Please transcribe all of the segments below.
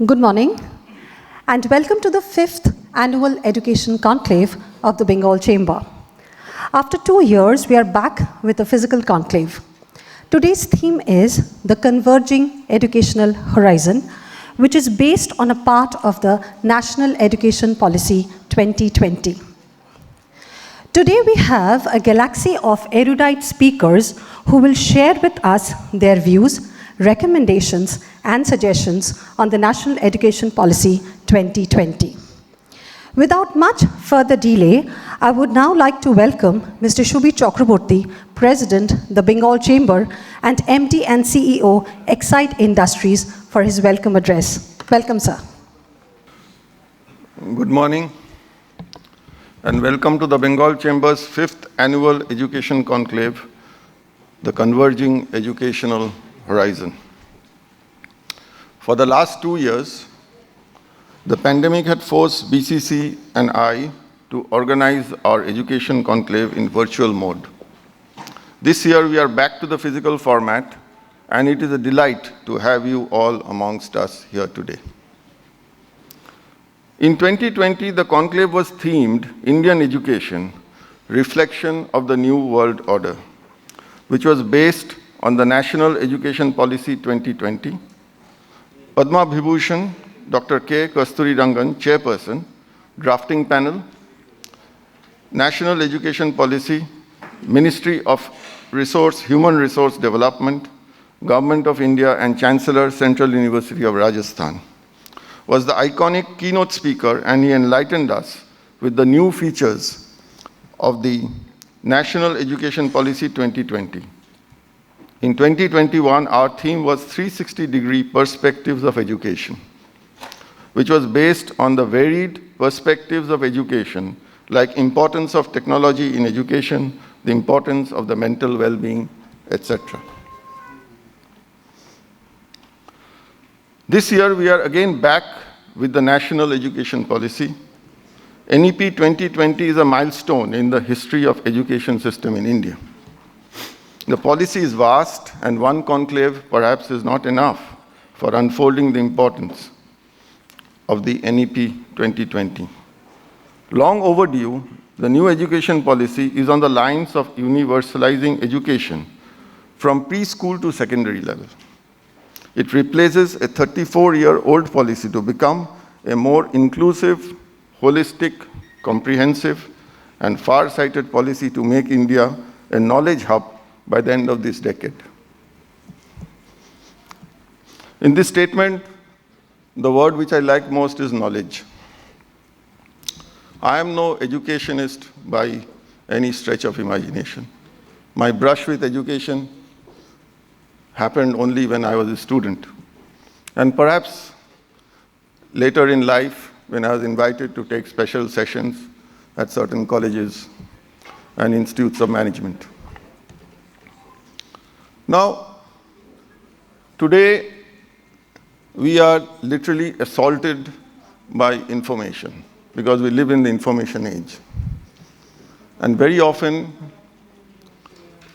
Good morning, and welcome to the 5th Annual Education Conclave of the Bengal Chamber. After 2 years, we are back with a physical conclave. Today's theme is the Converging Educational Horizon, which is based on a part of the National Education Policy 2020. Today we have a galaxy of erudite speakers who will share with us their views, recommendations, and suggestions on the National Education Policy 2020. Without much further delay, I would now like to welcome Mr. Shubhi Chakraborty, President, the Bengal Chamber, and MD and CEO, Excite Industries, for his welcome address. Welcome, sir. Good morning, and welcome to the Bengal Chamber's 5th Annual Education Conclave, the Converging Educational Horizon. For the last 2 years, the pandemic had forced BCC and I to organize our education conclave in virtual mode. This year, we are back to the physical format, and it is a delight to have you all amongst us here today. In 2020, the conclave was themed Indian Education, Reflection of the New World Order, which was based on the National Education Policy 2020. Padma Vibhushan, Dr. K. Kasturirangan, Chairperson, Drafting Panel, National Education Policy, Ministry of Human Resource Development, Government of India, and Chancellor, Central University of Rajasthan, was the iconic keynote speaker, and he enlightened us with the new features of the National Education Policy 2020. In 2021, our theme was 360-degree perspectives of education, which was based on the varied perspectives of education, like importance of technology in education, the importance of the mental well-being, etc. This year, we are again back with the National Education Policy. NEP 2020 is a milestone in the history of education system in India. The policy is vast, and one conclave perhaps is not enough for unfolding the importance of the NEP 2020. Long overdue, the new education policy is on the lines of universalizing education from preschool to secondary level. It replaces a 34-year-old policy to become a more inclusive, holistic, comprehensive, and far-sighted policy to make India a knowledge hub by the end of this decade. In this statement, the word which I like most is knowledge. I am no educationist by any stretch of imagination. My brush with education happened only when I was a student. And perhaps later in life, when I was invited to take special sessions at certain colleges and institutes of management. Now, today, we are literally assaulted by information because we live in the information age. And very often,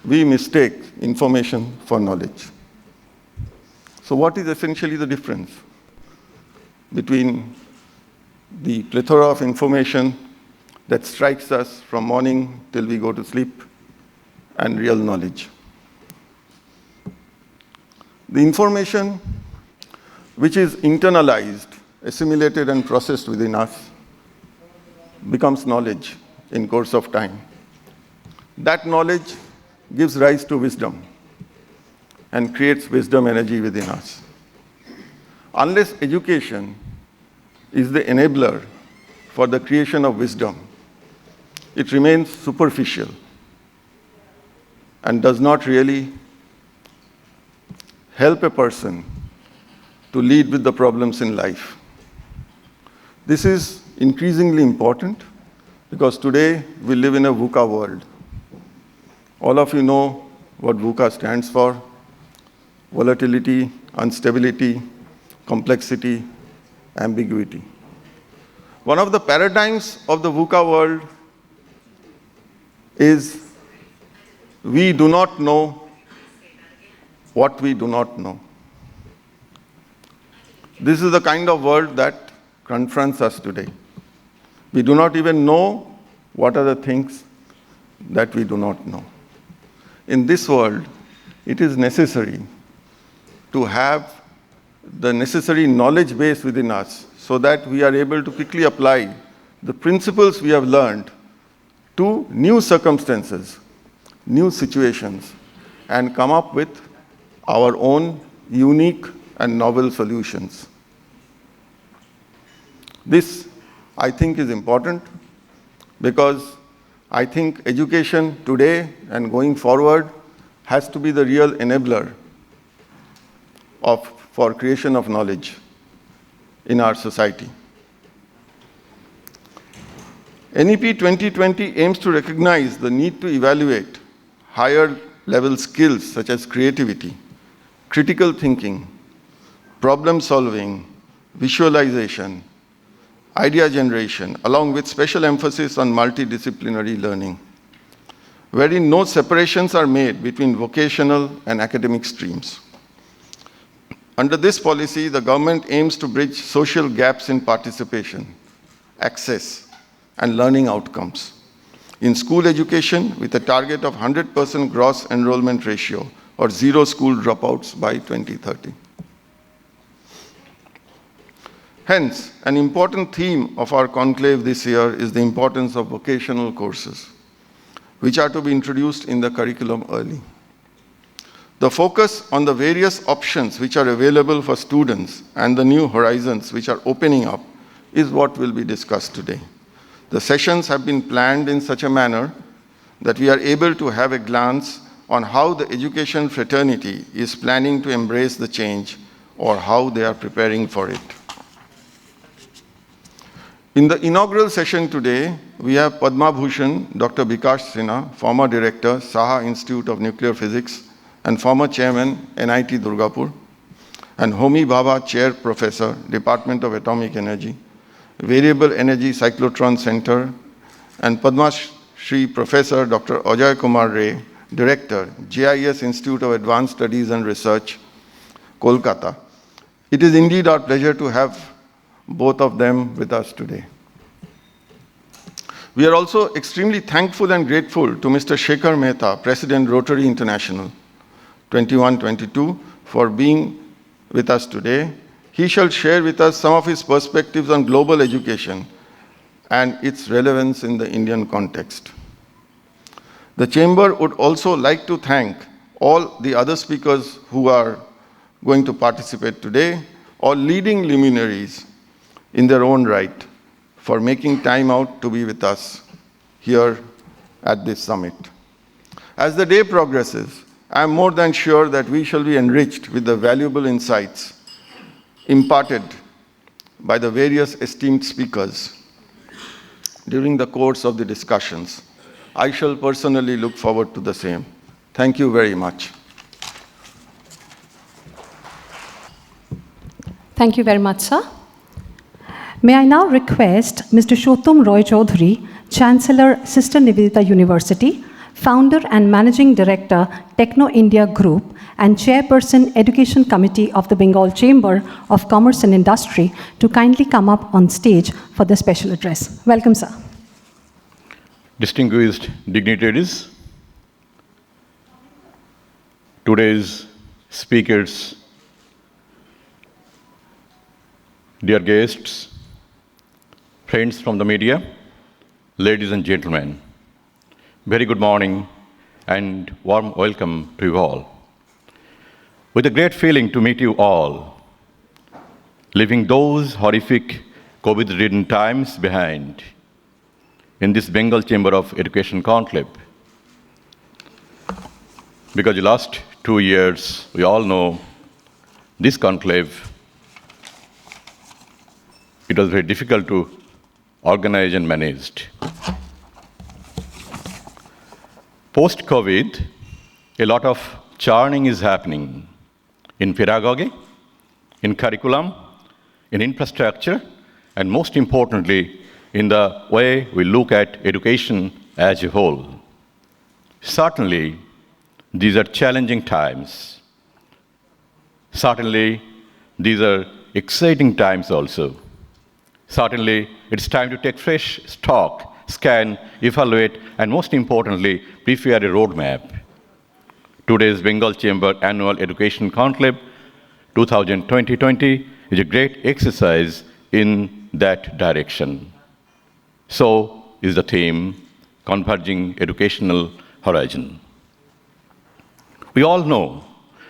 we mistake information for knowledge. So what is essentially the difference between the plethora of information that strikes us from morning till we go to sleep and real knowledge? The information which is internalized, assimilated, and processed within us becomes knowledge in course of time. That knowledge gives rise to wisdom and creates wisdom energy within us. Unless education is the enabler for the creation of wisdom, it remains superficial and does not really help a person to lead with the problems in life. This is increasingly important because today we live in a VUCA world. All of you know what VUCA stands for: volatility, instability, complexity, ambiguity. One of the paradigms of the VUCA world is we do not know what we do not know. This is the kind of world that confronts us today. We do not even know what are the things that we do not know. In this world, it is necessary to have the necessary knowledge base within us so that we are able to quickly apply the principles we have learned to new circumstances, new situations, and come up with our own unique and novel solutions. This, I think, is important because I think education today and going forward has to be the real enabler for creation of knowledge in our society. NEP 2020 aims to recognize the need to evaluate higher level skills such as creativity, critical thinking, problem solving, visualization, idea generation, along with special emphasis on multidisciplinary learning, wherein no separations are made between vocational and academic streams. Under this policy, the government aims to bridge social gaps in participation, access, and learning outcomes in school education with a target of 100% gross enrollment ratio or zero school dropouts by 2030. Hence, an important theme of our conclave this year is the importance of vocational courses, which are to be introduced in the curriculum early. The focus on the various options which are available for students and the new horizons which are opening up is what will be discussed today. The sessions have been planned in such a manner that we are able to have a glance on how the education fraternity is planning to embrace the change or how they are preparing for it. In the inaugural session today, we have Padma Bhushan, Dr. Bikash Sinha, former director, Saha Institute of Nuclear Physics, and former chairman, NIT Durgapur, and Homi Bhabha, chair professor, Department of Atomic Energy, Variable Energy Cyclotron Center, and Padma Shri Professor Dr. Ajay Kumar Ray, director, JIS Institute of Advanced Studies and Research, Kolkata. It is indeed our pleasure to have both of them with us today. We are also extremely thankful and grateful to Mr. Shekhar Mehta, President, Rotary International 21-22, for being with us today. He shall share with us some of his perspectives on global education and its relevance in the Indian context. The Chamber would also like to thank all the other speakers who are going to participate today, all leading luminaries in their own right, for making time out to be with us here at this summit. As the day progresses, I am more than sure that we shall be enriched with the valuable insights imparted by the various esteemed speakers during the course of the discussions. I shall personally look forward to the same. Thank you very much. Thank you very much, sir. May I now request Mr. Shotam Roy Chaudhary, Chancellor, Sister Nivedita University, Founder and Managing Director, Techno India Group, and Chairperson, Education Committee of the Bengal Chamber of Commerce and Industry, to kindly come up on stage for the special address. Welcome, sir. Distinguished dignitaries, today's speakers, dear guests, friends from the media, ladies and gentlemen, very good morning and warm welcome to you all. With a great feeling to meet you all, leaving those horrific COVID-ridden times behind in this Bengal Chamber of Education conclave. Because the last 2 years, we all know this conclave, it was very difficult to organize and manage. Post-COVID, a lot of churning is happening in pedagogy, in curriculum, in infrastructure, and most importantly, in the way we look at education as a whole. Certainly, these are challenging times. Certainly, these are exciting times also. Certainly, it's time to take fresh stock, scan, evaluate, and most importantly, prepare a roadmap. Today's Bengal Chamber Annual Education Conclave 2020 is a great exercise in that direction. So is the theme, Converging Educational Horizon. We all know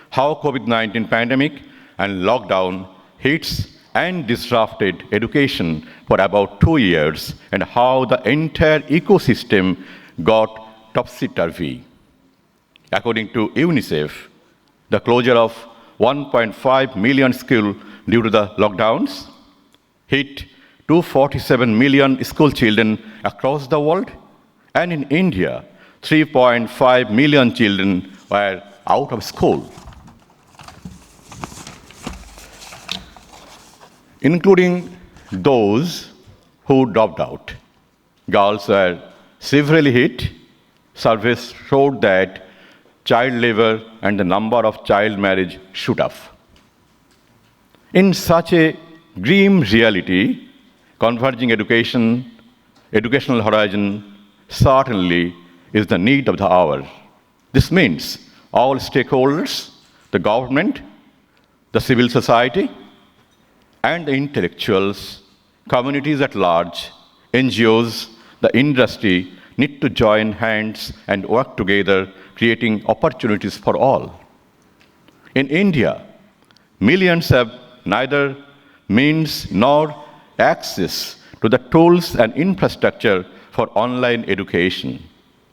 how COVID-19 pandemic and lockdown hits and disrupted education for about 2 years, and how the entire ecosystem got topsy-turvy. According to UNICEF, the closure of 1.5 million schools due to the lockdowns hit 247 million school children across the world, and in India, 3.5 million children were out of school, including those who dropped out. Girls were severely hit. Surveys showed that child labor and the number of child marriage shoot up. In such a grim reality, converging educational horizon certainly is the need of the hour. This means all stakeholders, the government, the civil society, and the intellectuals, communities at large, NGOs, the industry need to join hands and work together, creating opportunities for all. In India, millions have neither means nor access to the tools and infrastructure for online education.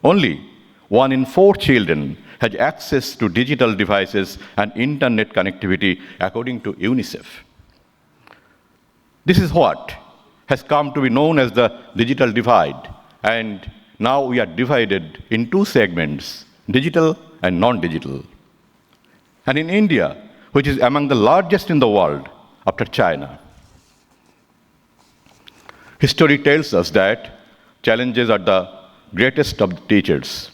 Only 1 in 4 children has access to digital devices and internet connectivity, according to UNICEF. This is what has come to be known as the digital divide, and now we are divided in 2 segments, digital and non-digital. And in India, which is among the largest in the world after China, history tells us that challenges are the greatest of the teachers.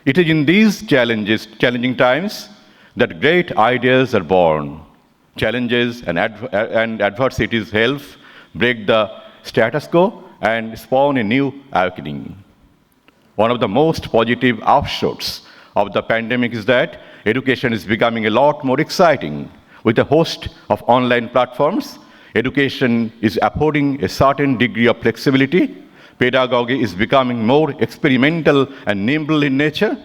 It is in these challenging times, that great ideas are born. Challenges and adversities help break the status quo and spawn a new awakening. One of the most positive offshoots of the pandemic is that education is becoming a lot more exciting. With a host of online platforms, education is affording a certain degree of flexibility. Pedagogy is becoming more experimental and nimble in nature.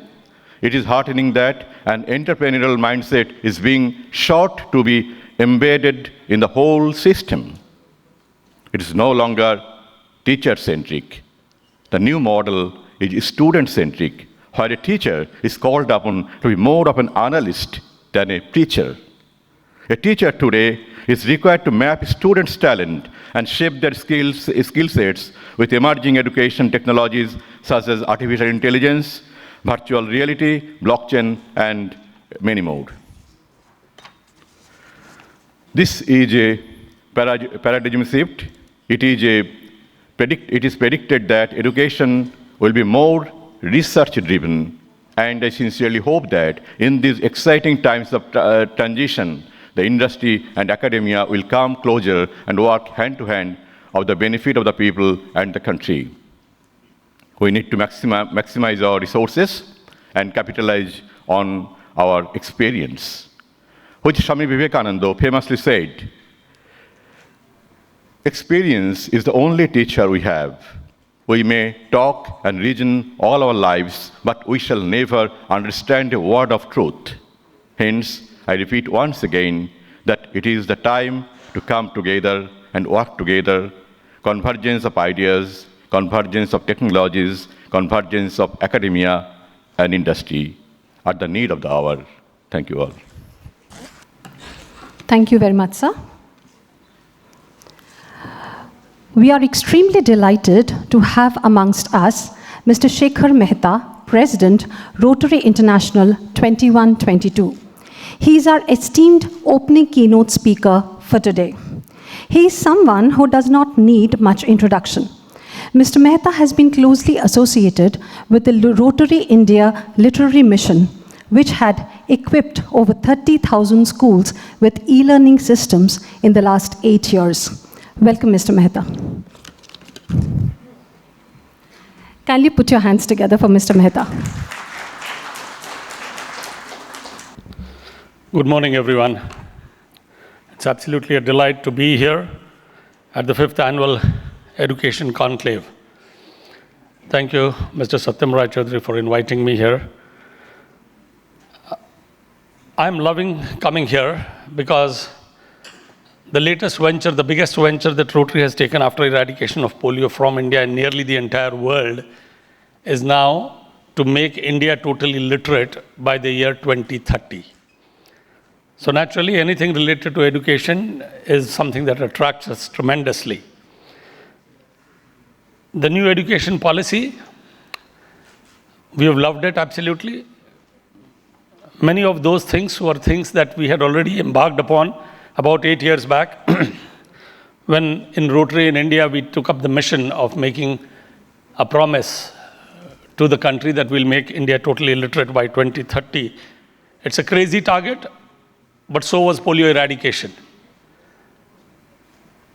It is heartening that an entrepreneurial mindset is being sought to be embedded in the whole system. It is no longer teacher-centric. The new model is student-centric, where a teacher is called upon to be more of an analyst than a preacher. A teacher today is required to map students' talent and shape their skill sets with emerging education technologies such as artificial intelligence, virtual reality, blockchain, and many more. This is a paradigm shift. It is predicted that education will be more research-driven, and I sincerely hope that in these exciting times of transition, the industry and academia will come closer and work hand-to-hand for the benefit of the people and the country. We need to maximize our resources and capitalize on our experience, which Swami Vivekananda famously said, "Experience is the only teacher we have. We may talk and reason all our lives, but we shall never understand a word of truth." Hence, I repeat once again that it is the time to come together and work together. Convergence of ideas, convergence of technologies, convergence of academia and industry are the need of the hour. Thank you all. Thank you very much, sir. We are extremely delighted to have amongst us Mr. Shekhar Mehta, President, Rotary International 2122. He is our esteemed opening keynote speaker for today. He is someone who does not need much introduction. Mr. Mehta has been closely associated with the Rotary India Literary Mission, which had equipped over 30,000 schools with e-learning systems in the last 8 years. Welcome, Mr. Mehta. Kindly put your hands together for Mr. Mehta. Good morning, everyone. It's absolutely a delight to be here at the 5th Annual Education Conclave. Thank you, Mr. Satyam Rai Chaudhary, for inviting me here. I'm loving coming here because the latest venture, the biggest venture that Rotary has taken after eradication of polio from India and nearly the entire world is now to make India totally literate by the year 2030. So naturally, anything related to education is something that attracts us tremendously. The new education policy, we have loved it absolutely. Many of those things were things that we had already embarked upon about 8 years back when in Rotary in India we took up the mission of making a promise to the country that we'll make India totally illiterate by 2030. It's a crazy target, but so was polio eradication.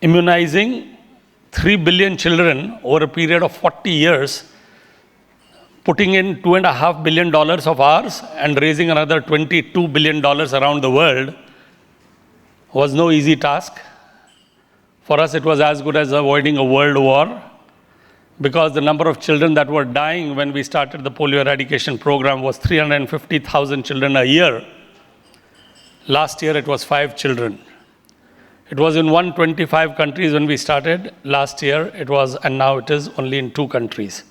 Immunizing 3 billion children over a period of 40 years, putting in $2.5 billion of ours and raising another $22 billion around the world was no easy task. For us, it was as good as avoiding a world war because the number of children that were dying when we started the polio eradication program was 350,000 children a year. Last year, it was 5 children. It was in 125 countries when we started. Last year, it was, and now it is only in 2 countries.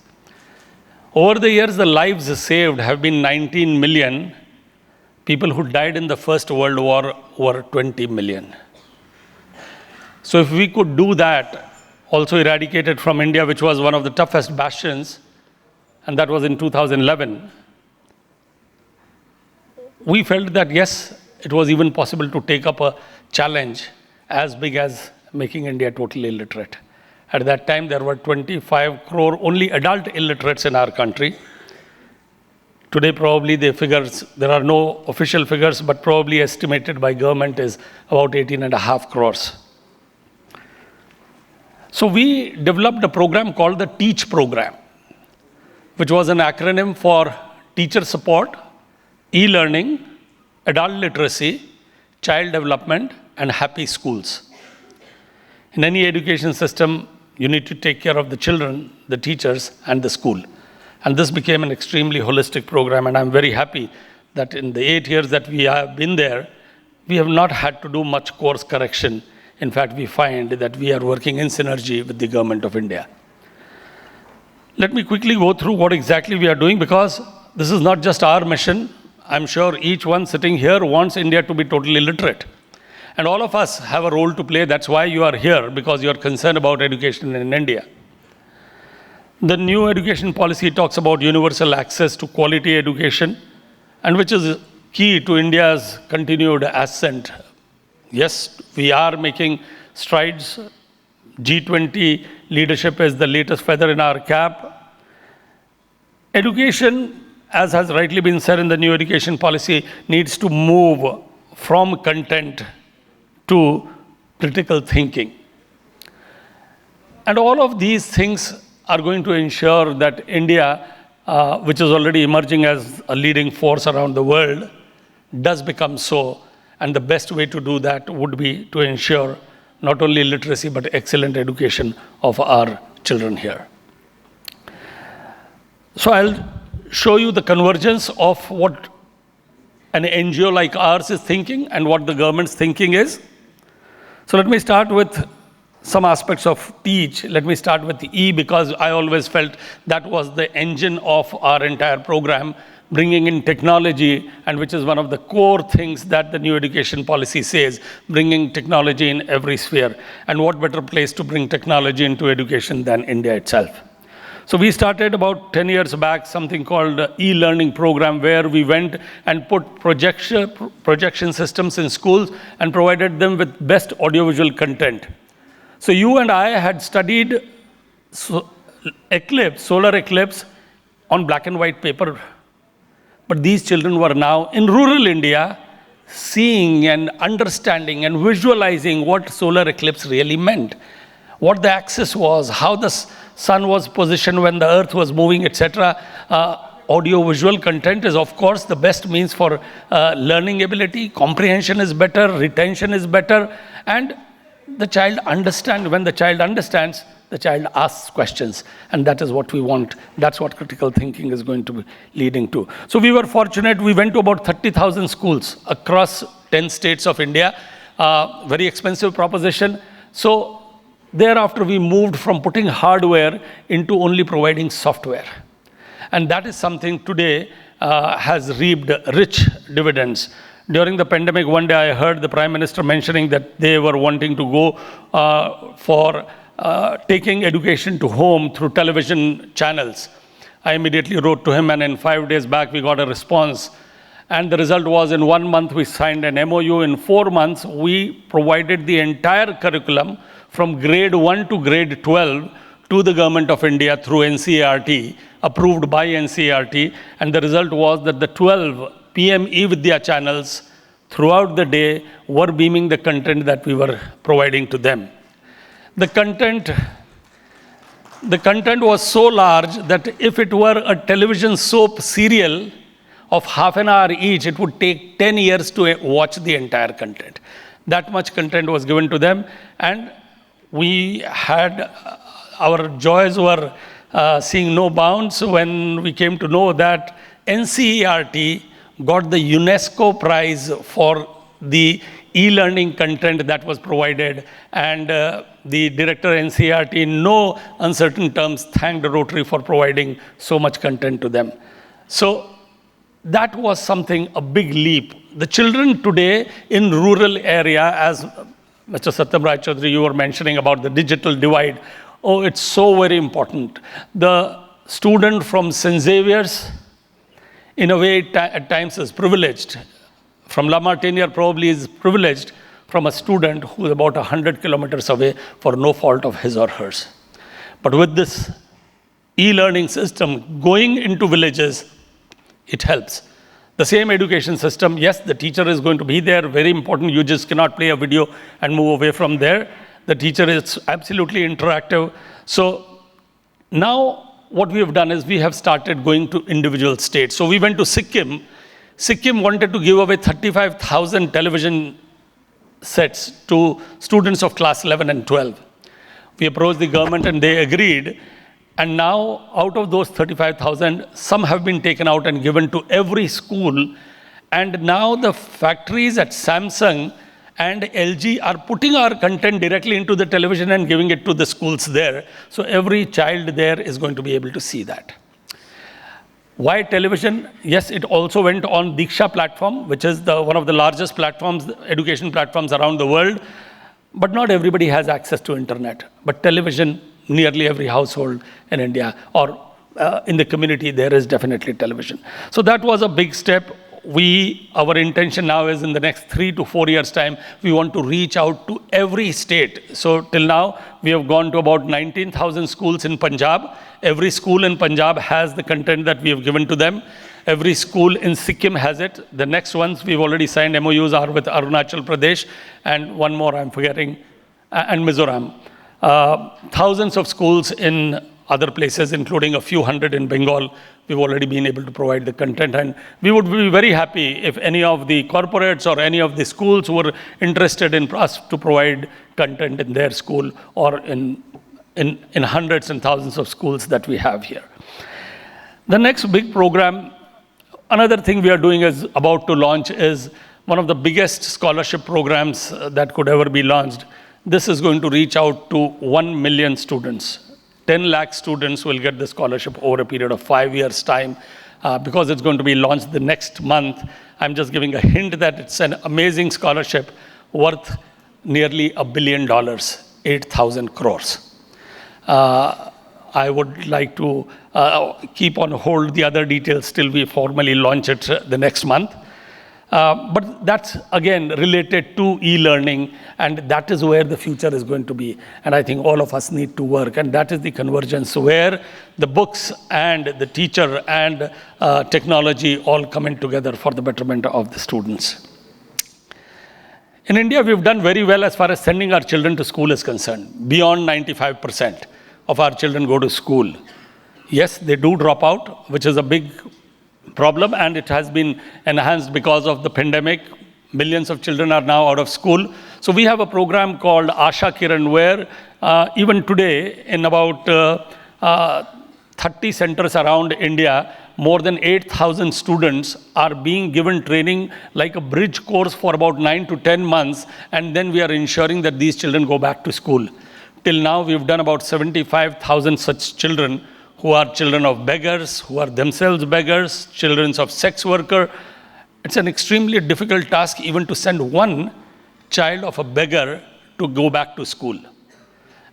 Over the years, the lives saved have been 19 million. People who died in the First World War were 20 million. So if we could do that, also eradicate it from India, which was one of the toughest bastions, and that was in 2011, we felt that yes, it was even possible to take up a challenge as big as making India totally illiterate. At that time, there were 25 crore only adult illiterates in our country. Today, probably the figures, there are no official figures, but probably estimated by government is about 18.5 crores. So we developed a program called the TEACH program, which was an acronym for teacher support, e-learning, adult literacy, child development, and happy schools. In any education system, you need to take care of the children, the teachers, and the school. And this became an extremely holistic program, and I'm very happy that in the 8 years that we have been there, we have not had to do much course correction. In fact, we find that we are working in synergy with the government of India. Let me quickly go through what exactly we are doing, because this is not just our mission. I'm sure each one sitting here wants India to be totally literate. And all of us have a role to play. That's why you are here, because you're concerned about education in India. The new education policy talks about universal access to quality education, and which is key to India's continued ascent. Yes, we are making strides. G20 leadership is the latest feather in our cap. Education, as has rightly been said in the new education policy, needs to move from content to critical thinking. And all of these things are going to ensure that India, which is already emerging as a leading force around the world, does become so. And the best way to do that would be to ensure not only literacy, but excellent education of our children here. So I'll show you the convergence of what an NGO like ours is thinking and what the government's thinking is. So let me start with some aspects of TEACH. Let me start with E, because I always felt that was the engine of our entire program, bringing in technology, and which is one of the core things that the new education policy says, bringing technology in every sphere. And what better place to bring technology into education than India itself? So we started about 10 years back something called e-learning program, where we went and put projection systems in schools and provided them with best audiovisual content. So you and I had studied solar eclipse on black and white paper. But these children were now in rural India seeing and understanding and visualizing what solar eclipse really meant, what the axis was, how the sun was positioned when the earth was moving, etc. Audio-visual content is, of course, the best means for learning ability. Comprehension is better, retention is better, and the child understands. When the child understands, the child asks questions, and that is what we want. That's what critical thinking is going to be leading to. So we were fortunate. We went to about 30,000 schools across 10 states of India. Very expensive proposition. So thereafter, we moved from putting hardware into only providing software. And that is something today has reaped rich dividends. During the pandemic, one day I heard the Prime Minister mentioning that they were wanting to go for taking education to home through television channels. I immediately wrote to him, and in 5 days back, we got a response. And the result was, in 1 month, we signed an MOU. In 4 months, we provided the entire curriculum from grade 1 to grade 12 to the Government of India through NCERT, approved by NCERT. And the result was that the 12 PM e-Vidya channels throughout the day were beaming the content that we were providing to them. The content was so large that if it were a television soap serial of half an hour each, it would take 10 years to watch the entire content. That much content was given to them, and we had, our joys were seeing no bounds when we came to know that NCERT got the UNESCO prize for the e-learning content that was provided, and the director NCERT, in no uncertain terms, thanked Rotary for providing so much content to them. So that was something, a big leap. The children today in rural area, as Mr. Satyam Rai Chaudhary, you were mentioning about the digital divide. Oh, it's so very important. The student from St. Xavier's, in a way, at times is privileged. From La Martiniere probably is privileged from a student who is about 100 kilometers away for no fault of his or hers. But with this e-learning system going into villages, it helps. The same education system, yes, the teacher is going to be there, very important. You just cannot play a video and move away from there. The teacher is absolutely interactive. So now what we have done is we have started going to individual states. So we went to Sikkim. Sikkim wanted to give away 35,000 television sets to students of class 11 and 12. We approached the government and they agreed. And now, out of those 35,000, some have been taken out and given to every school. And now the factories at Samsung and LG are putting our content directly into the television and giving it to the schools there. So every child there is going to be able to see that. Why television? Yes, it also went on Diksha platform, which is one of the largest platforms, education platforms around the world. But not everybody has access to internet. But television, nearly every household in India or in the community, there is definitely television. So that was a big step. Our intention now is in the next 3 to 4 years' time, we want to reach out to every state. So till now, we have gone to about 19,000 schools in Punjab. Every school in Punjab has the content that we have given to them. Every school in Sikkim has it. The next ones we've already signed MOUs are with Arunachal Pradesh and one more I'm forgetting, and Mizoram. Thousands of schools in other places, including a few hundred in Bengal, we've already been able to provide the content. And we would be very happy if any of the corporates or any of the schools were interested in us to provide content in their school or in hundreds and thousands of schools that we have here. The next big program, another thing we are doing is about to launch is one of the biggest scholarship programs that could ever be launched. This is going to reach out to 1 million students. 10 lakh students will get the scholarship over a period of 5 years' time. Because it's going to be launched the next month, I'm just giving a hint that it's an amazing scholarship worth nearly $1 billion, 8,000 crores. I would like to keep on hold the other details till we formally launch it the next month. But that's, again, related to e-learning, and that is where the future is going to be. And I think all of us need to work, and that is the convergence where the books and the teacher and technology all come in together for the betterment of the students. In India, we've done very well as far as sending our children to school is concerned. Beyond 95% of our children go to school. Yes, they do drop out, which is a big problem, and it has been enhanced because of the pandemic. Millions of children are now out of school. So we have a program called Asha Kiran, where even today, in about 30 centers around India, more than 8,000 students are being given training like a bridge course for about 9 to 10 months, and then we are ensuring that these children go back to school. Till now, we've done about 75,000 such children who are children of beggars, who are themselves beggars, children of sex worker. It's an extremely difficult task even to send one child of a beggar to go back to school.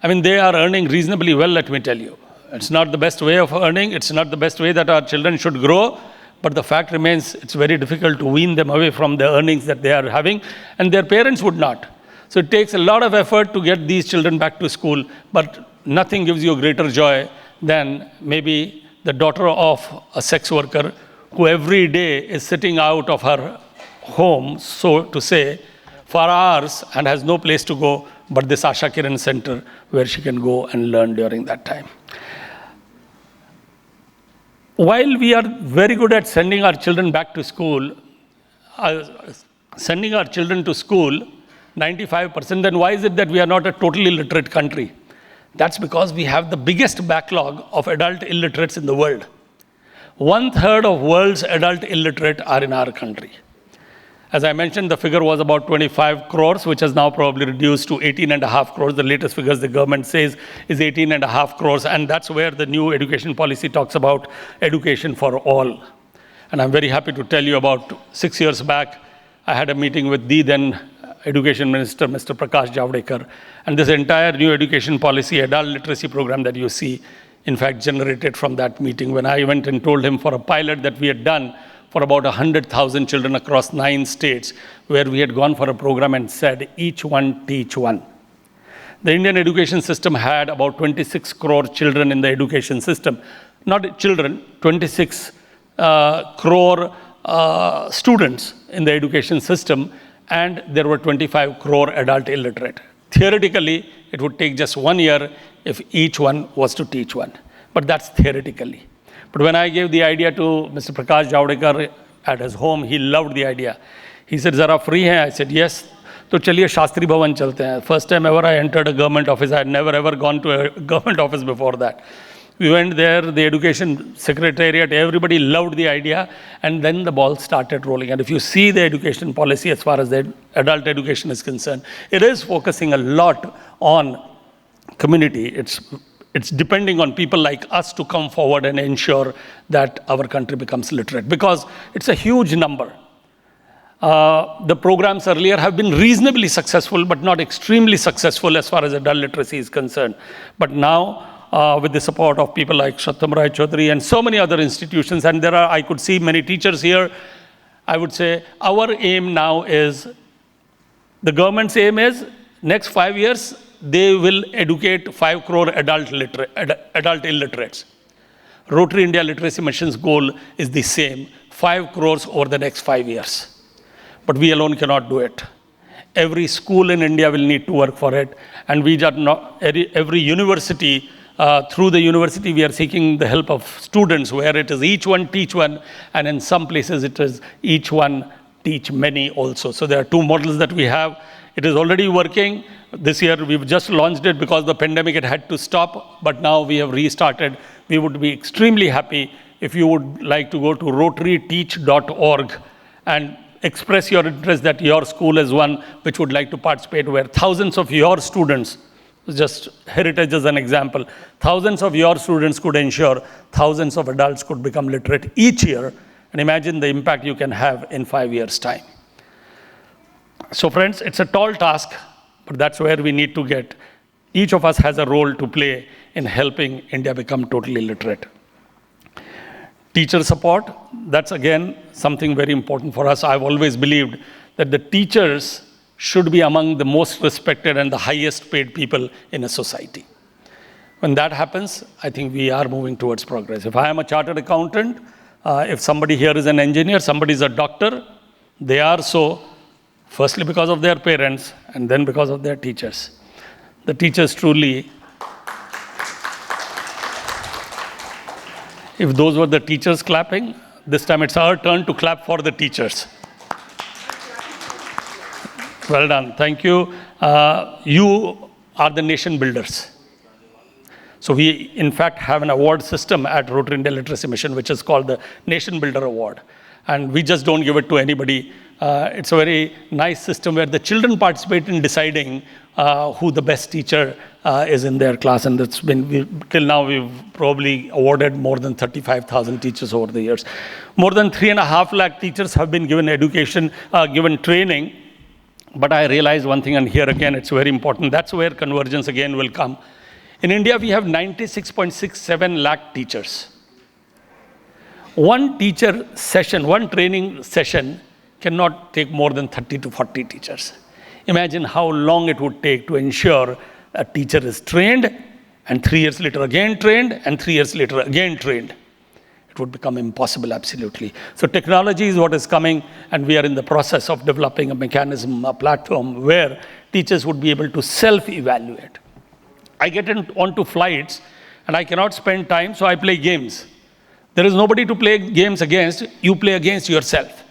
I mean, they are earning reasonably well, let me tell you. It's not the best way of earning. It's not the best way that our children should grow. But the fact remains, it's very difficult to wean them away from the earnings that they are having. And their parents would not. So it takes a lot of effort to get these children back to school. But nothing gives you a greater joy than maybe the daughter of a sex worker who every day is sitting out of her home, so to say, for hours and has no place to go but this Asha Kiran center where she can go and learn during that time. While we are very good at sending our children back to school, sending our children to school, 95%, then why is it that we are not a totally literate country? That's because we have the biggest backlog of adult illiterates in the world. 1/3 of world's adult illiterate are in our country. As I mentioned, the figure was about 25 crores, which has now probably reduced to 18.5 crores. The latest figures the government says is 18.5 crores, and that's where the new education policy talks about education for all. And I'm very happy to tell you about 6 years back, I had a meeting with the then Education Minister, Mr. Prakash Javadekar, and this entire new education policy, adult literacy program that you see, in fact, generated from that meeting when I went and told him for a pilot that we had done for about 100,000 children across 9 states, where we had gone for a program and said, each one teach one. The Indian education system had about 26 crore children in the education system. Not children, 26 crore students in the education system, and there were 25 crore adult illiterate. Theoretically, it would take just 1 year if each one was to teach one. But that's theoretically. But when I gave the idea to Mr. Prakash Javadekar at his home, he loved the idea. He said, "Zara free hai?" I said, "Yes." So chaliye Shastri Bhavan chalte hain. First time ever I entered a government office. I had never ever gone to a government office before that. We went there, the education secretariat, everybody loved the idea, and then the ball started rolling. And if you see the education policy as far as the adult education is concerned, it is focusing a lot on community. It's depending on people like us to come forward and ensure that our country becomes literate, because it's a huge number. The programs earlier have been reasonably successful, but not extremely successful as far as adult literacy is concerned. But now, with the support of people like Shattam Rai Chaudhary and so many other institutions, and I could see many teachers here, I would say our aim now is, the government's aim is, next 5 years, they will educate 5 crore adult illiterates. Rotary India Literacy Mission's goal is the same, 5 crores over the next 5 years. But we alone cannot do it. Every school in India will need to work for it, and we are not, every university, through the university, we are seeking the help of students, where it is each one teach one, and in some places it is each one teach many also. So there are 2 models that we have. It is already working. This year we've just launched it because the pandemic it had to stop, but now we have restarted. We would be extremely happy if you would like to go to rotaryteach.org and express your interest that your school is one which would like to participate, where thousands of your students, just Heritage as an example, thousands of your students could ensure thousands of adults could become literate each year, and imagine the impact you can have in 5 years' time. So friends, it's a tall task, but that's where we need to get. Each of us has a role to play in helping India become totally literate. Teacher support, that's again something very important for us. I've always believed that the teachers should be among the most respected and the highest paid people in a society. When that happens, I think we are moving towards progress. If I am a chartered accountant, if somebody here is an engineer, somebody is a doctor, they are so, firstly because of their parents, and then because of their teachers. The teachers truly, if those were the teachers clapping, this time it's our turn to clap for the teachers. Well done, thank you. You are the nation builders. So we, in fact, have an award system at Rotary India Literacy Mission, which is called the Nation Builder Award. And we just don't give it to anybody. It's a very nice system where the children participate in deciding who the best teacher is in their class. And that's been, till now, we've probably awarded more than 35,000 teachers over the years. More than 3.5 lakh teachers have been given education, given training. But I realized one thing, and here again, it's very important. That's where convergence again will come. In India, we have 96.67 lakh teachers. One teacher session, one training session cannot take more than 30 to 40 teachers. Imagine how long it would take to ensure a teacher is trained and 3 years later again trained and 3 years later again trained. It would become impossible, absolutely. So technology is what is coming, and we are in the process of developing a mechanism, a platform where teachers would be able to self-evaluate. I get onto flights and I cannot spend time, so I play games. There is nobody to play games against, you play against yourself.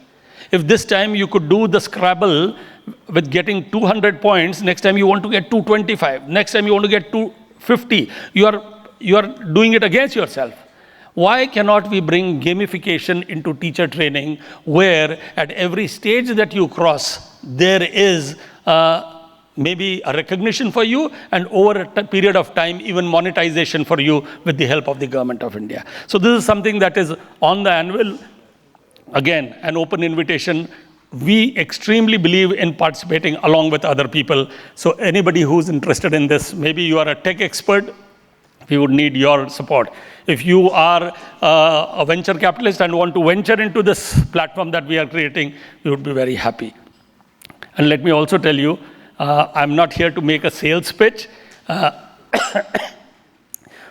If this time you could do the Scrabble with getting 200 points, next time you want to get 225, next time you want to get 250, you are doing it against yourself. Why cannot we bring gamification into teacher training, where at every stage that you cross, there is maybe a recognition for you, and over a period of time, even monetization for you with the help of the Government of India. So this is something that is on the anvil. Again, an open invitation. We extremely believe in participating along with other people. So anybody who's interested in this, maybe you are a tech expert, we would need your support. If you are a venture capitalist and want to venture into this platform that we are creating, we would be very happy. And let me also tell you, I'm not here to make a sales pitch.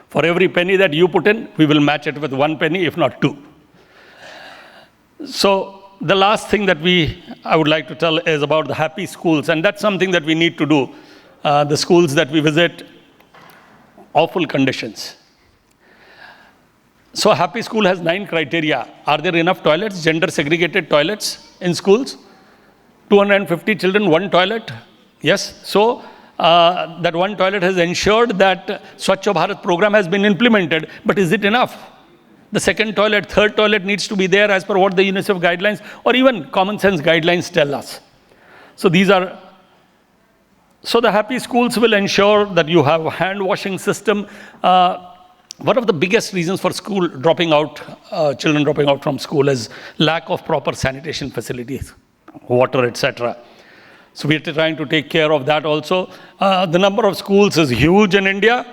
For every penny that you put in, we will match it with 1 penny, if not 2. So the last thing that I would like to tell is about the happy schools, and that's something that we need to do. The schools that we visit, awful conditions. So a happy school has 9 criteria. Are there enough toilets, gender segregated toilets in schools? 250 children, 1 toilet? Yes. So that 1 toilet has ensured that Swachh Bharat program has been implemented, but is it enough? The 2nd toilet, 3rd toilet needs to be there as per what the UNICEF guidelines or even common sense guidelines tell us. So so the happy schools will ensure that you have a hand washing system. One of the biggest reasons for children dropping out from school is lack of proper sanitation facilities, water, etc. So we are trying to take care of that also. The number of schools is huge in India,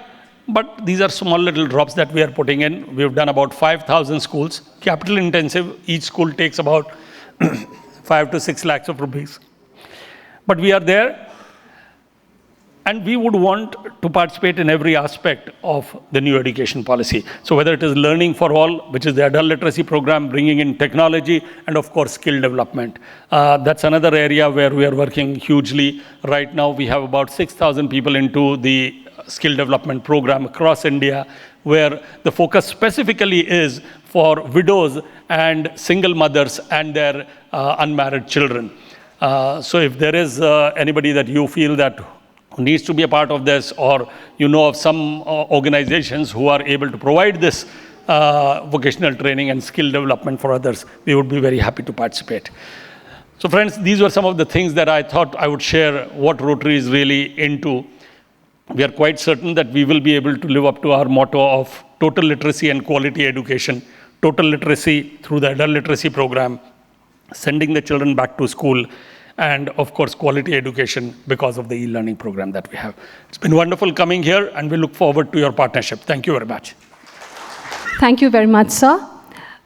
but these are small little drops that we are putting in. We've done about 5,000 schools, capital intensive. Each school takes about 5 to 6 lakhs of rupees. But we are there, and we would want to participate in every aspect of the new education policy. So whether it is learning for all, which is the adult literacy program, bringing in technology, and of course skill development. That's another area where we are working hugely. Right now we have about 6,000 people into the skill development program across India, where the focus specifically is for widows and single mothers and their unmarried children. So if there is anybody that you feel that needs to be a part of this, or you know of some organizations who are able to provide this vocational training and skill development for others, we would be very happy to participate. So friends, these were some of the things that I thought I would share what Rotary is really into. We are quite certain that we will be able to live up to our motto of total literacy and quality education. Total literacy through the adult literacy program, sending the children back to school, and of course quality education because of the e-learning program that we have. It's been wonderful coming here, and we look forward to your partnership. Thank you very much. Thank you very much, sir.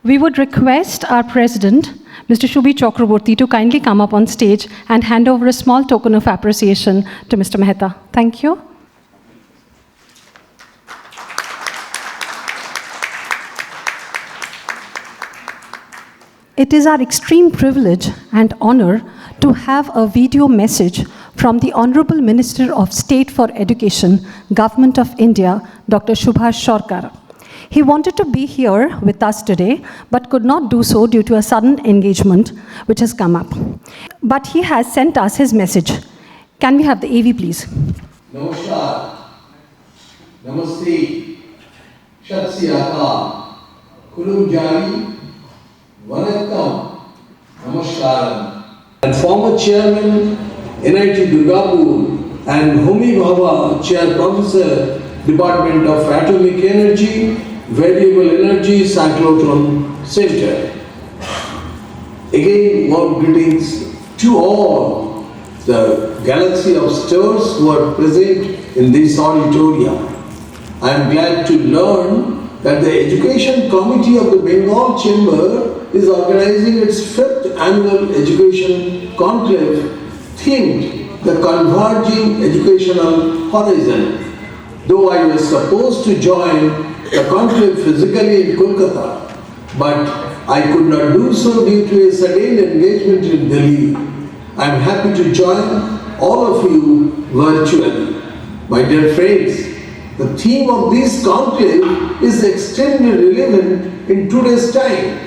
we would request our president, Mr. Shubhi Chakraborty, to kindly come up on stage and hand over a small token of appreciation to Mr. Mehta. Thank you. It is our extreme privilege and honor to have a video message from the Honorable Minister of State for Education, Government of India, Dr. Subhash Sarkar. He wanted to be here with us today, but could not do so due to a sudden engagement which has come up. But he has sent us his message. Can we have the AV, please? Namaskar, Namaste, Shat Sri Akal, Kulum Jari, Vanakkam, Namaskaram. And former Chairman, NIT Durgapur, and Homi Bhabha, Chair Professor, Department of Atomic Energy, Variable Energy, Cyclotron Center. Again, warm greetings to all the galaxy of stars who are present in this auditorium. I am glad to learn that the Education Committee of the Bengal Chamber is organizing its 5th annual education conclave themed the Converging Educational Horizon. Though I was supposed to join the conclave physically in Kolkata, but I could not do so due to a sudden engagement in Delhi. I am happy to join all of you virtually. My dear friends, the theme of this conclave is extremely relevant in today's time.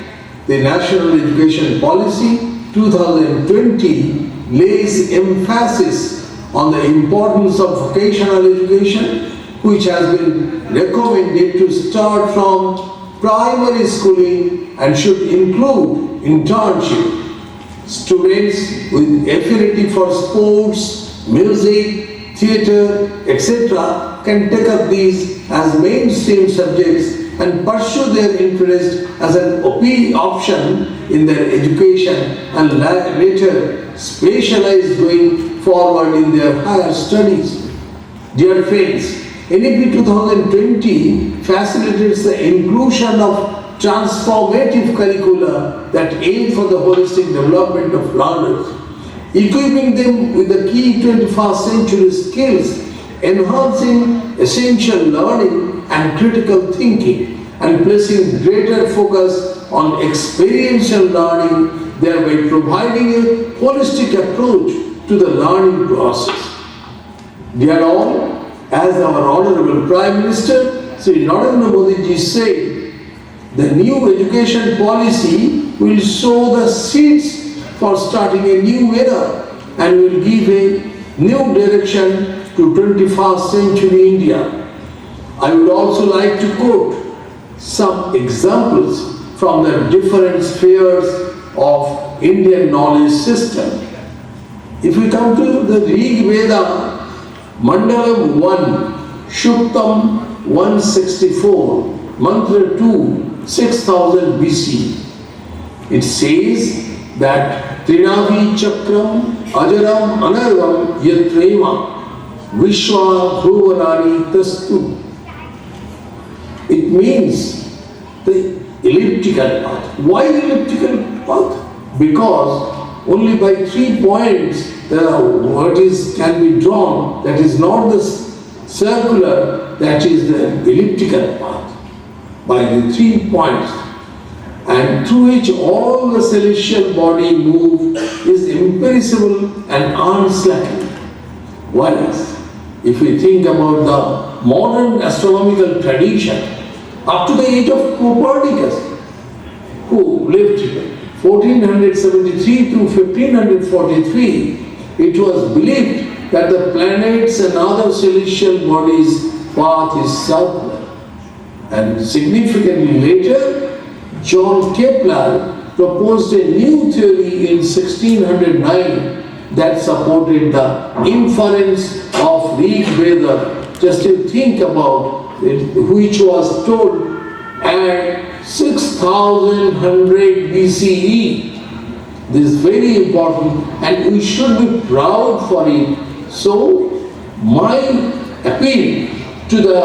The National Education Policy 2020 lays emphasis on the importance of vocational education, which has been recommended to start from primary schooling and should include internship. Students with affinity for sports, music, theatre, etc. can take up these as mainstream subjects and pursue their interest as an option in their education and later specialize going forward in their higher studies. Dear friends, NEP 2020 facilitates the inclusion of transformative curricula that aim for the holistic development of learners, equipping them with the key 21st century skills, enhancing essential learning and critical thinking, and placing greater focus on experiential learning, thereby providing a holistic approach to the learning process. Dear all, as our Honorable Prime Minister, Sri Narendra Modi ji said, the new education policy will sow the seeds for starting a new era and will give a new direction to 21st century India. I would also like to quote some examples from the different spheres of Indian knowledge system. If we come to the Rig Veda, Mandalam 1, Shuktam 164, Mantra 2, 6000 BC. It says that Trinavi Chakram Ajaram Anarvam Yatrema Vishwa Bhuvanani Tastu. It means the elliptical path. Why elliptical path? Because only by 3 points what is can be drawn, that is not the circular, that is the elliptical path. By the 3 points, and through which all the celestial body move is imperishable and unslacking. Whereas, if we think about the modern astronomical tradition, up to the age of Copernicus, who lived 1473 through 1543, it was believed that the planets and other celestial bodies' path is circular. And significantly later, John Kepler proposed a new theory in 1609 that supported the inference of Rig Veda. Just to think about it, which was told at 6100 BCE. This is very important and we should be proud for it. So, my appeal to the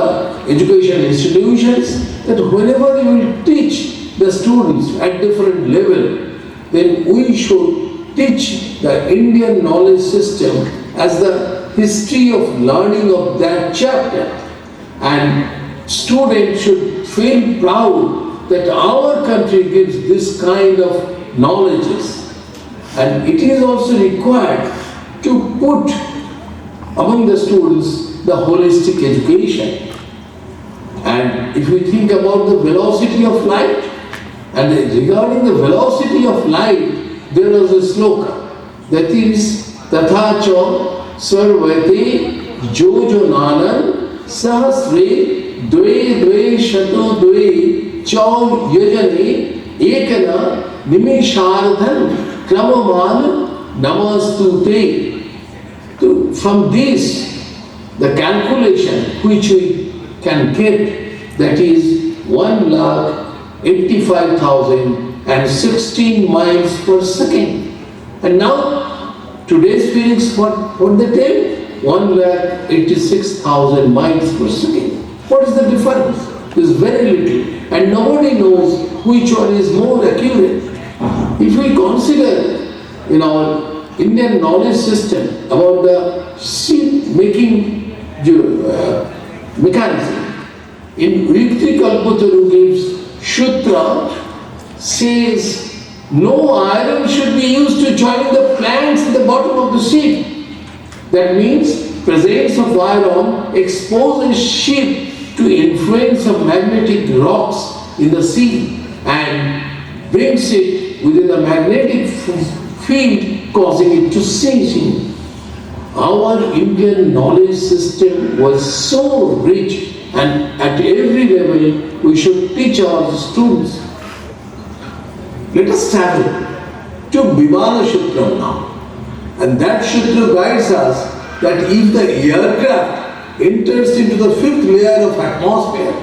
education institutions that whenever you will teach the students at different level, then we should teach the Indian knowledge system as the history of learning of that chapter. And students should feel proud that our country gives this kind of knowledges. And it is also required to put among the students the holistic education. And if we think about the velocity of light, and regarding the velocity of light, there was a sloka, that is, Tatha cha sarvate jojonanan sahasre dve dve shato dve chav yajane ekana nimishardhan kramaman namastute. From this, the calculation which we can get, that is 1,85,016 miles per second. And now, today's physics, what they tell? 1,86,000 miles per second. What is the difference? It is very little. And nobody knows which one is more accurate. If we consider in our Indian knowledge system about the ship making mechanism, in Vikti Kalpataru gives Shutra, says no iron should be used to join the planks at the bottom of the ship. That means presence of iron exposes ship to influence of magnetic rocks in the sea and brings it within the magnetic field, causing it to sink. Our Indian knowledge system was so rich, and at every level we should teach our students. Let us travel to Vimana Shutra now. And that Shutra guides us that if the aircraft enters into the fifth layer of atmosphere,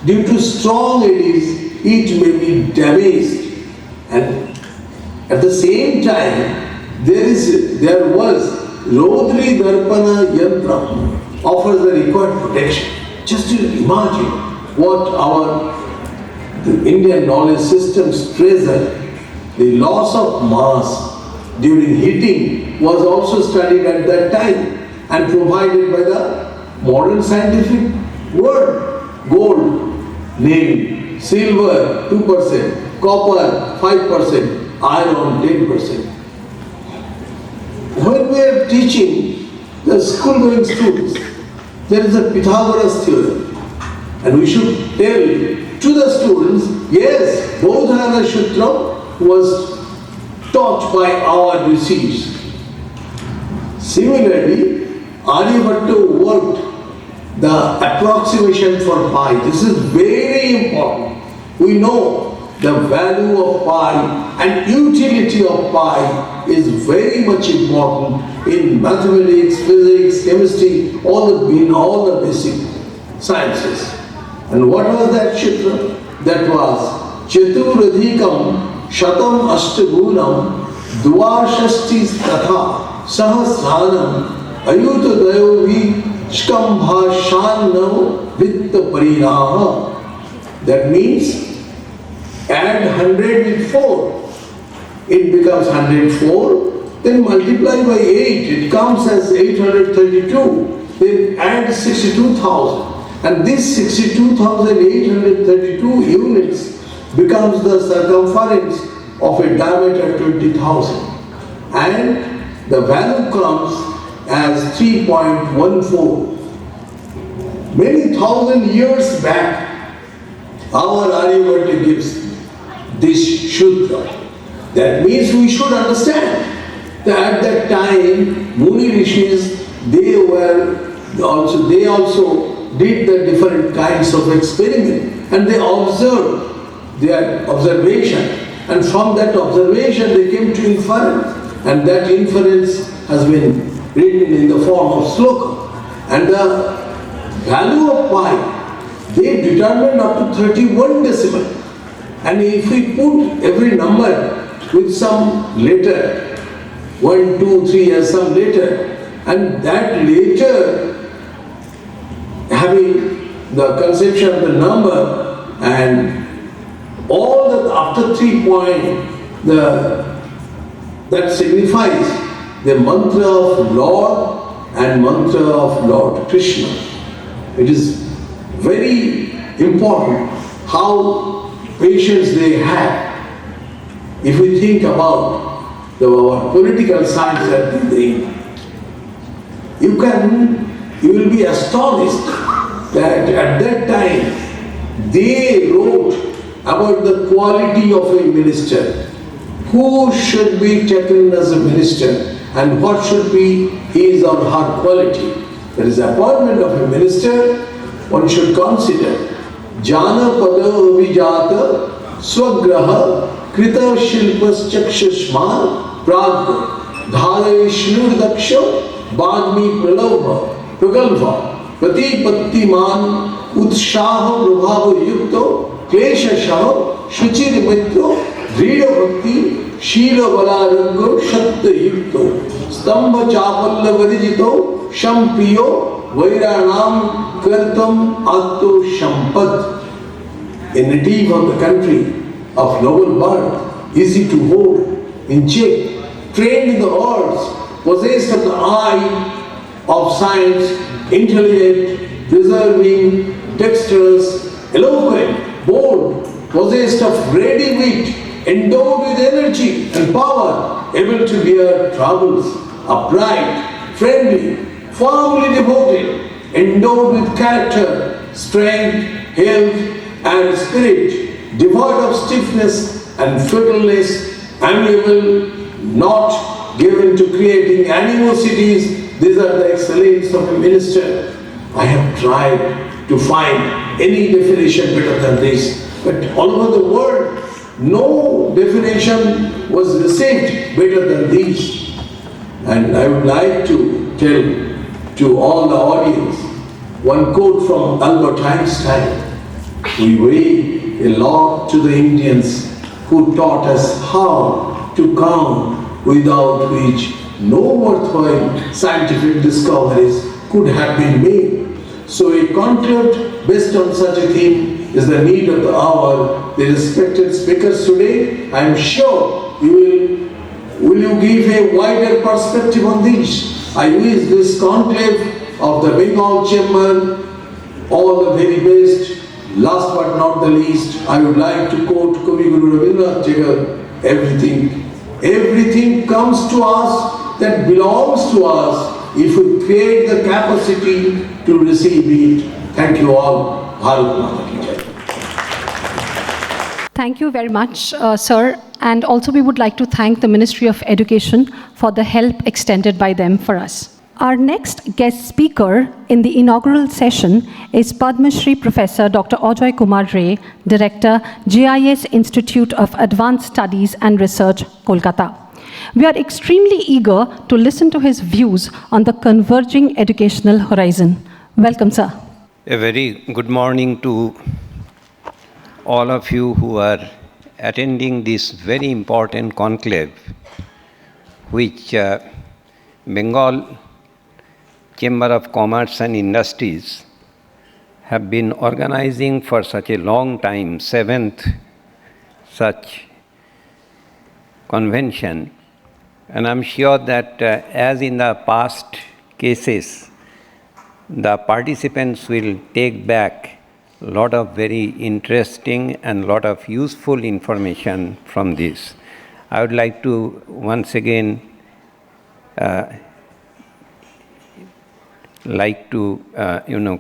due to strong eddies, it may be damaged. And at the same time, there was Rodri Darpana Yantra offers the required protection. Just to imagine what the Indian knowledge systems treasure. The loss of mass during heating was also studied at that time and provided by the modern scientific world. Gold, nil, silver 2%, copper 5%, iron 10%. When we are teaching the school-going students, there is a Pythagoras theorem, and we should tell to the students, yes, Bodhana Sutra was taught by our rishis. Similarly, Aryabhatta worked the approximation for pi. This is very important. We know the value of pi and utility of pi is very much important in mathematics, physics, chemistry, in all the basic sciences. And what was that Shitra? That was Chaturadhikam Shatam Ashtagunam Dvashashti Tatha Sahasranam Ayutadayovi Shkambhashanam Vitta Parinaha. That means add 100 with 4, it becomes 104, then multiply by 8, it comes as 832, then add 62,000, and this 62,832 units becomes the circumference of a diameter 20,000, and the value comes as 3.14. Many thousand years back, our Aryabhatta gives this Shudra. That means we should understand that at that time, Muni Rishis, they also did the different kinds of experiment, and they observed their observation, and from that observation they came to inference, and that inference has been written in the form of sloka. And the value of pi, they determined up to 31 decimal. And if we put every number with some letter, 1, 2, 3 as some letter, and that letter having the conception of the number and all the after 3 points, that signifies the mantra of Lord and mantra of Lord Krishna. It is very important how patience they have. If we think about our political science at the end, you will be astonished that at that time they wrote about the quality of a minister, who should be taken as a minister and what should be his or her quality. That is the appointment of a minister, one should consider Jana Pada Vijata Swagraha Krita Shilpas Chakshashman Pragya Dharayishnur Daksha Badmi Pragalva Pratipattiman Utshaha Prabhava Yukto Kleshashaha Shuchir Mitro Drida Bhakti Shila Balarango Shatta Yukto Stamba Chapalla Varijito Shampiyo Vairanam Kartam Atto Shampat. A native of the country of noble birth, easy to hold in check, trained in the arts, possessed of the eye of science, intelligent, deserving, dexterous, eloquent, bold, possessed of ready wit, endowed with energy and power, able to bear troubles, upright, friendly, firmly devoted, endowed with character, strength, health, and spirit, devoid of stiffness and fickleness, amiable, not given to creating animosities. These are the excellence of a minister. I have tried to find any definition better than this, but all over the world, no definition was received better than this. And I would like to tell to all the audience one quote from Albert Einstein. We owe a lot to the Indians who taught us how to count, without which no worthwhile scientific discoveries could have been made. So a conclave based on such a theme is the need of the hour. The respected speakers today, I am sure you will give a wider perspective on this. I wish this conclave of the Bengal Chamber all the very best. Last but not the least, I would like to quote Kavi Guru Rabindranath Tagore, everything comes to us that belongs to us if we create the capacity to receive it. Thank you all. Bharat Mata Ki Jai. Thank you very much, sir. And also we would like to thank the Ministry of Education for the help extended by them for us. Our next guest speaker in the inaugural session is Padma Shri Professor Dr. Ajoy Kumar Ray, Director, GIS Institute of Advanced Studies and Research, Kolkata. We are extremely eager to listen to his views on the converging educational horizon. Welcome, sir. A very good morning to all of you who are attending this very important conclave, which Bengal Chamber of Commerce and Industries have been organizing for such a long time, 7th such convention. And I'm sure that as in the past cases, the participants will take back a lot of very interesting and lot of useful information from this. I would like to once again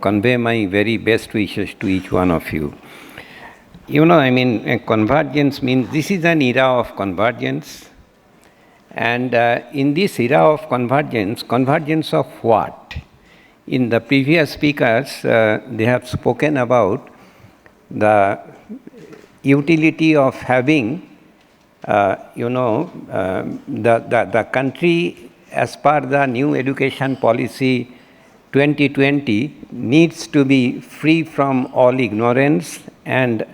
convey my very best wishes to each one of you. Convergence means this is an era of convergence. And in this era of convergence of what? In the previous speakers, they have spoken about the utility of having, the country as per the new education policy 2020 needs to be free from all ignorance and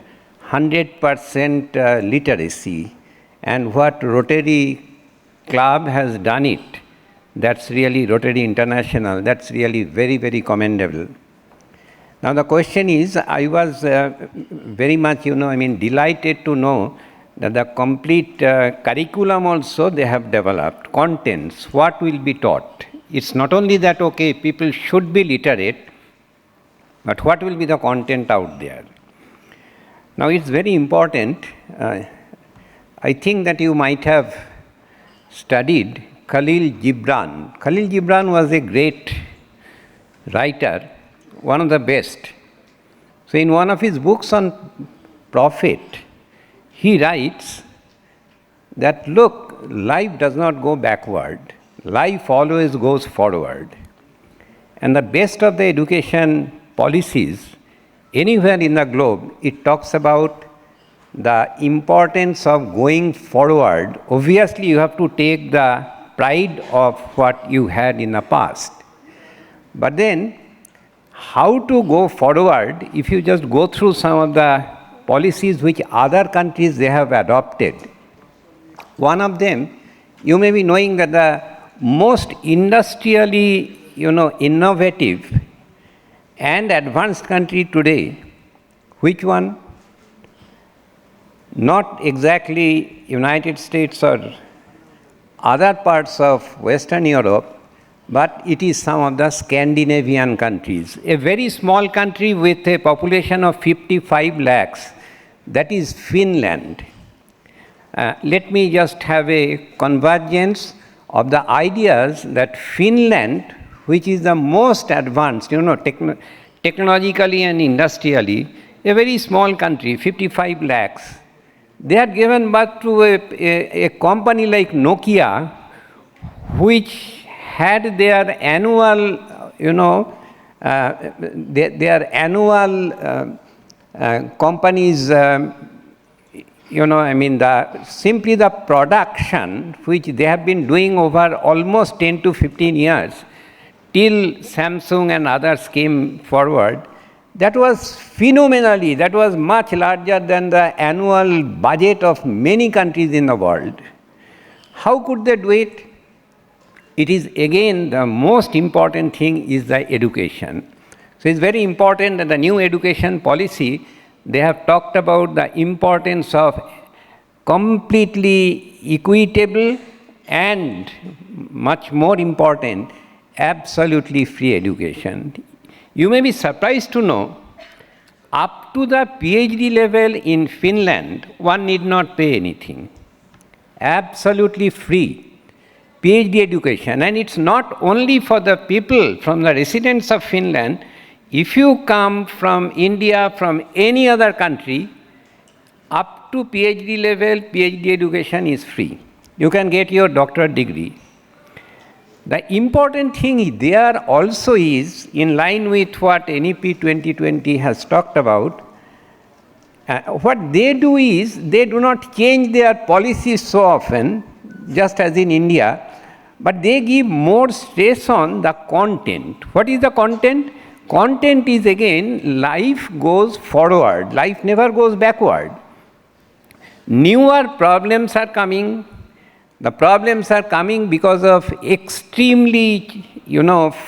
100% literacy. And what Rotary Club has done it, that's really Rotary International, that's really very, very commendable. Now the question is, I was very much, delighted to know that the complete curriculum also they have developed, contents, what will be taught. It's not only that, okay, people should be literate, but what will be the content out there? Now it's very important. I think that you might have studied Khalil Gibran. Khalil Gibran was a great writer, one of the best. So in one of his books on prophet, he writes that, look, life does not go backward. Life always goes forward. And the best of the education policies anywhere in the globe, it talks about the importance of going forward. Obviously, you have to take the pride of what you had in the past. But then, how to go forward if you just go through some of the policies which other countries they have adopted. One of them, you may be knowing that the most industrially, innovative and advanced country today, which one? Not exactly United States or other parts of Western Europe, but it is some of the Scandinavian countries. A very small country with a population of 55 lakhs, that is Finland. Let me just have a convergence of the ideas that Finland, which is the most advanced, technologically and industrially, a very small country, 55 lakhs. They had given birth to a company like Nokia, which had their annual, companies, simply the production, which they have been doing over almost 10 to 15 years, till Samsung and others came forward, that was phenomenally, that was much larger than the annual budget of many countries in the world. How could they do it? It is again the most important thing is the education. So it's very important that the new education policy, they have talked about the importance of completely equitable and much more important, absolutely free education. You may be surprised to know, up to the PhD level in Finland, one need not pay anything. Absolutely free PhD education. And it's not only for the people from the residents of Finland. If you come from India, from any other country, up to PhD level, PhD education is free. You can get your doctorate degree. The important thing there also is, in line with what NEP 2020 has talked about, what they do is, they do not change their policies so often, just as in India, but they give more stress on the content. What is the content? Content is again, life goes forward, life never goes backward. Newer problems are coming. The problems are coming because of extremely,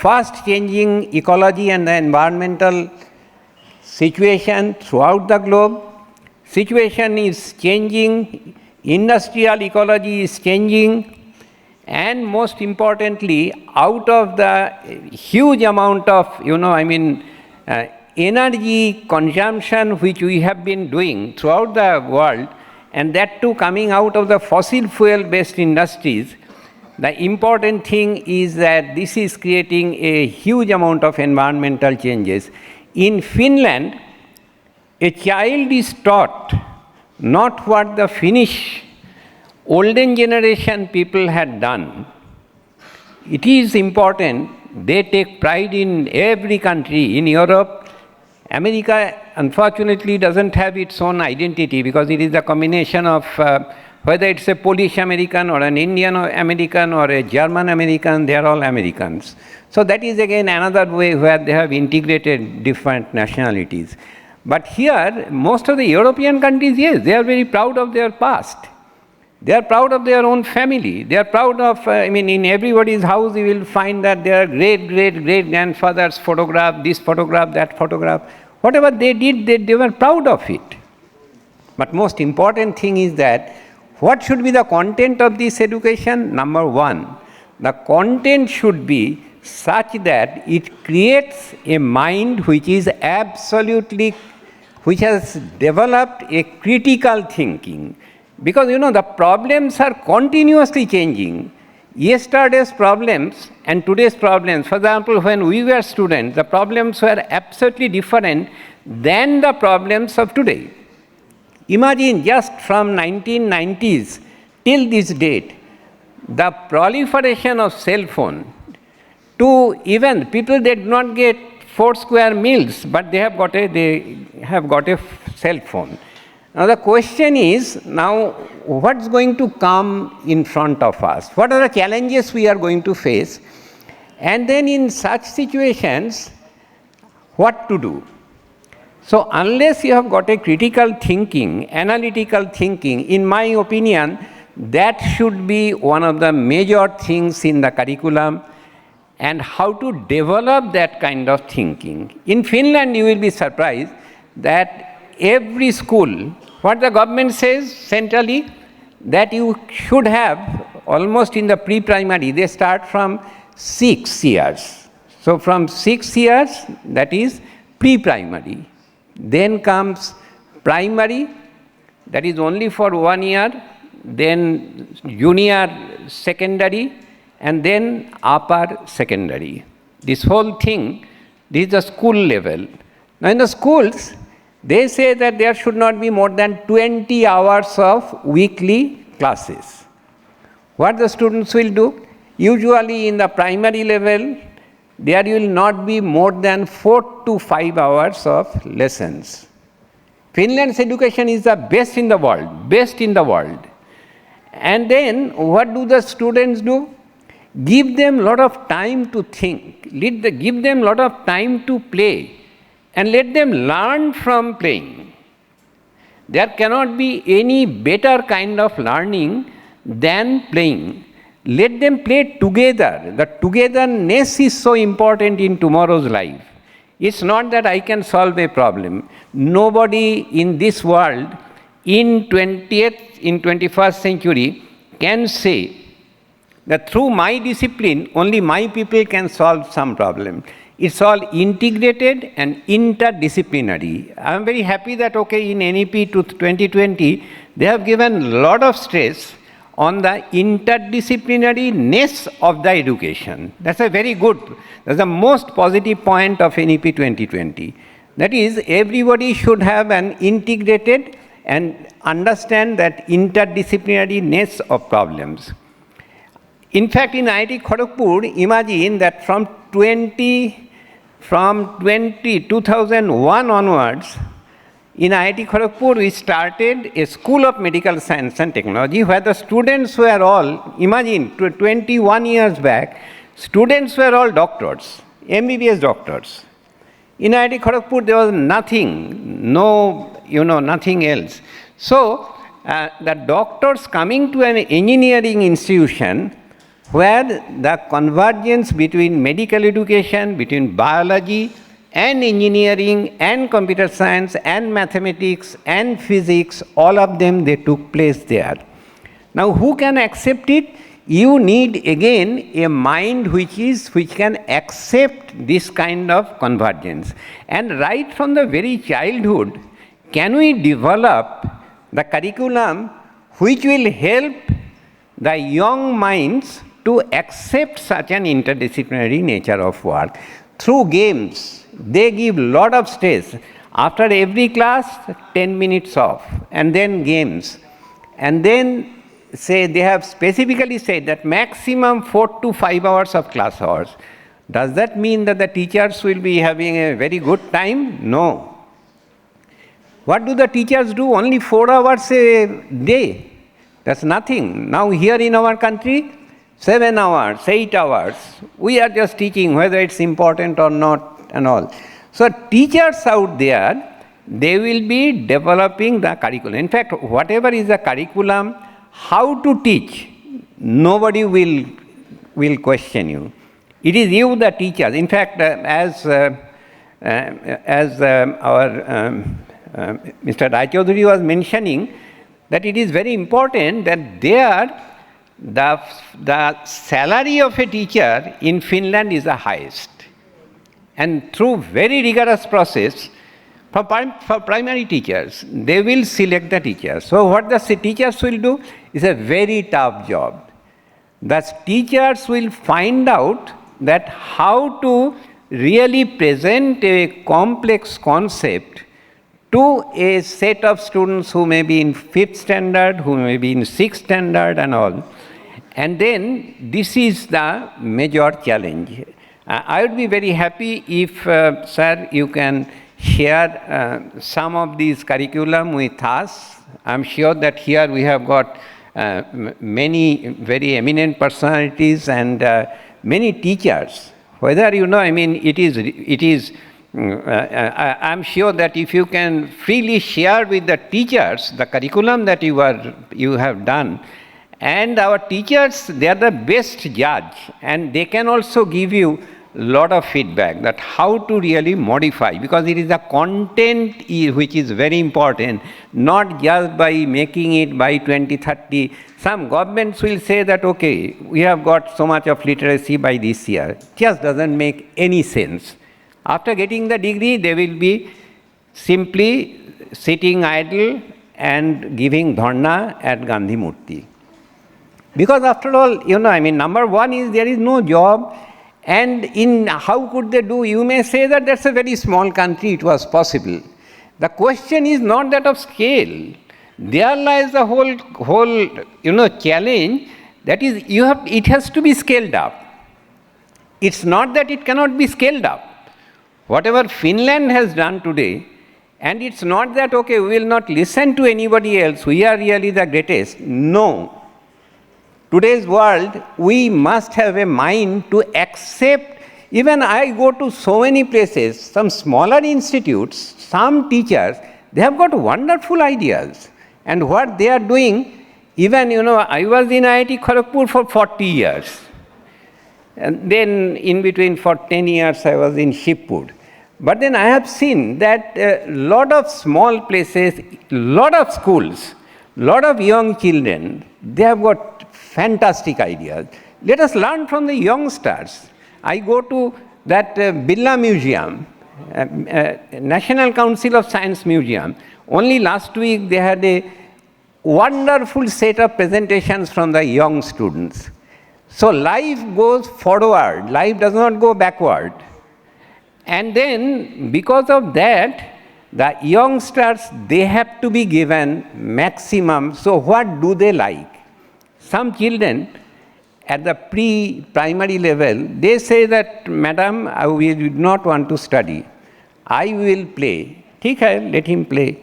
fast changing ecology and the environmental situation throughout the globe. Situation is changing, industrial ecology is changing, and most importantly, out of the huge amount of, energy consumption which we have been doing throughout the world, and that too coming out of the fossil fuel-based industries, the important thing is that this is creating a huge amount of environmental changes. In Finland, a child is taught not what the Finnish olden generation people had done. It is important. They take pride in every country. In Europe, America, unfortunately, doesn't have its own identity because it is a combination of whether it's a Polish American or an Indian American or a German American, they are all Americans. So that is again another way where they have integrated different nationalities. But here, most of the European countries, yes, they are very proud of their past. They are proud of their own family. They are proud of, in everybody's house you will find that their great-great-great-grandfather's photograph, this photograph, that photograph. Whatever they did, they were proud of it. But most important thing is that what should be the content of this education? Number one, the content should be such that it creates a mind which is absolutely, which has developed a critical thinking. Because the problems are continuously changing. Yesterday's problems and today's problems, for example, when we were students, the problems were absolutely different than the problems of today. Imagine just from 1990s till this date, the proliferation of cell phone to even people that do not get 4 square meals, but they have got a cell phone. Now the question is, now what's going to come in front of us? What are the challenges we are going to face? And then in such situations, what to do? So unless you have got a critical thinking, analytical thinking, in my opinion, that should be one of the major things in the curriculum, and how to develop that kind of thinking. In Finland, you will be surprised that every school, what the government says centrally, that you should have almost in the pre-primary, they start from 6 years. So from 6 years, that is pre-primary. Then comes primary, that is only for 1 year, then junior secondary, and then upper secondary. This whole thing, this is the school level. Now in the schools, they say that there should not be more than 20 hours of weekly classes. What the students will do? Usually in the primary level, there will not be more than 4 to 5 hours of lessons. Finland's education is the best in the world, And then what do the students do? Give them a lot of time to think, give them a lot of time to play, and let them learn from playing. There cannot be any better kind of learning than playing. Let them play together. The togetherness is so important in tomorrow's life. It's not that I can solve a problem. Nobody in this world in 21st century can say that through my discipline, only my people can solve some problem. It's all integrated and interdisciplinary. I'm very happy that, in NEP 2020, they have given a lot of stress on the interdisciplinariness of the education. That's the most positive point of NEP 2020. That is, everybody should have an integrated and understand that interdisciplinariness of problems. In fact, in IIT Kharagpur, imagine that from 2001 onwards, in IIT Kharagpur, we started a School of Medical Science and Technology where the students were all, imagine, 21 years back, students were all doctors, MBBS doctors. In IIT Kharagpur, there was nothing, nothing else. So, the doctors coming to an engineering institution where the convergence between medical education, between biology and engineering and computer science and mathematics and physics, all of them, they took place there. Now, who can accept it? You need again a mind which can accept this kind of convergence. And right from the very childhood, can we develop the curriculum which will help the young minds to accept such an interdisciplinary nature of work? Through games, they give a lot of stress. After every class, 10 minutes off, and then games. And then they have specifically said that maximum 4 to 5 hours of class hours. Does that mean that the teachers will be having a very good time? No. What do the teachers do? Only 4 hours a day. That's nothing. Now here in our country, 7 hours, 8 hours. We are just teaching whether it's important or not and all. So teachers out there, they will be developing the curriculum. In fact, whatever is the curriculum, how to teach, nobody will question you. It is you, the teachers. In fact, as our Mr. Rai Chaudhary was mentioning, that it is very important that there the salary of a teacher in Finland is the highest. And through very rigorous process, for primary teachers, they will select the teachers. So what the teachers will do is a very tough job. The teachers will find out that how to really present a complex concept to a set of students who may be in 5th standard, who may be in 6th standard and all. And then this is the major challenge. I would be very happy if, sir, you can share some of these curriculum with us. I'm sure that here we have got many very eminent personalities and many teachers. Whether I'm sure that if you can freely share with the teachers the curriculum that you have done, and our teachers, they are the best judge, and they can also give you a lot of feedback that how to really modify, because it is the content which is very important, not just by making it by 2030. Some governments will say that, okay, we have got so much of literacy by this year. It just doesn't make any sense. After getting the degree, they will be simply sitting idle and giving dharna at Gandhi Murti. Because after all, number one is there is no job, and in how could they do? You may say that that's a very small country, it was possible. The question is not that of scale. There lies the whole challenge, that is, it has to be scaled up. It's not that it cannot be scaled up. Whatever Finland has done today, and it's not that, okay, we will not listen to anybody else, we are really the greatest. No. Today's world, we must have a mind to accept. Even I go to so many places, some smaller institutes, some teachers, they have got wonderful ideas. And what they are doing, even, I was in IIT Kharagpur for 40 years. And then in between for 10 years, I was in Shibpur. But then I have seen that a lot of small places, lot of schools, lot of young children, they have got fantastic ideas. Let us learn from the youngsters. I go to that Birla Museum, National Council of Science Museum. Only last week they had a wonderful set of presentations from the young students. So life goes forward, life does not go backward. And then because of that, the youngsters, they have to be given maximum. So what do they like? Some children at the pre-primary level, they say that, Madam, I will not want to study. I will play. Okay, let him play.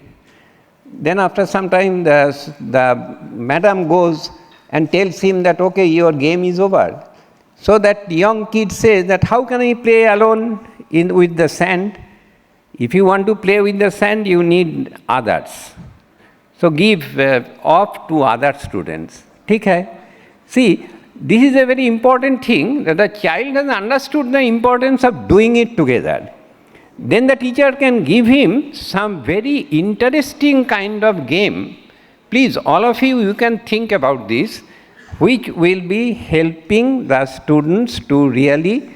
Then after some time, the madam goes and tells him that, okay, your game is over. So that young kid says that, how can I play alone with the sand? If you want to play with the sand, you need others. So give off to other students. Okay? See, this is a very important thing, that the child has understood the importance of doing it together. Then the teacher can give him some very interesting kind of game. Please, all of you, you can think about this, which will be helping the students to really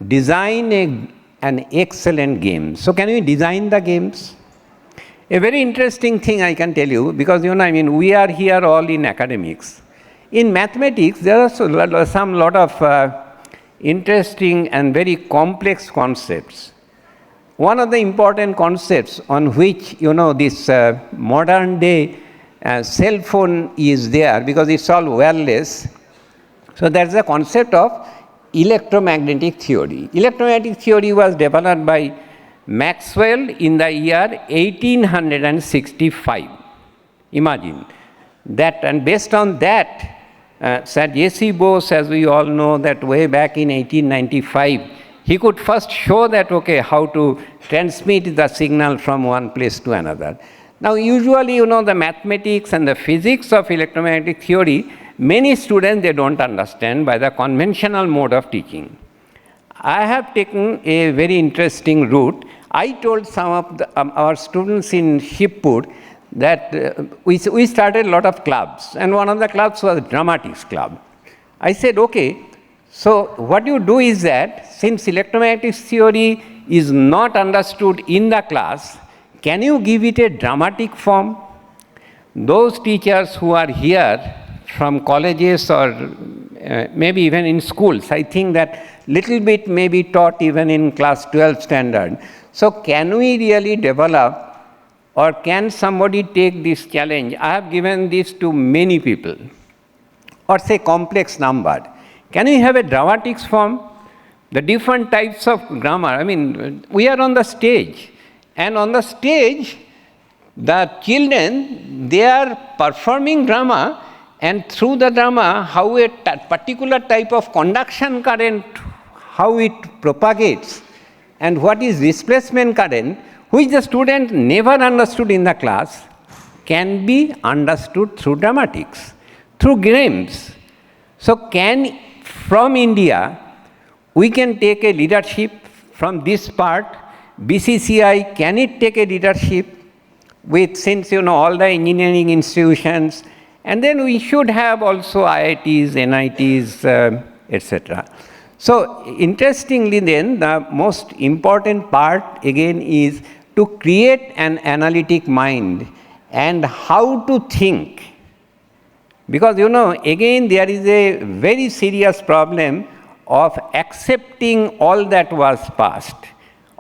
design an excellent game. So can we design the games? A very interesting thing I can tell you, because we are here all in academics. In mathematics, there are some lot of interesting and very complex concepts. One of the important concepts on which, this modern day cell phone is there, because it's all wireless. So there's a concept of electromagnetic theory. Electromagnetic theory was developed by Maxwell in the year 1865. Imagine that, and based on that, Sir J.C. Bose, as we all know, that way back in 1895, he could first show that, okay, how to transmit the signal from one place to another. Now, usually, the mathematics and the physics of electromagnetic theory, many students, they don't understand by the conventional mode of teaching. I have taken a very interesting route. I told some of our students in Shippur that we started a lot of clubs, and one of the clubs was Dramatics Club. I said, okay, so what you do is that since electromagnetic theory is not understood in the class, can you give it a dramatic form? Those teachers who are here from colleges or maybe even in schools, I think that little bit may be taught even in class 12 standard. So can we really develop, or can somebody take this challenge? I have given this to many people. Or say complex number. Can we have a dramatics form? The different types of grammar. I mean, we are on the stage. And on the stage, the children, they are performing drama, and through the drama, how a particular type of conduction current, how it propagates, and what is displacement current, which the student never understood in the class, can be understood through dramatics, through games. So from India, we can take a leadership from this part. BCCI, can it take a leadership with, since all the engineering institutions, and then we should have also IITs, NITs, etc. So interestingly then, the most important part again is to create an analytic mind and how to think. Because again there is a very serious problem of accepting all that was past.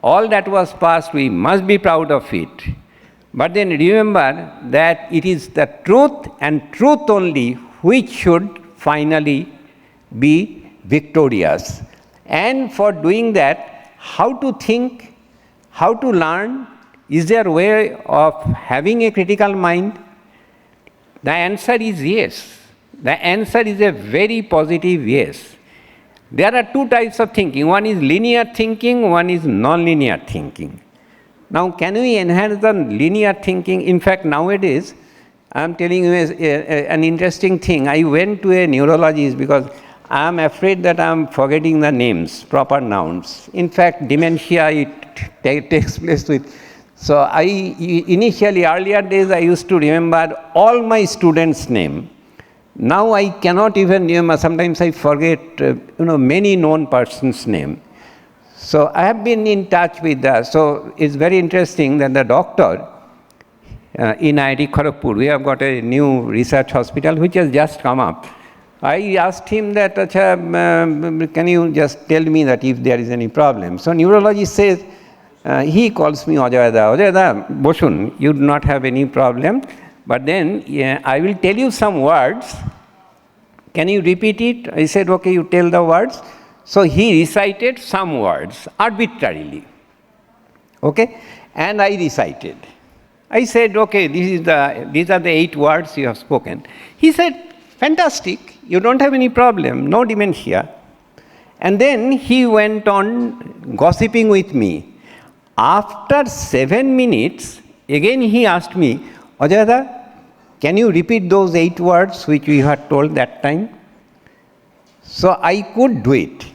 All that was past, we must be proud of it. But then remember that it is the truth and truth only which should finally be victorious. And for doing that, how to think, how to learn, is there a way of having a critical mind? The answer is yes. The answer is a very positive yes. There are two types of thinking. One is linear thinking, one is non-linear thinking. Now, can we enhance the linear thinking? In fact, nowadays, I am telling you an interesting thing. I went to a neurologist because I am afraid that I am forgetting the names, proper nouns. In fact, dementia, takes place with. So initially, earlier days, I used to remember all my students' name. Now I cannot even remember. Sometimes I forget, many known persons' name. So I have been in touch with that. So it's very interesting that the doctor in IIT Kharagpur, we have got a new research hospital which has just come up. I asked him that, can you just tell me that if there is any problem? So neurologist says, he calls me Ajayda, Boshun, you do not have any problem. But then I will tell you some words. Can you repeat it? I said, okay, you tell the words. So he recited some words arbitrarily. Okay? And I recited. I said, okay, these are the 8 words you have spoken. He said, fantastic, you don't have any problem, no dementia. And then he went on gossiping with me. After 7 minutes, again he asked me, Ajayda, can you repeat those 8 words which we had told that time? So I could do it.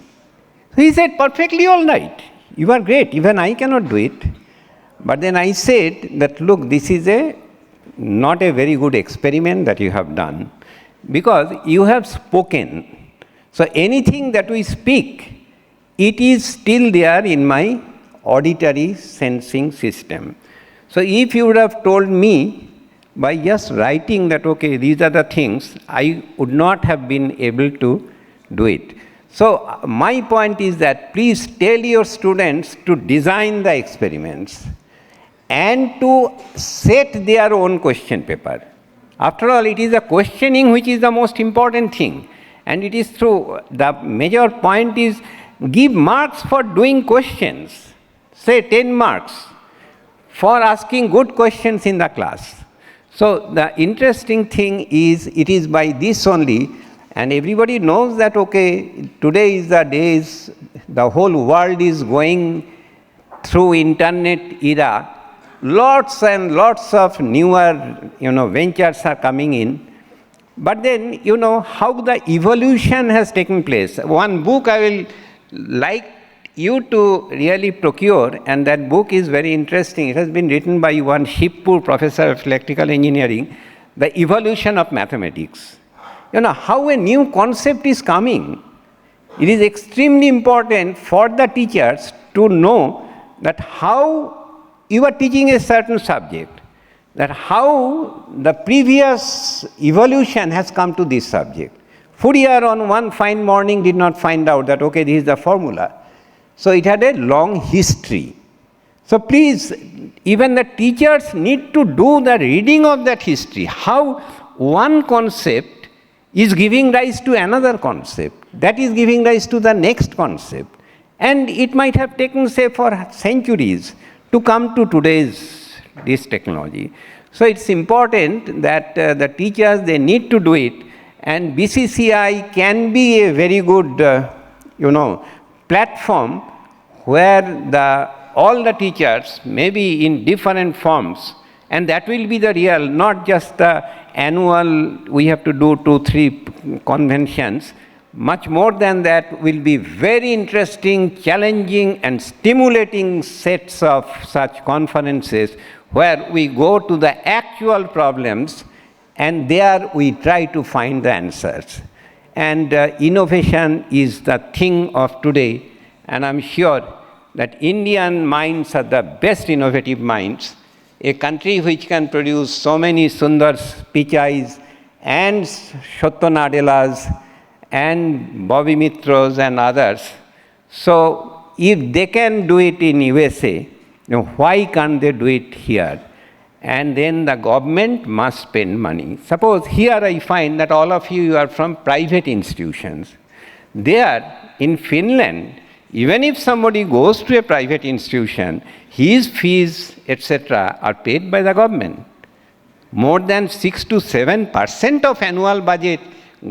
He said, perfectly all right. You are great. Even I cannot do it. But then I said that, look, this is not a very good experiment that you have done, because you have spoken. So anything that we speak, it is still there in my auditory sensing system. So if you would have told me by just writing that, okay, these are the things, I would not have been able to do it. So my point is that please tell your students to design the experiments and to set their own question paper. After all, it is the questioning which is the most important thing. And it is through, the major point is give marks for doing questions. Say 10 marks for asking good questions in the class. So the interesting thing is, it is by this only, and everybody knows that, okay, today is the days, the whole world is going through internet era. Lots and lots of newer, ventures are coming in. But then, how the evolution has taken place. One book I will like you to really procure, and that book is very interesting. It has been written by one Shivpur professor of electrical engineering, The Evolution of Mathematics. You know, how a new concept is coming. It is extremely important for the teachers to know that how you are teaching a certain subject, that how the previous evolution has come to this subject. Fourier on one fine morning did not find out that, okay, this is the formula. So it had a long history. So please, even the teachers need to do the reading of that history, how one concept is giving rise to another concept, that is giving rise to the next concept. And it might have taken, say, for centuries to come to this technology. So it's important that the teachers, they need to do it, and BCCI can be a very good, platform where all the teachers may be in different forms, and that will be the real, not just the annual, we have to do 2-3 conventions. Much more than that will be very interesting, challenging, and stimulating sets of such conferences where we go to the actual problems and there we try to find the answers. And innovation is the thing of today, and I'm sure that Indian minds are the best innovative minds. A country which can produce so many Sundar Pichais and Satya Nadellas and Bobby Mitros and others. So if they can do it in USA, why can't they do it here? And then the government must spend money. Suppose here I find that all of you are from private institutions. There in Finland, even if somebody goes to a private institution, his fees, etc., are paid by the government. More than 6 to 7% of annual budget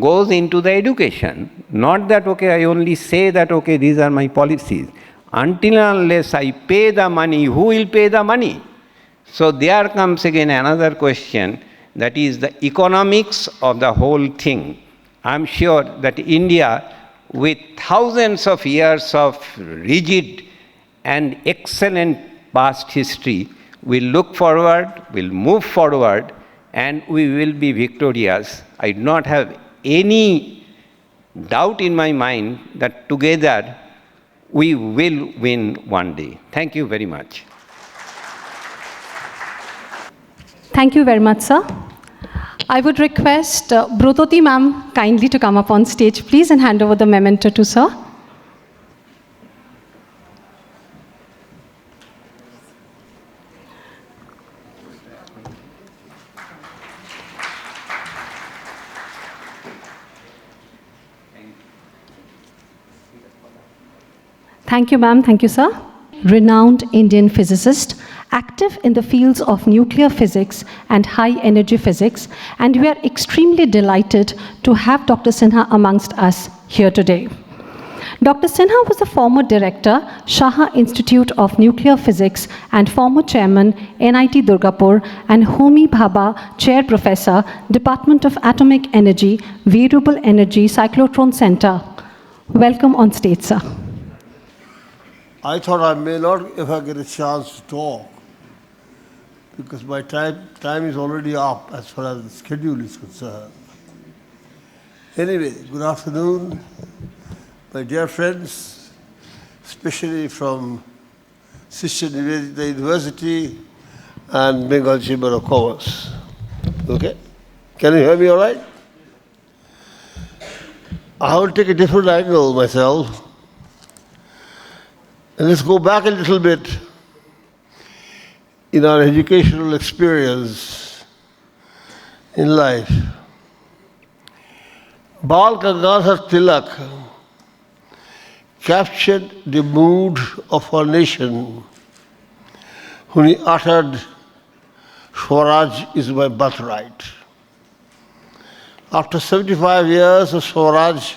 goes into the education. Not that, okay, I only say that, okay, these are my policies. Until and unless I pay the money, who will pay the money? So there comes again another question, that is the economics of the whole thing. I'm sure that India, with thousands of years of rigid and excellent past history, will look forward, will move forward, and we will be victorious. I do not have any doubt in my mind that together we will win one day. Thank you very much. Thank you very much, sir. I would request Brototi ma'am kindly to come up on stage, please, and hand over the memento to sir. Thank you, ma'am. Thank you, sir. Renowned Indian physicist, active in the fields of nuclear physics and high-energy physics, and we are extremely delighted to have Dr. Sinha amongst us here today. Dr. Sinha was the former director, Shah Institute of Nuclear Physics, and former chairman, NIT Durgapur, and Homi Bhabha, chair professor, Department of Atomic Energy, Variable Energy Cyclotron Center. Welcome on stage, sir. I thought I may not ever get a chance to talk because my time is already up as far as the schedule is concerned. Anyway, good afternoon, my dear friends, especially from Sister Nivedita University and Bengal Chamber of Commerce. Okay? Can you hear me all right? I will take a different angle myself. And let's go back a little bit in our educational experience in life. Bal Gangadhar Tilak captured the mood of our nation when he uttered, "Swaraj is my birthright." After 75 years of Swaraj,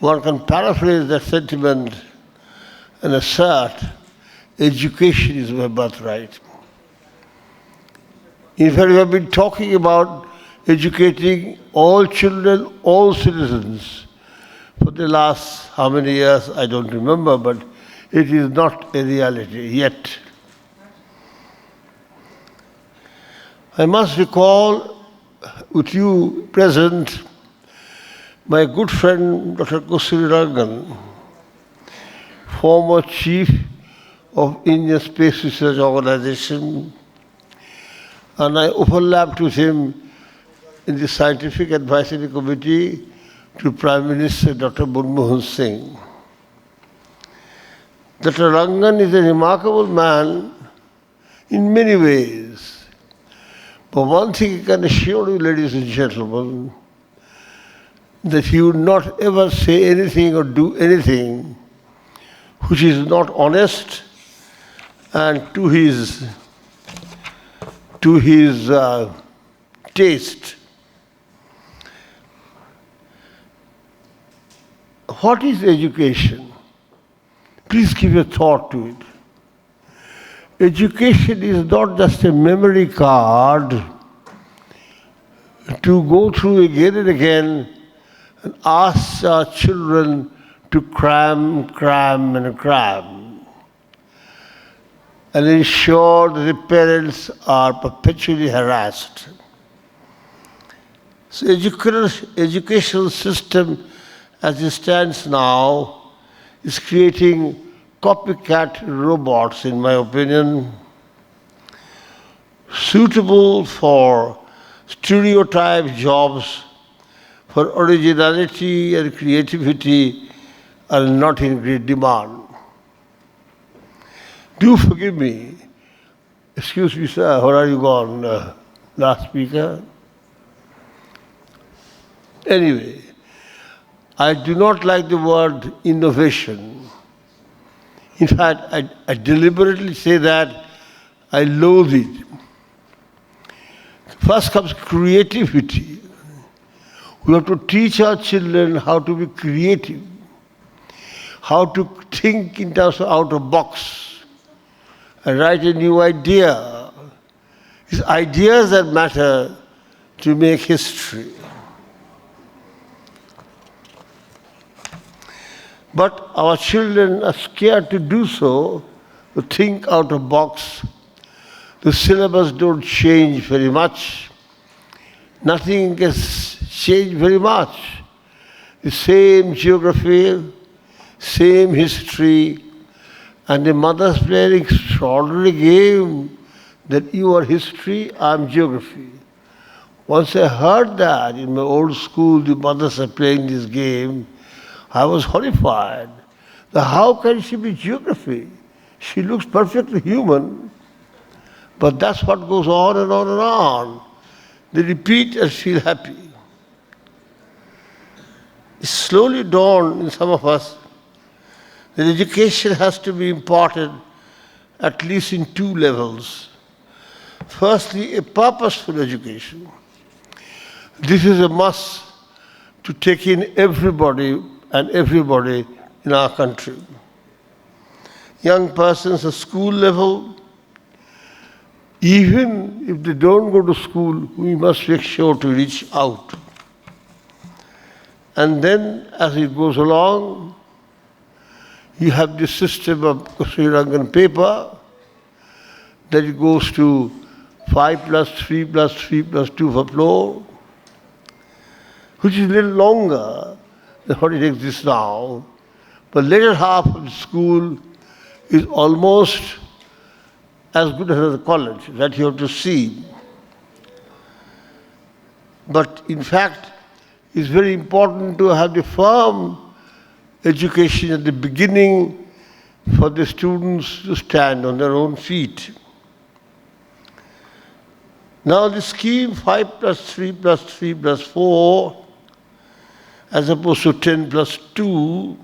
one can paraphrase that sentiment and assert, education is my birthright. In fact, we have been talking about educating all children, all citizens, for the last how many years, I don't remember, but it is not a reality yet. I must recall with you present my good friend Dr. ConclaveThe, former chief of Indian Space Research Organization, and I overlapped with him in the Scientific Advisory Committee to Prime Minister Dr. Manmohan Singh. Dr. Rangan is a remarkable man in many ways. But one thing I can assure you, ladies and gentlemen, that he would not ever say anything or do anything which is not honest and to his taste. What is education? Please give a thought to it. Education is not just a memory card to go through again and again and ask our children to cram and ensure that the parents are perpetually harassed. So educational system as it stands now is creating copycat robots, in my opinion, suitable for stereotype jobs, for originality and creativity are not in great demand. Do forgive me. Excuse me, sir, where are you gone? Last speaker? Anyway, I do not like the word innovation. In fact, I deliberately say that I loathe it. First comes creativity. We have to teach our children how to be creative, how to think in terms of out of box, and write a new idea. It's ideas that matter to make history. But our children are scared to do so, to think out of box. The syllabus don't change very much. Nothing gets changed very much. The same geography, same history, and the mothers play an extraordinary game that you are history, I'm geography. Once I heard that in my old school, the mothers are playing this game, I was horrified. How can she be geography? She looks perfectly human. But that's what goes on and on and on. They repeat and feel happy. It slowly dawned in some of us that education has to be imparted at least in two levels. Firstly, a purposeful education. This is a must to take in everybody in our country. Young persons at school level, even if they don't go to school, we must make sure to reach out. And then, as it goes along, you have the system of Sri Lankan paper that it goes to 5 plus 3 plus 3 plus 2 for floor, which is a little longer than what it exists now. But later half of the school is almost as good as the college, that you have to see. But in fact, it's very important to have the firm education at the beginning for the students to stand on their own feet. Now the scheme 5 plus 3 plus 3 plus 4, as opposed to 10 plus 2,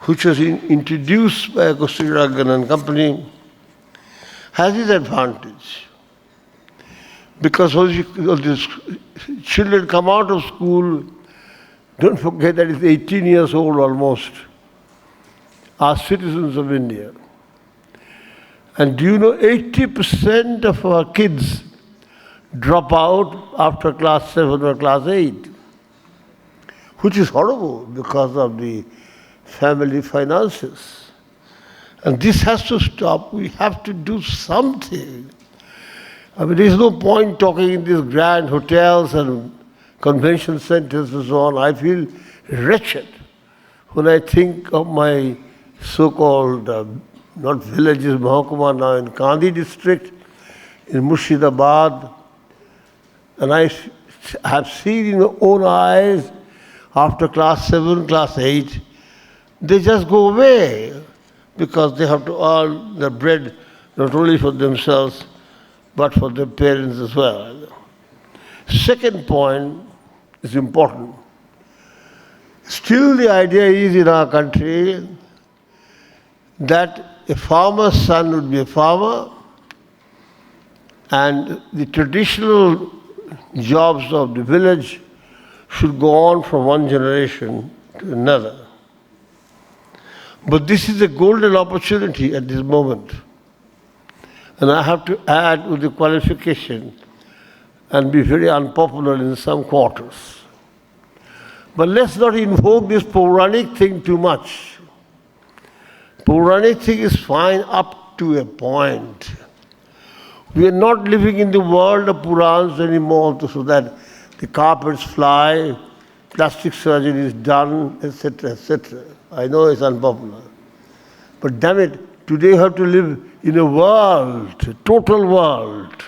which was introduced by ConclaveThe and company, has its advantage. Because when the children come out of school, don't forget that it's 18 years old almost, are citizens of India. And do you know 80% of our kids drop out after class 7 or class 8? which is horrible because of the family finances. And this has to stop. We have to do something. I mean, there is no point talking in these grand hotels and convention centers and so on. I feel wretched when I think of my so-called, not villages, Mahakuma now in Kandi district, in Murshidabad. And I have seen in my own eyes, after class 7, class 8, they just go away because they have to earn their bread not only for themselves, but for their parents as well. Second point is important. Still the idea is in our country that a farmer's son would be a farmer and the traditional jobs of the village should go on from one generation to another. But this is a golden opportunity at this moment. And I have to add with the qualification and be very unpopular in some quarters. But let's not invoke this Puranic thing too much. Puranic thing is fine up to a point. We are not living in the world of Purans anymore so that the carpets fly, plastic surgery is done, etc., etc. I know it's unpopular. But damn it, today you have to live in a world, a total world,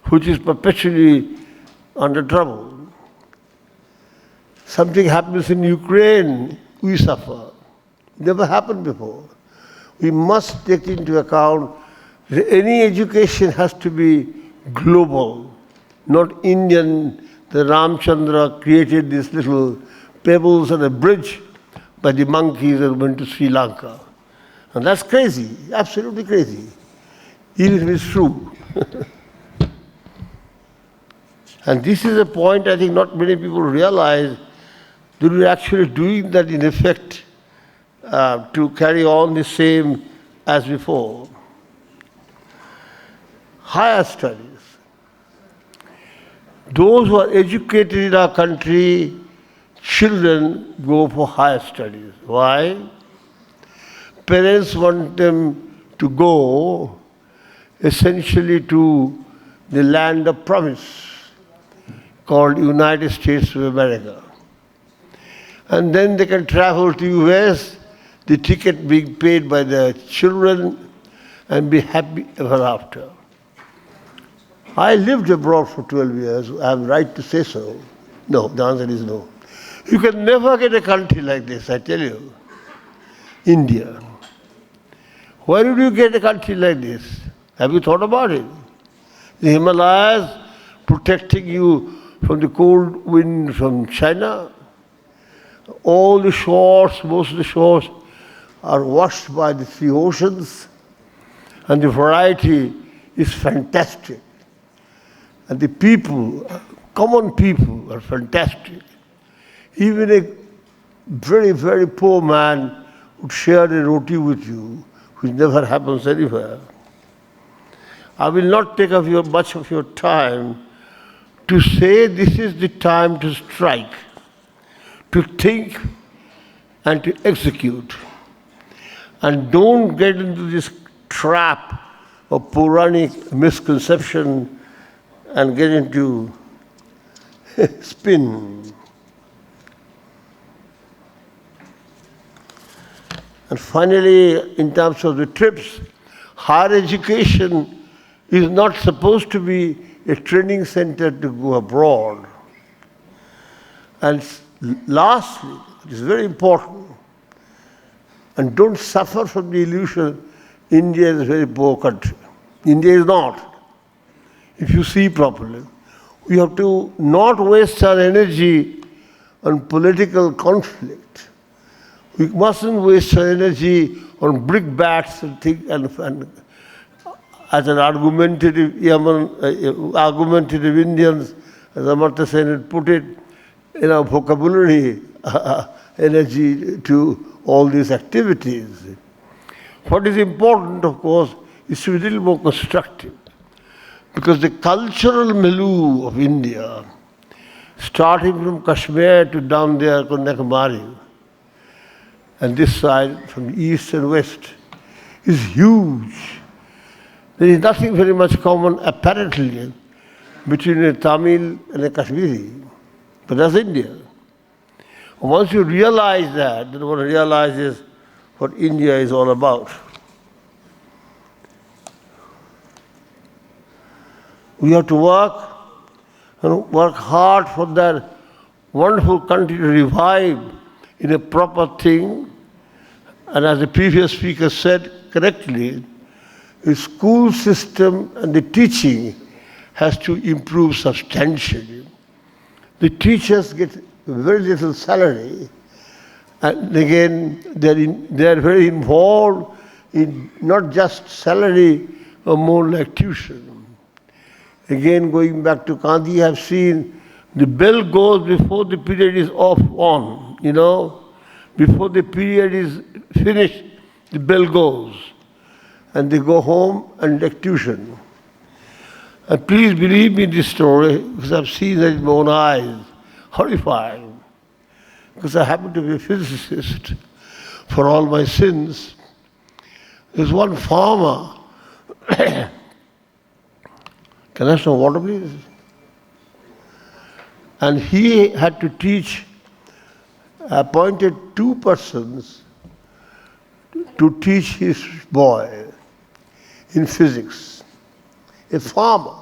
which is perpetually under trouble. Something happens in Ukraine, we suffer. Never happened before. We must take into account that any education has to be global, not Indian. The Ramchandra created these little pebbles and a bridge by the monkeys and went to Sri Lanka. And that's crazy, absolutely crazy, even if it's true. And this is a point I think not many people realize that we're actually doing that in effect to carry on the same as before. Higher studies. Those who are educated in our country, children go for higher studies. Why? Parents want them to go essentially to the land of promise called United States of America. And then they can travel to US, the ticket being paid by the children, and be happy ever after. I lived abroad for 12 years. I have right to say so. No, the answer is no. You can never get a country like this, I tell you. India. Why did you get a country like this? Have you thought about it? The Himalayas protecting you from the cold wind from China. All the shores, most of the shores are washed by the three oceans, and the variety is fantastic. And the people, common people, are fantastic. Even a very, very poor man would share a roti with you, which never happens anywhere. I will not take up much of your time to say this is the time to strike, to think and to execute. And don't get into this trap of Puranic misconception and get into spin. And finally, in terms of the trips, higher education is not supposed to be a training center to go abroad. And lastly, it is very important, and don't suffer from the illusion India is a very poor country. India is not. If you see properly, we have to not waste our energy on political conflict. We mustn't waste our energy on brickbats and things, and as an argumentative Indians, as Amartya Sen had put it, in our vocabulary energy to all these activities. What is important, of course, is to be a little more constructive. Because the cultural milieu of India starting from Kashmir to down there, Kanyakumari, and this side from east and west, is huge. There is nothing very much common, apparently, between a Tamil and a Kashmiri, but that's India. Once you realize that, then one realizes what India is all about. We have to work hard for that wonderful country to revive in a proper thing. And as the previous speaker said correctly, the school system and the teaching has to improve substantially. The teachers get very little salary, and again, they're very involved in not just salary, but more like tuition. Again, going back to Gandhi, I've seen the bell goes before the period is on, before the period is finished, the bell goes. And they go home and take tuition. And please believe me this story, because I've seen that in my own eyes. Horrifying. Because I happen to be a physicist for all my sins. There's one farmer. Can I have some water, please? And he had to teach, appointed 2 persons to teach his boy in physics. A farmer.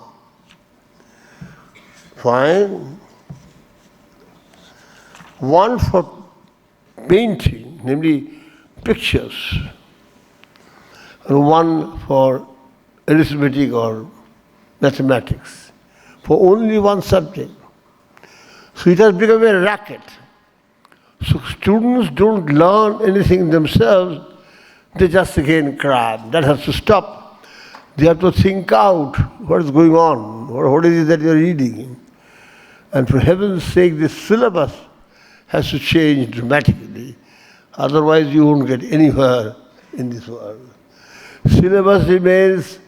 Fine. One for painting, namely pictures, and one for arithmetic or mathematics, for only one subject. So it has become a racket. So students don't learn anything themselves, they just again cram. That has to stop. They have to think out what is going on, what is it that you are reading. And for heaven's sake, this syllabus has to change dramatically. Otherwise, you won't get anywhere in this world. Syllabus remains,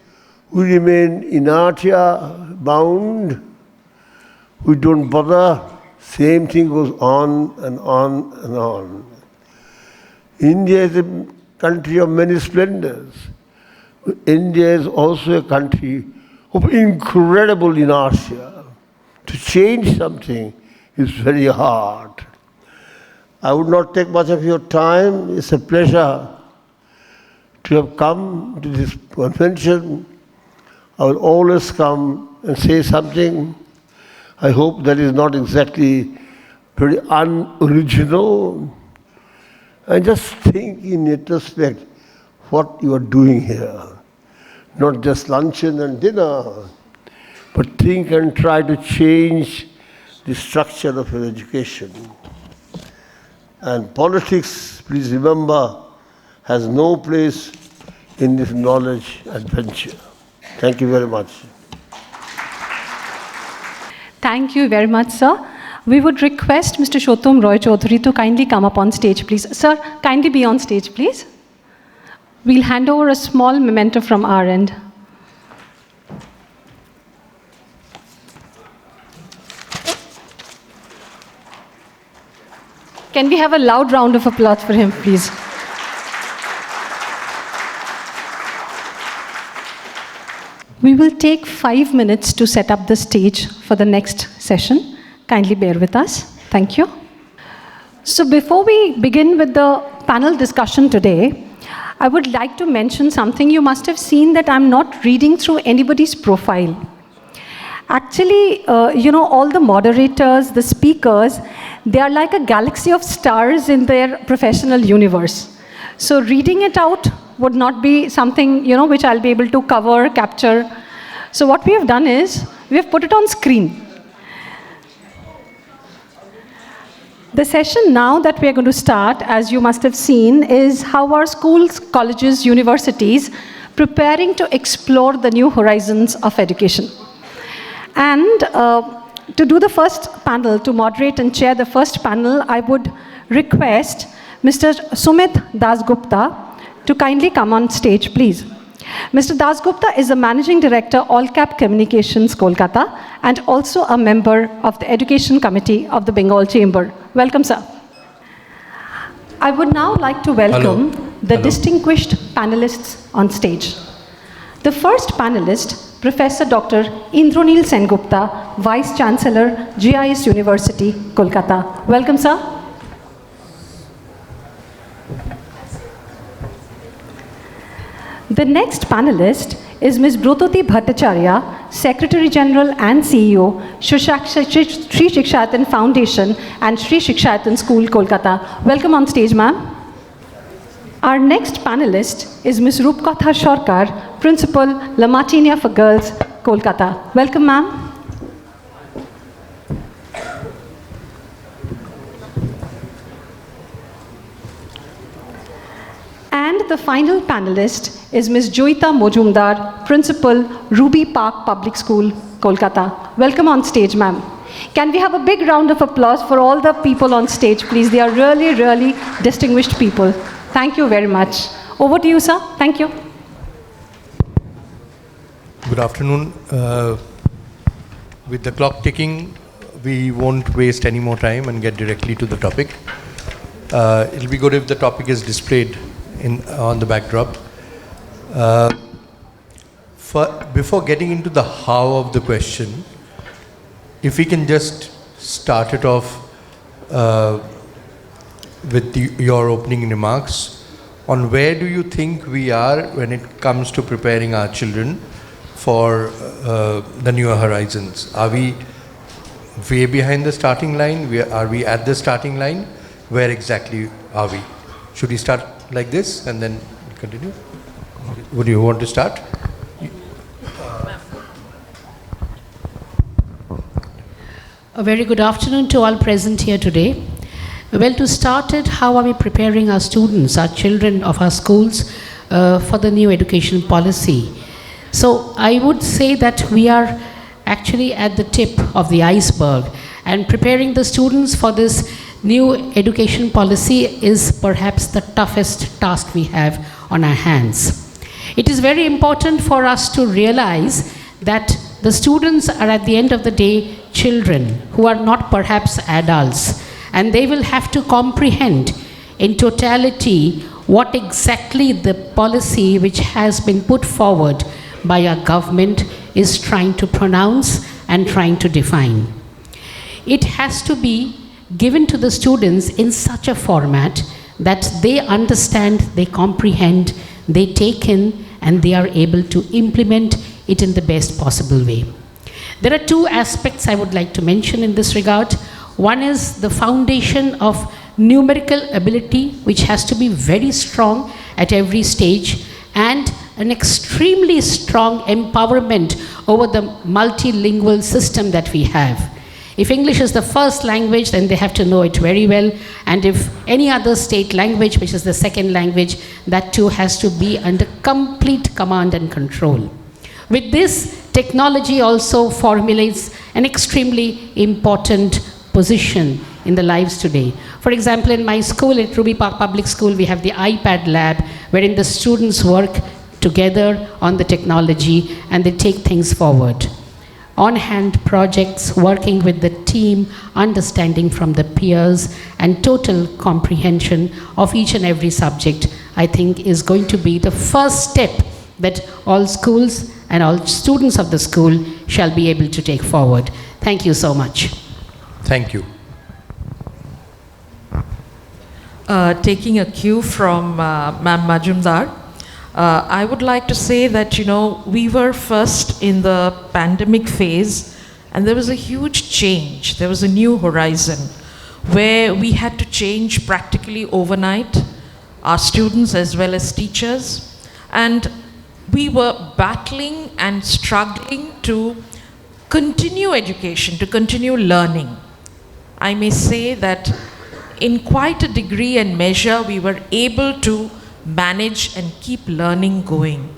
we remain inertia, bound. We don't bother. Same thing goes on and on and on. India is a country of many splendors. India is also a country of incredible inertia. To change something is very hard. I would not take much of your time. It's a pleasure to have come to this convention. I will always come and say something. I hope that is not exactly very unoriginal. And just think in retrospect what you are doing here. Not just luncheon and dinner, but think and try to change the structure of your education. And politics, please remember, has no place in this knowledge adventure. Thank you very much. Thank you very much, sir. We would request Mr. Shotom Roy Chaudhary to kindly come up on stage, please. Sir, kindly be on stage, please. We'll hand over a small memento from our end. Can we have a loud round of applause for him, please? We will take 5 minutes to set up the stage for the next session. Kindly bear with us. Thank you. So before we begin with the panel discussion today, I would like to mention something. You must have seen that I'm not reading through anybody's profile. Actually, all the moderators, the speakers, they are like a galaxy of stars in their professional universe. So reading it out would not be something, which I'll be able to cover, capture. So what we have done is, we have put it on screen. The session now that we are going to start, as you must have seen, is how our schools, colleges, universities preparing to explore the new horizons of education. And to do the first panel, to moderate and chair the first panel, I would request Mr. Sumit Dasgupta to kindly come on stage, please. Mr. Dasgupta is the Managing Director, All Cap Communications, Kolkata, and also a member of the Education Committee of the Bengal Chamber. Welcome, sir. I would now like to welcome the distinguished panelists on stage. The first panelist, Professor Dr. Indranil Sengupta, Vice Chancellor, GIS University, Kolkata. Welcome, sir. The next panelist is Ms. Brototi Bhattacharya, Secretary General and CEO, Sri Shikshayatan Foundation and Sri Shikshayatan School, Kolkata. Welcome on stage, ma'am. Our next panelist is Ms. Rupkatha Sarkar, Principal, La Martinia for Girls, Kolkata. Welcome, ma'am. And the final panelist is Ms. Joyita Mojumdar, Principal, Ruby Park Public School, Kolkata. Welcome on stage, ma'am. Can we have a big round of applause for all the people on stage, please? They are really, really distinguished people. Thank you very much. Over to you, sir. Thank you. Good afternoon. With the clock ticking, we won't waste any more time and get directly to the topic. It'll be good if the topic is displayed on the backdrop. Before getting into the how of the question, if we can just start it off with your opening remarks on where do you think we are when it comes to preparing our children for the newer horizons? Are we way behind the starting line? Are we at the starting line? Where exactly are we? Should we start like this and then continue? Would you want to start? A very good afternoon to all present here today. Well, to start it, how are we preparing our students, our children of our schools for the new education policy? So I would say that we are actually at the tip of the iceberg, and preparing the students for this new education policy is perhaps the toughest task we have on our hands. It is very important for us to realize that the students are at the end of the day children who are not perhaps adults, and they will have to comprehend in totality what exactly the policy which has been put forward by our government is trying to pronounce and trying to define. It has to be given to the students in such a format that they understand, they comprehend, they take in, and they are able to implement it in the best possible way. There are two aspects I would like to mention in this regard. One is the foundation of numerical ability, which has to be very strong at every stage, and an extremely strong empowerment over the multilingual system that we have. If English is the first language, then they have to know it very well. And if any other state language, which is the second language, that too has to be under complete command and control. With this, technology also formulates an extremely important position in the lives today. For example, in my school, at Ruby Park Public School, we have the iPad lab, wherein the students work together on the technology and they take things forward. On-hand projects, working with the team, understanding from the peers, and total comprehension of each and every subject, I think is going to be the first step that all schools and all students of the school shall be able to take forward. Thank you so much. Thank you. Taking a cue from Ma'am Majumdar, I would like to say that, we were first in the pandemic phase, and there was a huge change. There was a new horizon where we had to change practically overnight, our students as well as teachers, and we were battling and struggling to continue education, to continue learning. I may say that in quite a degree and measure, we were able to manage and keep learning going.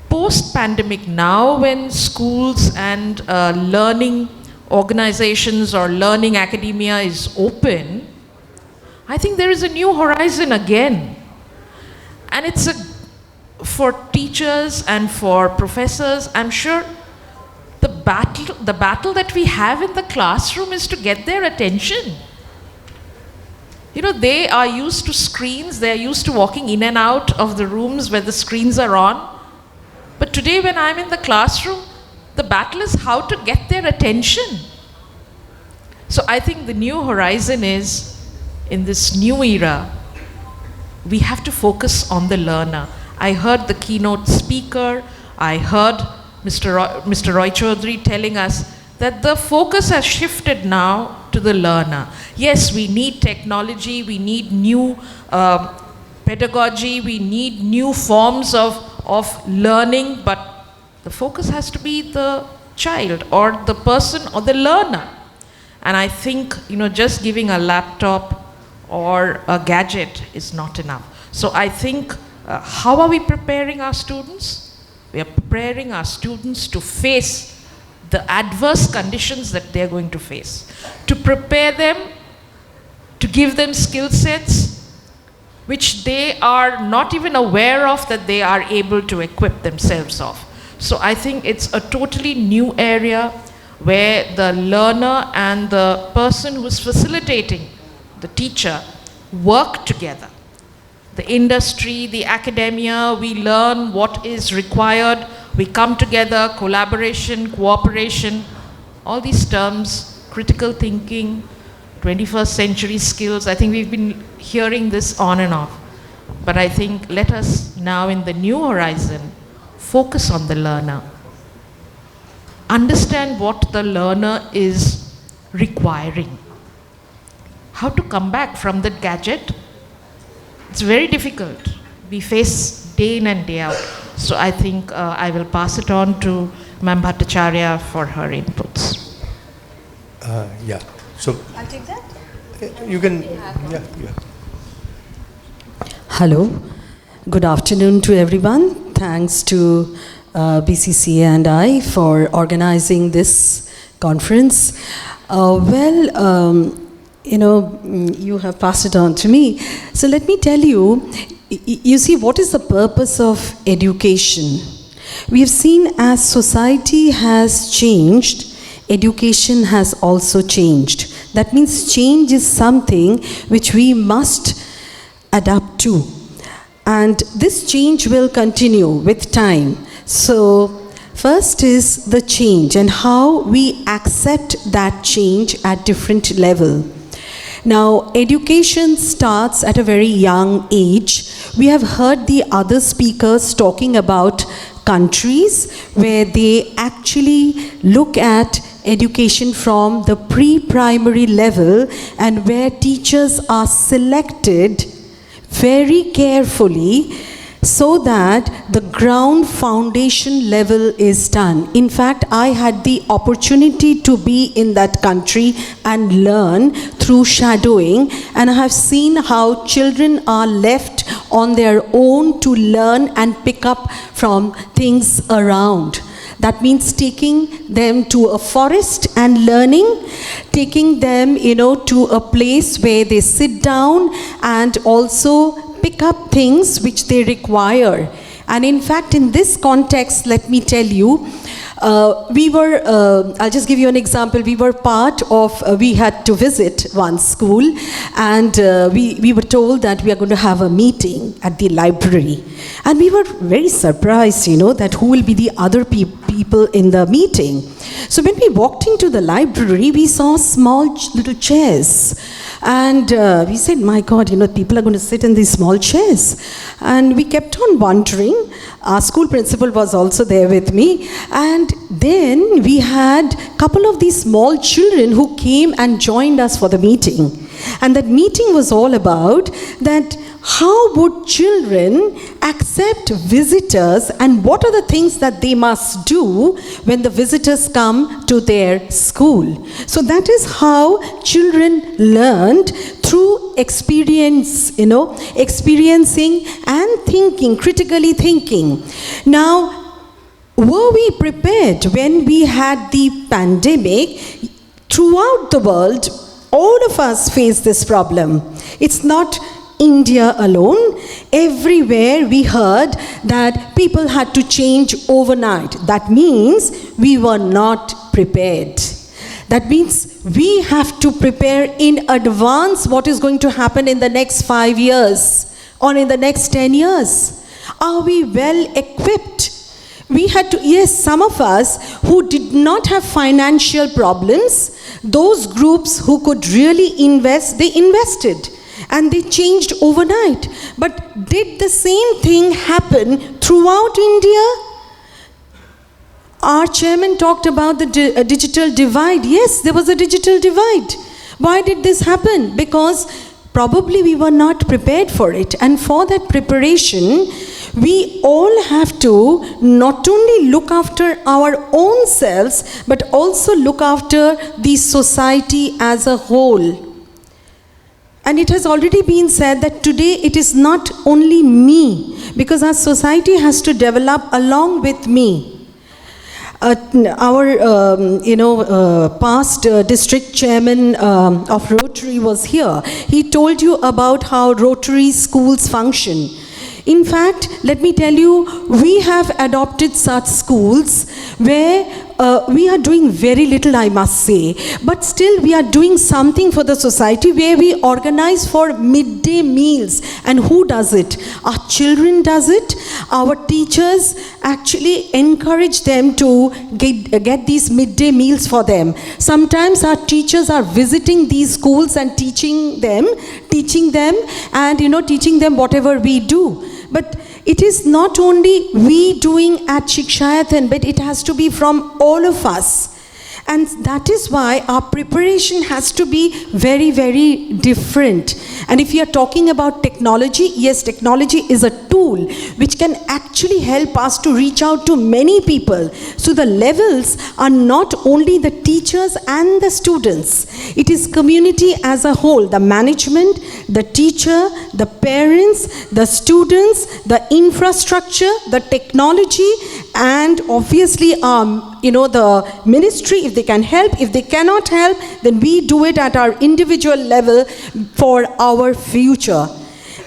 Post-pandemic now, when schools and learning organizations or learning academia is open, I think there is a new horizon again. And it's a for teachers and for professors, I'm sure the battle that we have in the classroom is to get their attention. You know, they are used to screens, they are used to walking in and out of the rooms where the screens are on. But today when I'm in the classroom, the battle is how to get their attention. So I think the new horizon is, in this new era, we have to focus on the learner. I heard the keynote speaker, I heard Mr. Roy Chaudhary telling us that the focus has shifted now to the learner. Yes, we need technology, we need new pedagogy, we need new forms of learning, but the focus has to be the child or the person or the learner. And I think, you know, just giving a laptop or a gadget is not enough. So I think, how are we preparing our students? We are preparing our students to face the adverse conditions that they're going to face, to prepare them, to give them skill sets which they are not even aware of that they are able to equip themselves of. So I think it's a totally new area where the learner and the person who's facilitating, the teacher, work together. The industry, the academia, we learn what is required, we come together, collaboration, cooperation, all these terms, critical thinking, 21st century skills. I think we've been hearing this on and off. But I think let us now in the new horizon focus on the learner. Understand what the learner is requiring. How to come back from the gadget? It's very difficult. We face day in and day out. So I think I will pass it on to Ma'am Bhattacharya for her inputs. Yeah. So I'll take that. You can. Yeah. Hello. Good afternoon to everyone. Thanks to BCCA and I for organizing this conference. You have passed it on to me. So let me tell you, you see, what is the purpose of education? We have seen as society has changed, education has also changed. That means change is something which we must adapt to. And this change will continue with time. So first is the change and how we accept that change at different level. Now, education starts at a very young age. We have heard the other speakers talking about countries where they actually look at education from the pre-primary level and where teachers are selected very carefully so that the ground foundation level is done. In fact, I had the opportunity to be in that country and learn through shadowing, and I have seen how children are left on their own to learn and pick up from things around. That means taking them to a forest and learning, taking them, to a place where they sit down and also pick up things which they require. And in fact, in this context, let me tell you, I'll just give you an example. We were part of, we had to visit one school, and we were told that we are going to have a meeting at the library. And we were very surprised, that who will be the other people in the meeting. So when we walked into the library, we saw small little chairs. And we said, my God, people are going to sit in these small chairs. And we kept on wondering. Our school principal was also there with me. And then we had a couple of these small children who came and joined us for the meeting. And that meeting was all about that how would children accept visitors and what are the things that they must do when the visitors come to their school. So that is how children learned through experience, experiencing and thinking, critically thinking. Now, were we prepared when we had the pandemic? Throughout the world, all of us face this problem. It's not India alone. Everywhere we heard that people had to change overnight. That means we were not prepared. That means we have to prepare in advance what is going to happen in the next 5 years or in the next 10 years. Are we well equipped? We had to, yes, some of us who did not have financial problems, those groups who could really invest, they invested. And they changed overnight. But did the same thing happen throughout India? Our chairman talked about the digital divide. Yes, there was a digital divide. Why did this happen? Because probably we were not prepared for it. And for that preparation, we all have to not only look after our own selves, but also look after the society as a whole. And it has already been said that today it is not only me, because our society has to develop along with me. Our past district chairman of Rotary was here. He told you about how Rotary schools function. In fact, let me tell you, we have adopted such schools where we are doing very little, I must say, but still we are doing something for the society where we organize for midday meals. And who does it? Our children does it. Our teachers actually encourage them to get these midday meals for them. Sometimes our teachers are visiting these schools and teaching them and teaching them whatever we do. But it is not only we doing at Shikshayatan, but it has to be from all of us. And that is why our preparation has to be very, very different. And if you are talking about technology, yes, technology is a tool which can actually help us to reach out to many people. So the levels are not only the teachers and the students. It is community as a whole, the management, the teacher, the parents, the students, the infrastructure, the technology, and obviously the ministry, if they can help. If they cannot help, then we do it at our individual level for our future.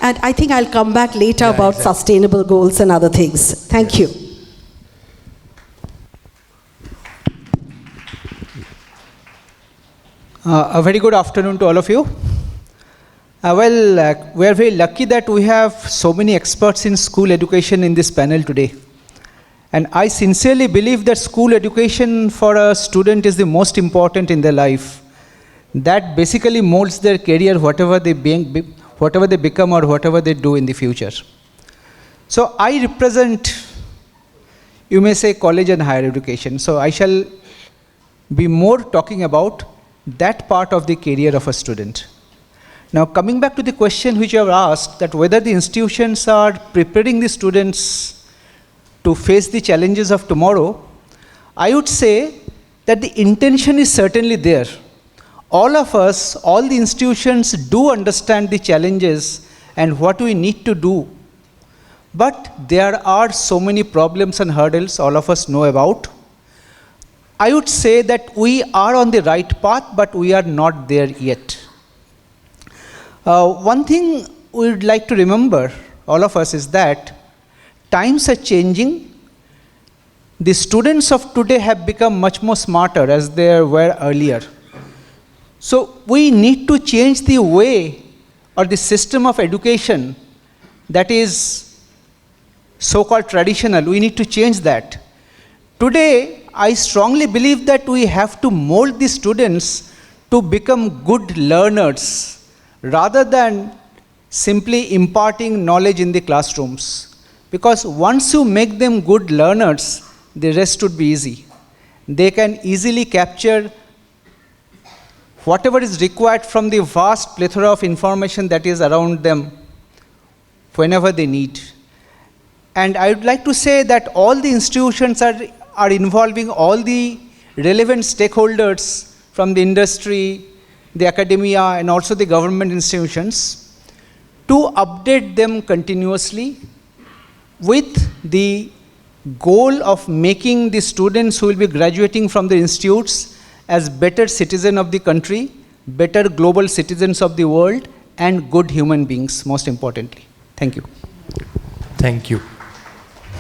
And I think I'll come back later about sustainable goals and other things. Thank you. A very good afternoon to all of you. We are very lucky that we have so many experts in school education in this panel today. And I sincerely believe that school education for a student is the most important in their life. That basically molds their career, whatever they become or whatever they do in the future. So I represent, you may say, college and higher education. So I shall be more talking about that part of the career of a student. Now, coming back to the question which you have asked, that whether the institutions are preparing the students to face the challenges of tomorrow, I would say that the intention is certainly there. All of us, all the institutions do understand the challenges and what we need to do. But there are so many problems and hurdles all of us know about. I would say that we are on the right path, but we are not there yet. One thing we would like to remember, all of us, is that times are changing. The students of today have become much more smarter as they were earlier. So we need to change the way or the system of education that is so-called traditional. We need to change that. Today, I strongly believe that we have to mold the students to become good learners rather than simply imparting knowledge in the classrooms. Because once you make them good learners, the rest would be easy. They can easily capture whatever is required from the vast plethora of information that is around them whenever they need. And I would like to say that all the institutions are involving all the relevant stakeholders from the industry, the academia, and also the government institutions to update them continuously with the goal of making the students who will be graduating from the institutes as better citizens of the country, better global citizens of the world, and good human beings, most importantly. Thank you. Thank you.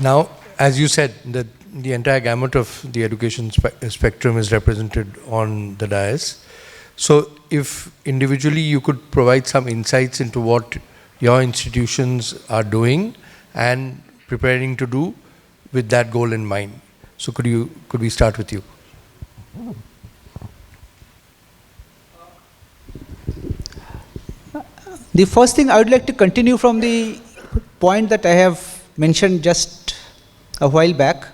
Now, as you said, the entire gamut of the education spectrum is represented on the dais. So if individually you could provide some insights into what your institutions are doing and preparing to do with that goal in mind. So could we start with you? The first thing I would like to continue from the point that I have mentioned just a while back.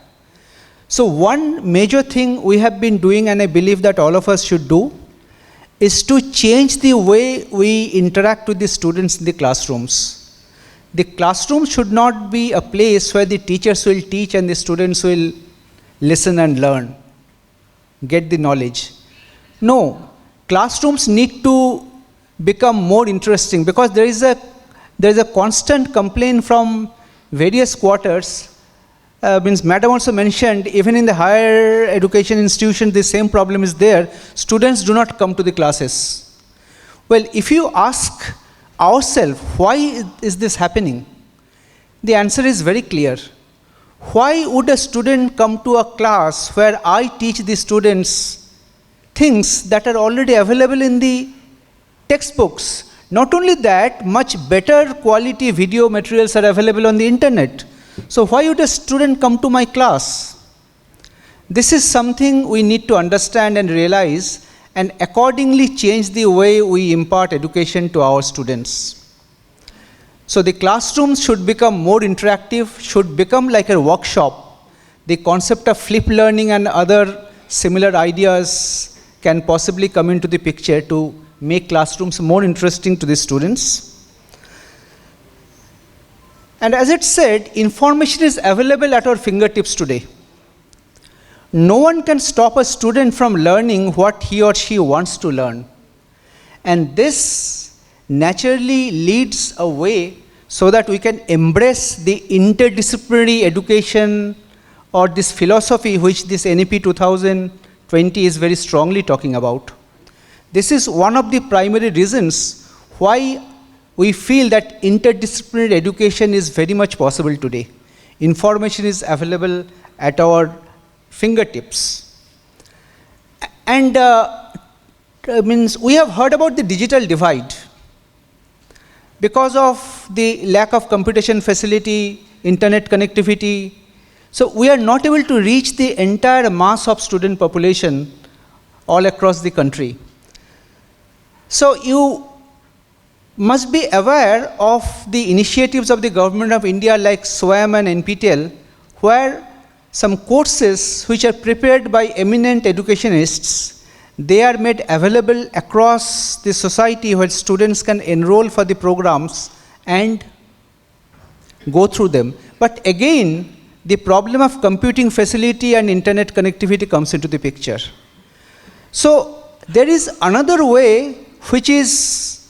So one major thing we have been doing, and I believe that all of us should do, is to change the way we interact with the students in the classrooms. The classroom should not be a place where the teachers will teach and the students will listen and learn, get the knowledge. No, classrooms need to become more interesting, because there is a constant complaint from various quarters. Madam also mentioned, even in the higher education institution, the same problem is there. Students do not come to the classes. Well, if you ask ourselves, why is this happening? The answer is very clear. Why would a student come to a class where I teach the students things that are already available in the textbooks? Not only that, much better quality video materials are available on the internet. So why would a student come to my class? This is something we need to understand and realize, and accordingly change the way we impart education to our students. So the classrooms should become more interactive, should become like a workshop. The concept of flip learning and other similar ideas can possibly come into the picture to make classrooms more interesting to the students. And as it said, information is available at our fingertips today. No one can stop a student from learning what he or she wants to learn. And this naturally leads a way so that we can embrace the interdisciplinary education, or this philosophy which this NEP 2020 is very strongly talking about. This is one of the primary reasons why we feel that interdisciplinary education is very much possible today. Information is available at our fingertips. And we have heard about the digital divide. Because of the lack of computation facility, internet connectivity, so we are not able to reach the entire mass of student population all across the country. So you must be aware of the initiatives of the government of India like SWAYAM and NPTEL, where some courses which are prepared by eminent educationists, they are made available across the society where students can enroll for the programs and go through them. But again, the problem of computing facility and internet connectivity comes into the picture. So there is another way which is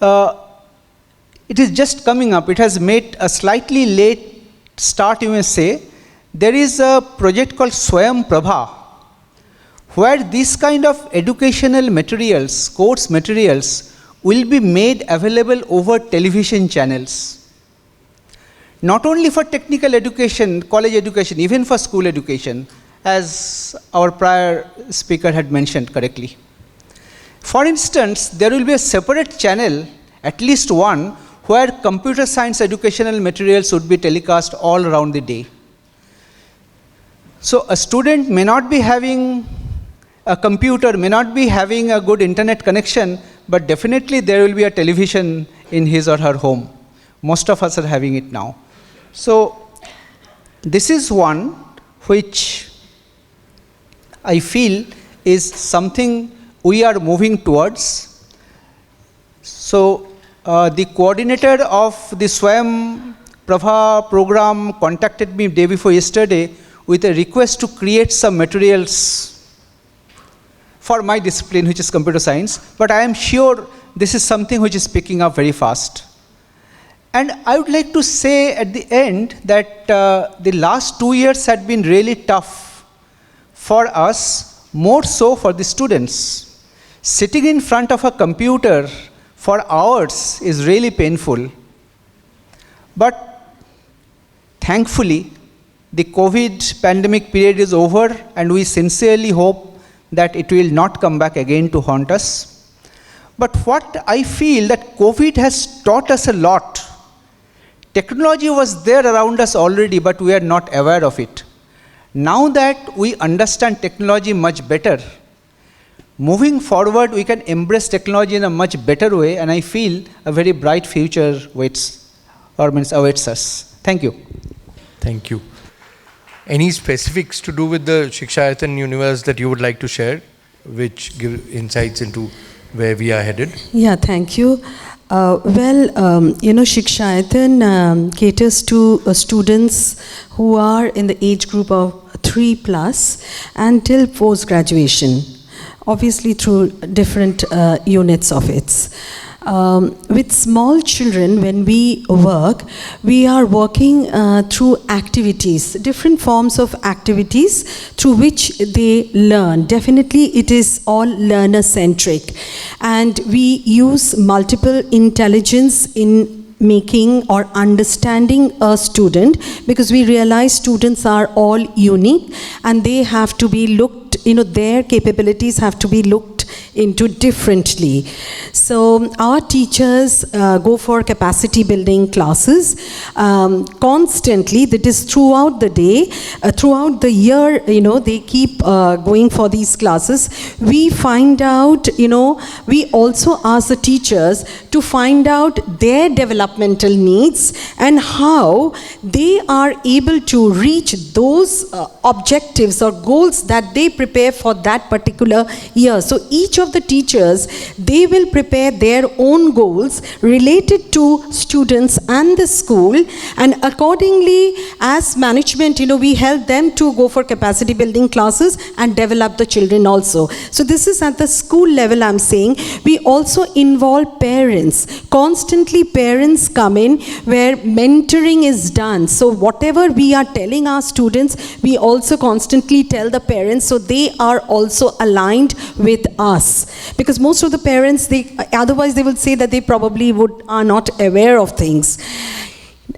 it is just coming up. It has made a slightly late start, you may say. There is a project called Swayam Prabha, where this kind of educational materials, course materials, will be made available over television channels. Not only for technical education, college education, even for school education, as our prior speaker had mentioned correctly. For instance, there will be a separate channel, at least one, where computer science educational materials would be telecast all around the day. So a student may not be having a computer, may not be having a good internet connection, but definitely there will be a television in his or her home. Most of us are having it now. So this is one which I feel is something we are moving towards. So the coordinator of the Swayam Prabha program contacted me day before yesterday with a request to create some materials for my discipline, which is computer science, but I am sure this is something which is picking up very fast. And I would like to say at the end that the last 2 years had been really tough for us, more so for the students. Sitting in front of a computer for hours is really painful. But thankfully, the COVID pandemic period is over, and we sincerely hope that it will not come back again to haunt us. But what I feel that COVID has taught us a lot. Technology was there around us already, but we are not aware of it. Now that we understand technology much better, moving forward, we can embrace technology in a much better way, and I feel a very bright future awaits us. Thank you. Thank you. Any specifics to do with the Shikshayatan universe that you would like to share, which give insights into where we are headed? Yeah, thank you. Shikshayatan caters to students who are in the age group of 3+ until post-graduation, obviously through different units of it. With small children, when we work, we are working through activities, different forms of activities through which they learn. Definitely it is all learner-centric, and we use multiple intelligence in making or understanding a student, because we realize students are all unique and they have to be looked, their capabilities have to be looked into differently. So our teachers go for capacity building classes constantly. That is throughout the day, throughout the year, they keep going for these classes. We find out, we also ask the teachers to find out their developmental needs and how they are able to reach those objectives or goals that they prepare for that particular year. So each of the teachers, they will prepare their own goals related to students and the school, and accordingly, as management, we help them to go for capacity building classes and develop the children also. So this is at the school level, I'm saying. We also involve parents. Constantly parents come in where mentoring is done. So whatever we are telling our students, we also constantly tell the parents, so they are also aligned with us. Because most of the parents, otherwise they will say that they probably are not aware of things.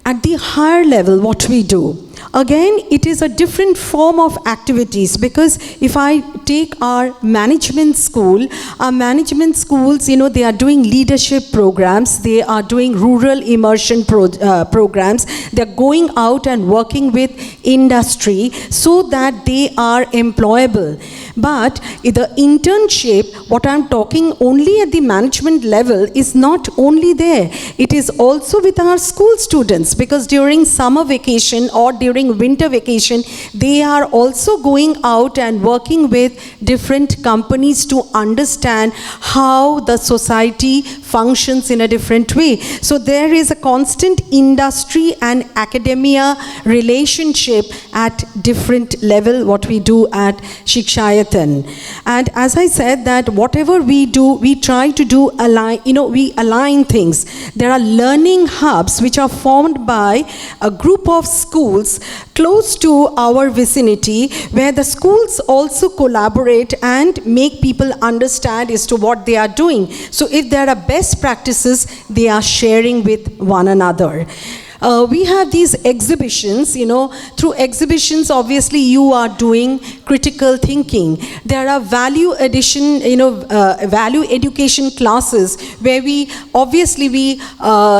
At the higher level, what we do, again, it is a different form of activities, because if I take our management school, our management schools, they are doing leadership programs, they are doing rural immersion programs, they're going out and working with industry so that they are employable. But the internship, what I'm talking only at the management level, is not only there. It is also with our school students, because during summer vacation or during winter vacation, they are also going out and working with different companies to understand how the society functions in a different way. So there is a constant industry and academia relationship at different level, what we do at Shikshayatan. And as I said, that whatever we do, we try to do we align things. There are learning hubs which are formed by a group of schools close to our vicinity, where the schools also collaborate and make people understand as to what they are doing. So if there are best practices, they are sharing with one another. We have these exhibitions, through exhibitions, obviously you are doing critical thinking. There are value education classes where we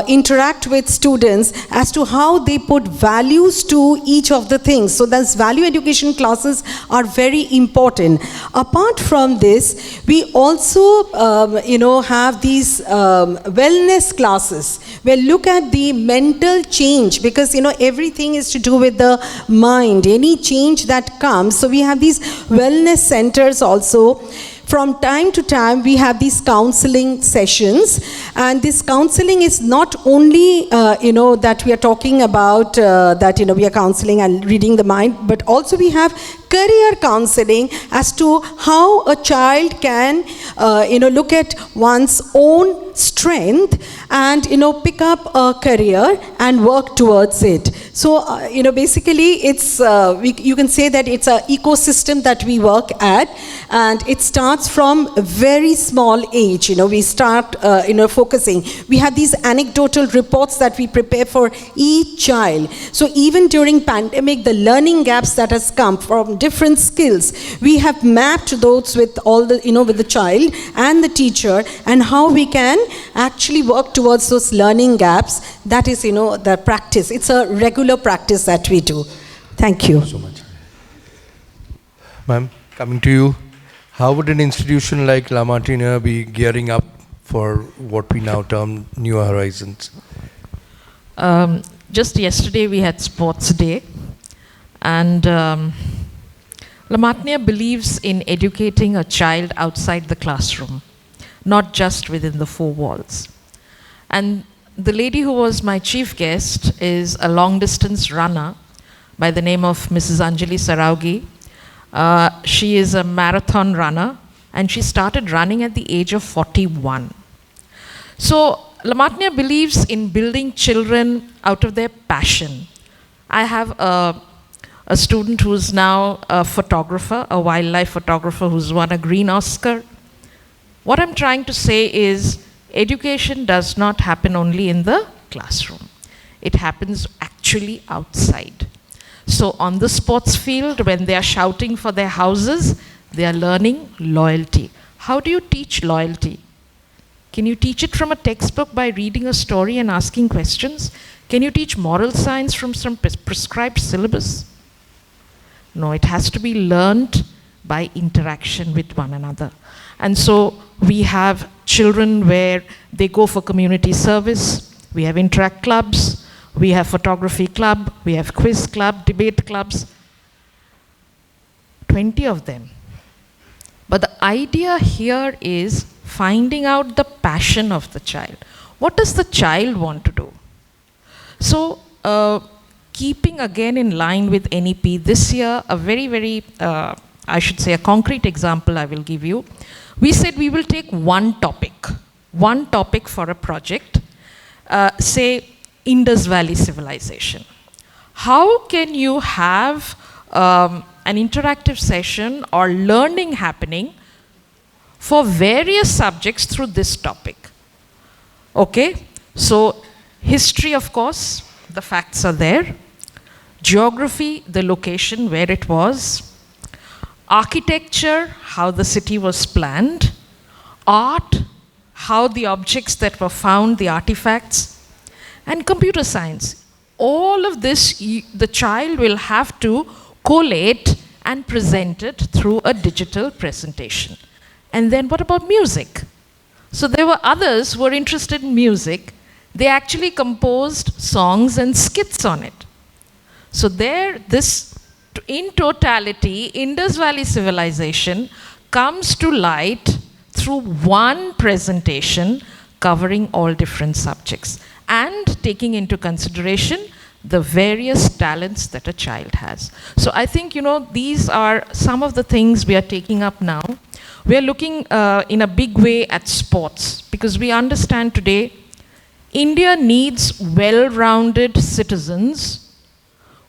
interact with students as to how they put values to each of the things. So those value education classes are very important. Apart from this, we also, have these wellness classes where look at the mental change, because everything is to do with the mind, any change that comes. So we have these wellness centers also. From time to time, we have these counseling sessions, and this counseling is not only, that we are talking about, we are counseling and reading the mind, but also we have career counseling as to how a child can, look at one's own strength and, pick up a career and work towards it. So, basically it's, you can say that it's an ecosystem that we work at, and it starts from a very small age. We start, focusing. We have these anecdotal reports that we prepare for each child. So even during pandemic, the learning gaps that has come from different skills, we have mapped those with all the, with the child and the teacher, and how we can actually work towards those learning gaps. That is, the practice. It's a regular practice that we do. Thank you. Thank you so much. Ma'am, coming to you, how would an institution like La Martiniere be gearing up for what we now term Newer Horizons? Just yesterday we had Sports Day, and La Martiniere believes in educating a child outside the classroom, not just within the four walls. And the lady who was my chief guest is a long-distance runner by the name of Mrs. Anjali Saraugi. She is a marathon runner, and she started running at the age of 41. So La Martiniere believes in building children out of their passion. I have a student who's now a photographer, a wildlife photographer who's won a Green Oscar. What I'm trying to say is education does not happen only in the classroom. It happens actually outside. So on the sports field, when they are shouting for their houses, they are learning loyalty. How do you teach loyalty? Can you teach it from a textbook by reading a story and asking questions? Can you teach moral science from some prescribed syllabus? No, it has to be learned by interaction with one another. And so we have children where they go for community service. We have interact clubs. We have photography club. We have quiz club, debate clubs. 20 of them. But the idea here is finding out the passion of the child. What does the child want to do? So, keeping again in line with NEP, this year, a very, I should say a concrete example I will give you. We said we will take one topic for a project, say Indus Valley Civilization. How can you have an interactive session or learning happening for various subjects through this topic? Okay, so history, of course, the facts are there. Geography, the location where it was. Architecture, how the city was planned. Art, how the objects that were found, the artifacts. And computer science. All of this, the child will have to collate and present it through a digital presentation. And then what about music? So there were others who were interested in music. They actually composed songs and skits on it. So there, this, in totality, Indus Valley Civilization comes to light through one presentation covering all different subjects and taking into consideration the various talents that a child has. So I think, these are some of the things we are taking up now. We are looking in a big way at sports, because we understand today India needs well-rounded citizens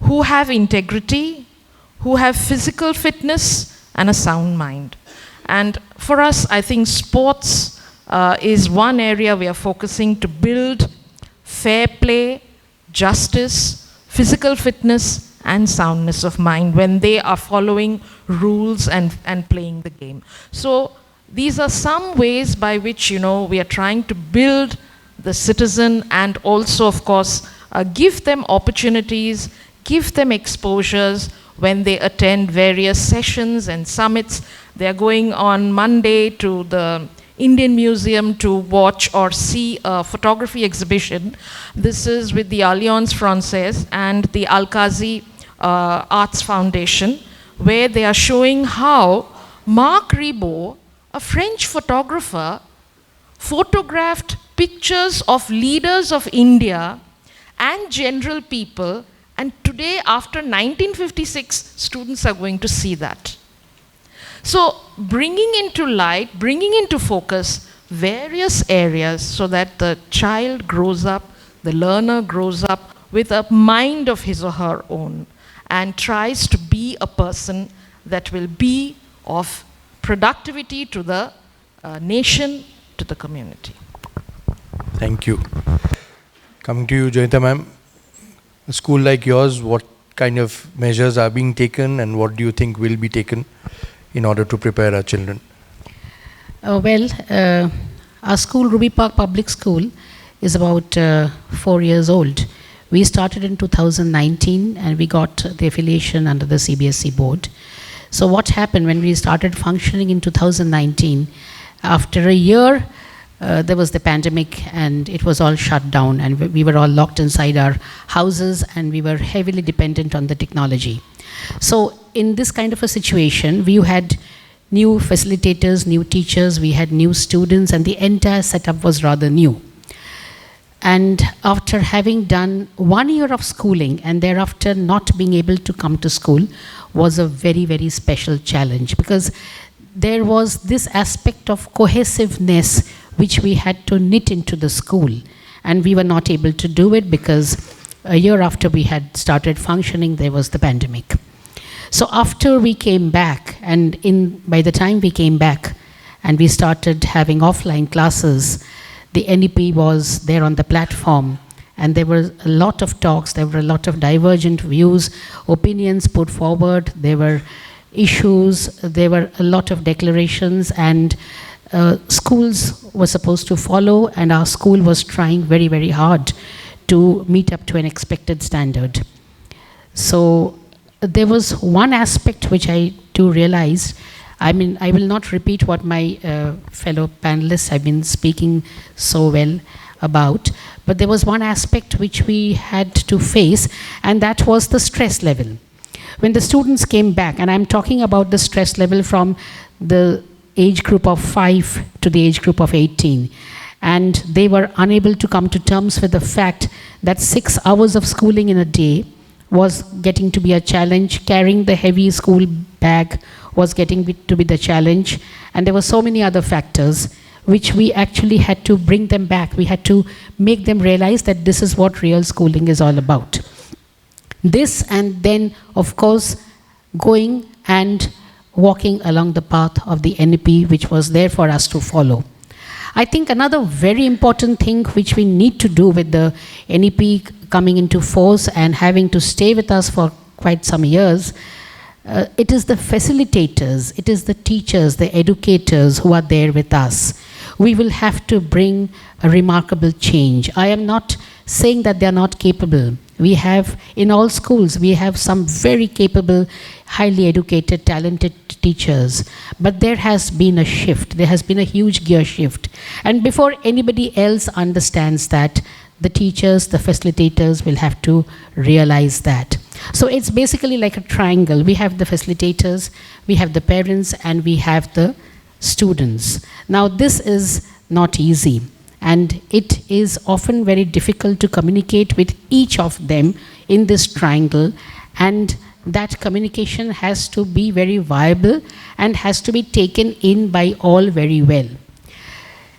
who have integrity, who have physical fitness and a sound mind. And for us, I think sports is one area we are focusing to build fair play, justice, physical fitness, and soundness of mind when they are following rules and playing the game. So these are some ways by which, we are trying to build the citizen and also, of course, give them opportunities, give them exposures when they attend various sessions and summits. They are going on Monday to the Indian Museum to watch or see a photography exhibition. This is with the Alliance Française and the Al-Qazi Arts Foundation, where they are showing how Marc Ribot, a French photographer, photographed pictures of leaders of India and general people, and today, after 1956, students are going to see that. So bringing into light, bringing into focus various areas so that the child grows up, the learner grows up with a mind of his or her own and tries to be a person that will be of productivity to the nation, to the community. Thank you. Coming to you, Joyita ma'am, a school like yours, what kind of measures are being taken and what do you think will be taken in order to prepare our children? Our school, Ruby Park Public School, is about 4 years old. We started in 2019 and we got the affiliation under the CBSE board. So what happened when we started functioning in 2019, after a year, there was the pandemic and it was all shut down and we were all locked inside our houses and we were heavily dependent on the technology. So in this kind of a situation, we had new facilitators, new teachers, we had new students, and the entire setup was rather new. And after having done 1 year of schooling and thereafter not being able to come to school was a very, very special challenge, because there was this aspect of cohesiveness which we had to knit into the school, and we were not able to do it because a year after we had started functioning, there was the pandemic. So after we came back, and by the time we came back and we started having offline classes, the NEP was there on the platform and there were a lot of talks, there were a lot of divergent views, opinions put forward, there were issues, there were a lot of declarations, and schools were supposed to follow, and our school was trying very, very hard to meet up to an expected standard. So there was one aspect which I do realize. I mean, I will not repeat what my fellow panelists have been speaking so well about, but there was one aspect which we had to face, and that was the stress level. When the students came back, and I'm talking about the stress level from the age group of 5 to the age group of 18, and they were unable to come to terms with the fact that 6 hours of schooling in a day was getting to be a challenge, carrying the heavy school bag was getting to be the challenge, and there were so many other factors which we actually had to bring them back. We had to make them realize that this is what real schooling is all about. This, and then of course going and walking along the path of the NEP which was there for us to follow. I think another very important thing which we need to do with the NEP coming into force and having to stay with us for quite some years, it is the facilitators, it is the teachers, the educators who are there with us. We will have to bring a remarkable change. I am not saying that they are not capable. We have, in all schools, we have some very capable, highly educated, talented teachers. But there has been a shift. There has been a huge gear shift. And before anybody else understands that, the teachers, the facilitators will have to realize that. So it's basically like a triangle. We have the facilitators, we have the parents, and we have the students. Now this is not easy, and it is often very difficult to communicate with each of them in this triangle, and that communication has to be very viable and has to be taken in by all very well.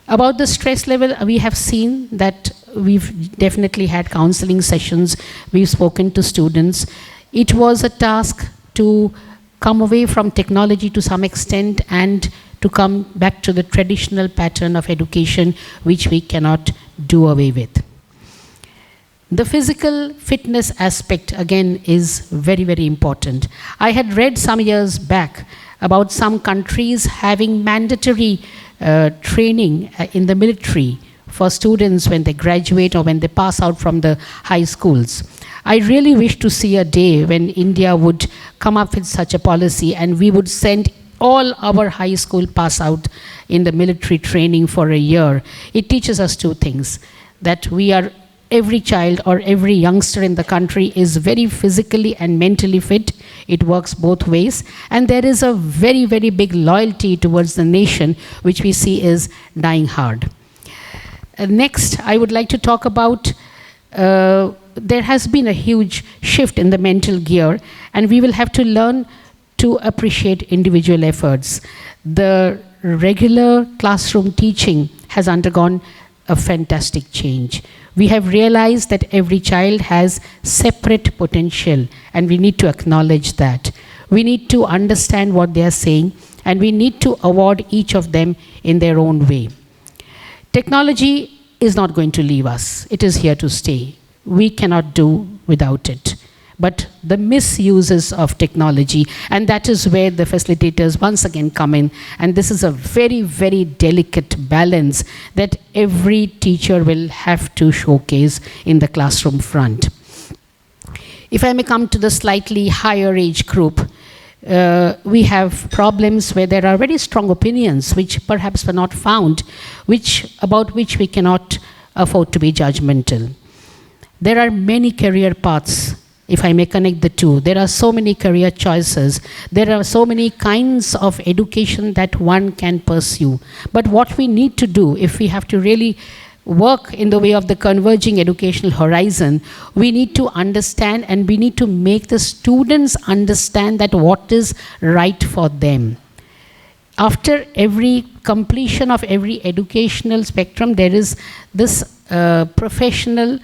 About the stress level, we have seen that we've definitely had counseling sessions, we've spoken to students. It was a task to come away from technology to some extent and to come back to the traditional pattern of education which we cannot do away with. The physical fitness aspect again is very, very important. I had read some years back about some countries having mandatory training in the military for students when they graduate or when they pass out from the high schools. I really wish to see a day when India would come up with such a policy and we would send all our high school pass out in the military training for a year. It teaches us two things, that we are, every child or every youngster in the country is very physically and mentally fit. It works both ways. And there is a very, very big loyalty towards the nation, which we see is dying hard. Next, I would like to talk about, there has been a huge shift in the mental gear, and we will have to learn to appreciate individual efforts. The regular classroom teaching has undergone a fantastic change. We have realized that every child has separate potential, and we need to acknowledge that. We need to understand what they are saying, and we need to award each of them in their own way. Technology is not going to leave us. It is here to stay. We cannot do without it. But the misuses of technology, and that is where the facilitators once again come in, and this is a very, very delicate balance that every teacher will have to showcase in the classroom front. If I may come to the slightly higher age group, we have problems where there are very strong opinions which perhaps were not found, about which we cannot afford to be judgmental. There are many career paths. If I may connect the two, there are so many career choices. There are so many kinds of education that one can pursue. But what we need to do, if we have to really work in the way of the converging educational horizon, we need to understand, and we need to make the students understand that what is right for them. After every completion of every educational spectrum, there is this professional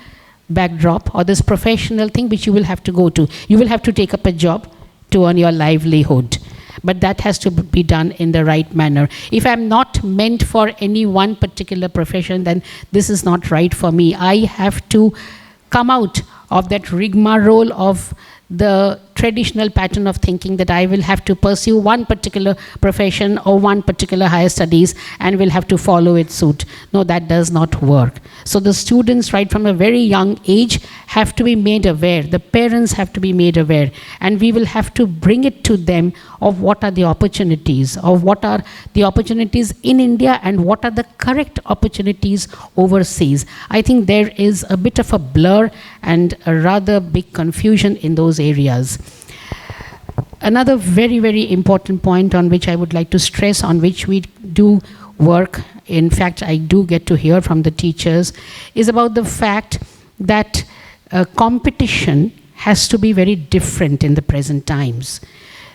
backdrop, or this professional thing which you will have to go to. You will have to take up a job to earn your livelihood. But that has to be done in the right manner. If I'm not meant for any one particular profession, then this is not right for me. I have to come out of that rigmarole of the traditional pattern of thinking that I will have to pursue one particular profession or one particular higher studies and will have to follow its suit. No, that does not work. So the students, right from a very young age, have to be made aware. The parents have to be made aware. And we will have to bring it to them of what are the opportunities, of what are the opportunities in India and what are the correct opportunities overseas. I think there is a bit of a blur and a rather big confusion in those areas. Another very, very important point on which I would like to stress, on which we do work, in fact, I do get to hear from the teachers, is about the fact that competition has to be very different in the present times.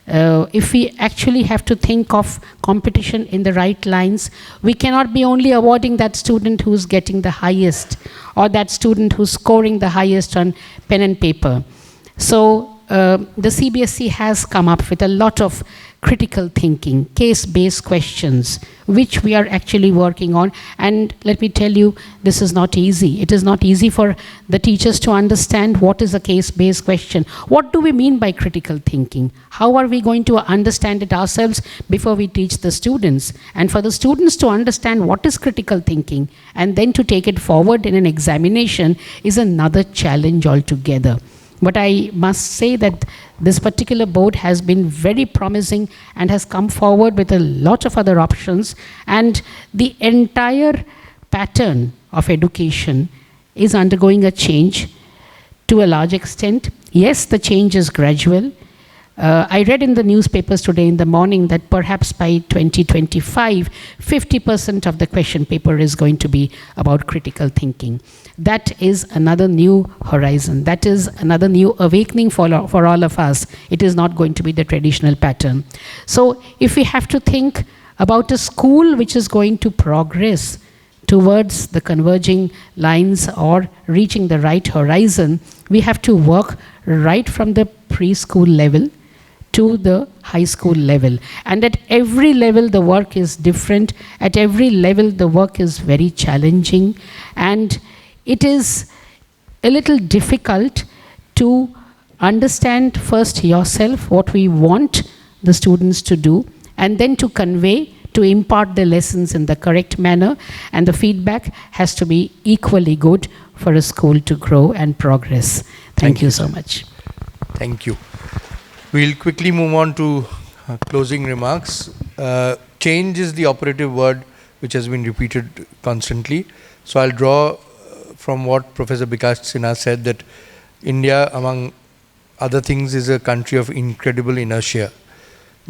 If we actually have to think of competition in the right lines, we cannot be only awarding that student who's getting the highest, or that student who's scoring the highest on pen and paper. So the CBSE has come up with a lot of critical thinking, case-based questions, which we are actually working on. And let me tell you, this is not easy. It is not easy for the teachers to understand what is a case-based question. What do we mean by critical thinking? How are we going to understand it ourselves before we teach the students? And for the students to understand what is critical thinking and then to take it forward in an examination is another challenge altogether. But I must say that this particular board has been very promising and has come forward with a lot of other options, and the entire pattern of education is undergoing a change to a large extent. Yes, the change is gradual. I read in the newspapers today in the morning that perhaps by 2025, 50% of the question paper is going to be about critical thinking. That is another new horizon. That is another new awakening for all of us. It is not going to be the traditional pattern. So if we have to think about a school which is going to progress towards the converging lines or reaching the right horizon, we have to work right from the preschool level to the high school level. And at every level, the work is different. At every level, the work is very challenging. And it is a little difficult to understand first yourself what we want the students to do, and then to convey, to impart the lessons in the correct manner. And the feedback has to be equally good for a school to grow and progress. Thank you so much. Thank you. We'll quickly move on to closing remarks. Change is the operative word which has been repeated constantly. So I'll draw from what Professor Bikash Sinha said, that India, among other things, is a country of incredible inertia.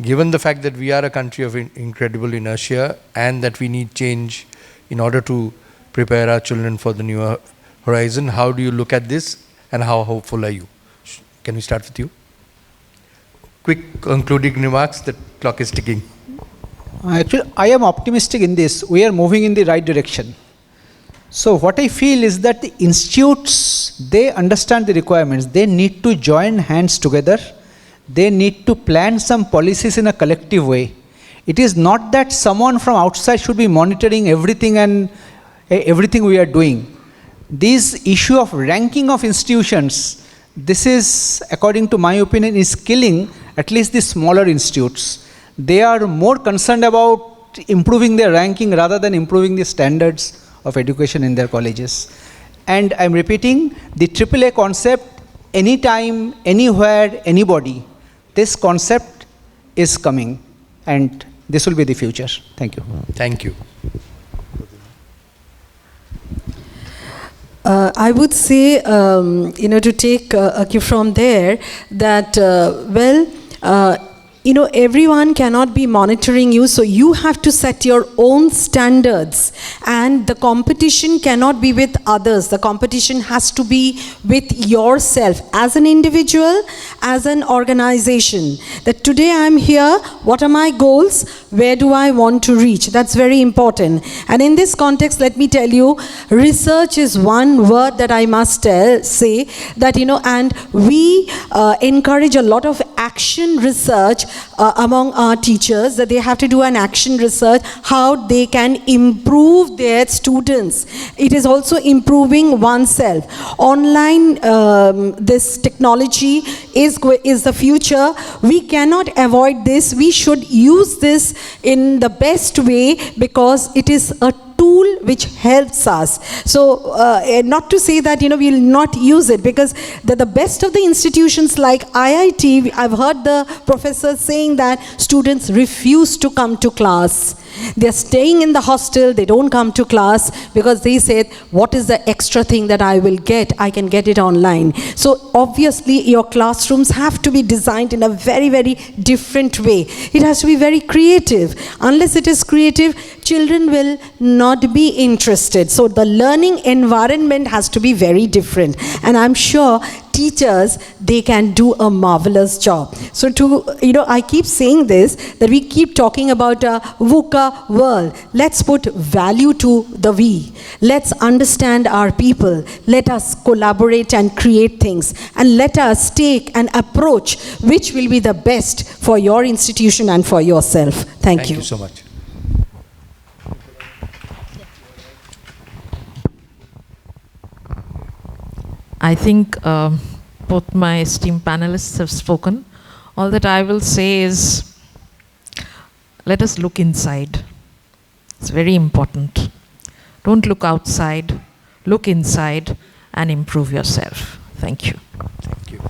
Given the fact that we are a country of incredible inertia and that we need change in order to prepare our children for the newer horizon, how do you look at this and how hopeful are you? Can we start with you? Quick concluding remarks, the clock is ticking. Actually, I am optimistic in this. We are moving in the right direction. So what I feel is that the institutes, they understand the requirements. They need to join hands together. They need to plan some policies in a collective way. It is not that someone from outside should be monitoring everything and everything we are doing. This issue of ranking of institutions, this is, according to my opinion, is killing at least the smaller institutes. They are more concerned about improving their ranking rather than improving the standards of education in their colleges. And I'm repeating, the AAA concept, anytime, anywhere, anybody, this concept is coming, and this will be the future. Thank you. Thank you. I would say, to take a cue from there, that, everyone cannot be monitoring you, so you have to set your own standards, and the competition cannot be with others. The competition has to be with yourself as an individual, as an organization. That today I'm here, what are my goals, where do I want to reach? That's very important. And in this context, let me tell you, research is one word that I must say, that, and we encourage a lot of action research among our teachers, that they have to do an action research, how they can improve their students. It is also improving oneself. Online, this technology is the future. We cannot avoid this. We should use this in the best way, because it is a tool which helps us. So not to say that we will not use it, because the best of the institutions like IIT, I've heard the professors saying that students refuse to come to class. They're staying in the hostel, they don't come to class, because they said, what is the extra thing that I will get? I can get it online. So obviously your classrooms have to be designed in a very, very different way. It has to be very creative. Unless it is creative, children will not be interested. So the learning environment has to be very different. And I'm sure teachers, they can do a marvelous job. So I keep saying this, that we keep talking about a VUCA world. Let's put value to the V. Let's understand our people. Let us collaborate and create things. And let us take an approach which will be the best for your institution and for yourself. Thank you. Thank you so much. I think both my esteemed panelists have spoken. All that I will say is, let us look inside. It's very important. Don't look outside, look inside and improve yourself. Thank you. Thank you.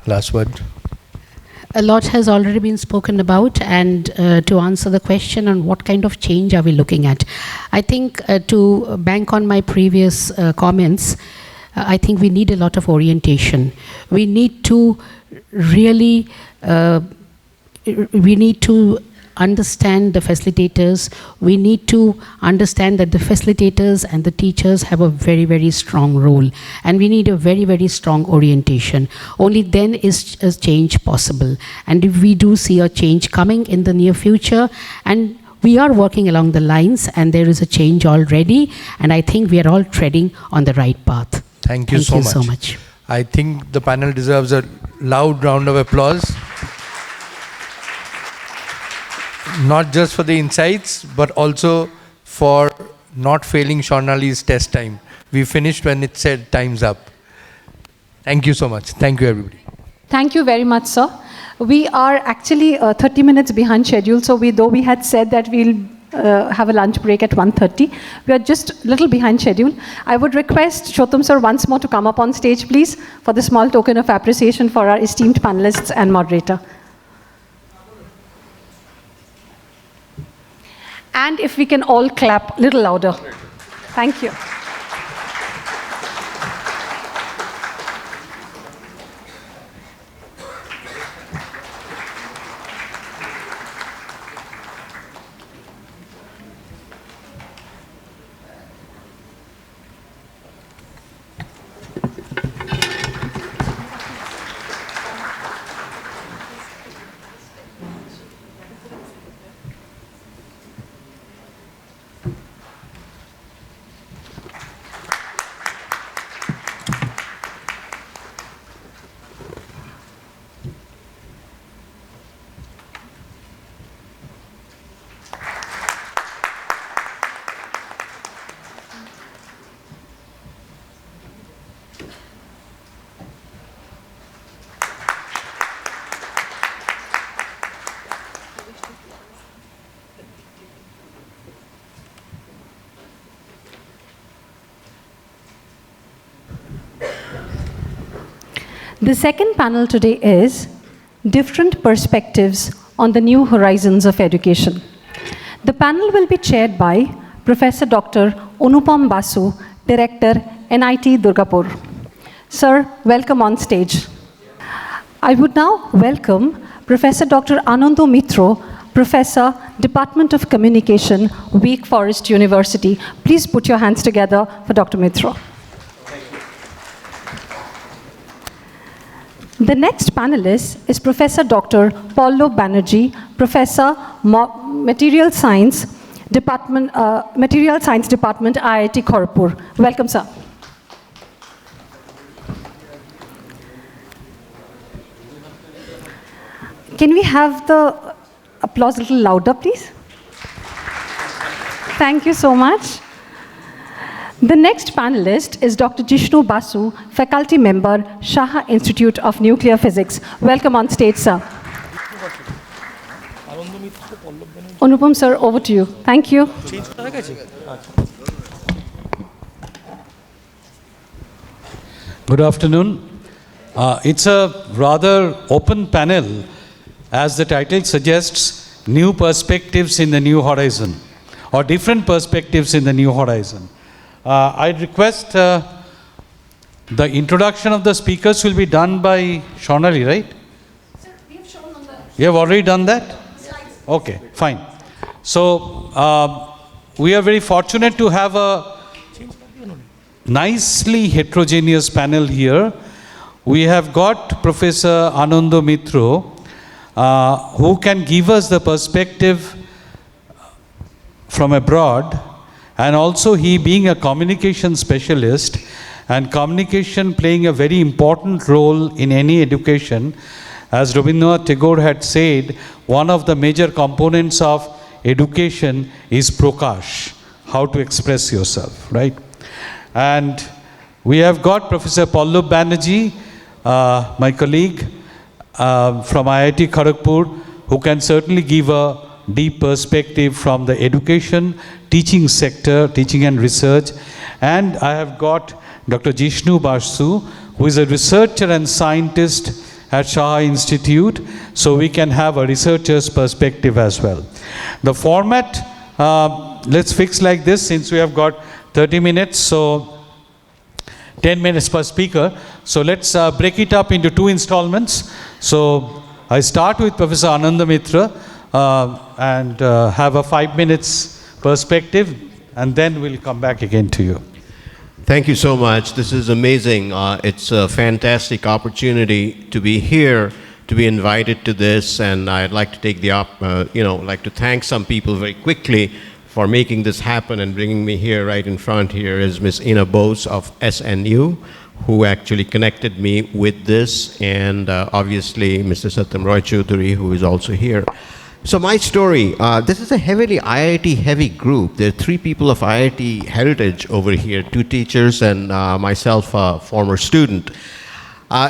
Last word. A lot has already been spoken about, and to answer the question on what kind of change are we looking at, I think to bank on my previous comments, I think we need a lot of orientation. We need to really, understand the facilitators. We need to understand that the facilitators and the teachers have a very, very strong role. And we need a very, very strong orientation. Only then is a change possible. And if we do see a change coming in the near future, and we are working along the lines, and there is a change already, and I think we are all treading on the right path. Thank you so much. I think the panel deserves a loud round of applause. Not just for the insights, but also for not failing Shornali's test time. We finished when it said time's up. Thank you so much. Thank you, everybody. Thank you very much, sir. We are actually 30 minutes behind schedule, so though we had said that we'll have a lunch break at 1:30. We are just a little behind schedule. I would request Shotam sir once more to come up on stage, please, for the small token of appreciation for our esteemed panelists and moderator. And if we can all clap a little louder. Thank you. The second panel today is Different Perspectives on the New Horizons of Education. The panel will be chaired by Professor Dr. Anupam Basu, Director, NIT Durgapur. Sir, welcome on stage. I would now welcome Professor Dr. Anando Mitro, Professor, Department of Communication, Wake Forest University. Please put your hands together for Dr. Mitro. The next panelist is Professor Dr. Paulo Banerjee, Professor, Material Science Department, IIT Kharagpur. Welcome, sir. Can we have the applause a little louder, please? Thank you so much. The next panelist is Dr. Jishnu Basu, faculty member, Shah Institute of Nuclear Physics. Welcome on stage, sir. Anupam, sir, over to you. Thank you. Good afternoon. It's a rather open panel, as the title suggests, new perspectives in the new horizon, or different perspectives in the new horizon. I request the introduction of the speakers will be done by Shonali, right? Sir, we have shown on the... You have already done that? Slides. Okay, fine. So, we are very fortunate to have a nicely heterogeneous panel here. We have got Professor Anando Mitro, who can give us the perspective from abroad, and also he being a communication specialist, and communication playing a very important role in any education. As Rabindranath Tagore had said, one of the major components of education is Prakash, how to express yourself, right? And we have got Professor Pallab Banerjee, my colleague from IIT Kharagpur, who can certainly give a deep perspective from the education, teaching sector, teaching and research. And I have got Dr. Jishnu Basu, who is a researcher and scientist at Shah Institute, so we can have a researcher's perspective as well. The format, let's fix like this, since we have got 30 minutes, so 10 minutes per speaker. So let's break it up into two installments. So I start with Professor Anando Mitro and have a 5 minutes perspective, and then we'll come back again to you. Thank you so much. This is amazing. It's a fantastic opportunity to be here, to be invited to this, and I'd like to take the like to thank some people very quickly for making this happen and bringing me here. Right in front here is Ms. Ina Bose of SNU, who actually connected me with this, and obviously Mr. Satyam Roy Chaudhary, who is also here. So my story, this is a heavily IIT heavy group. There are 3 people of IIT heritage over here, 2 teachers and myself, a former student.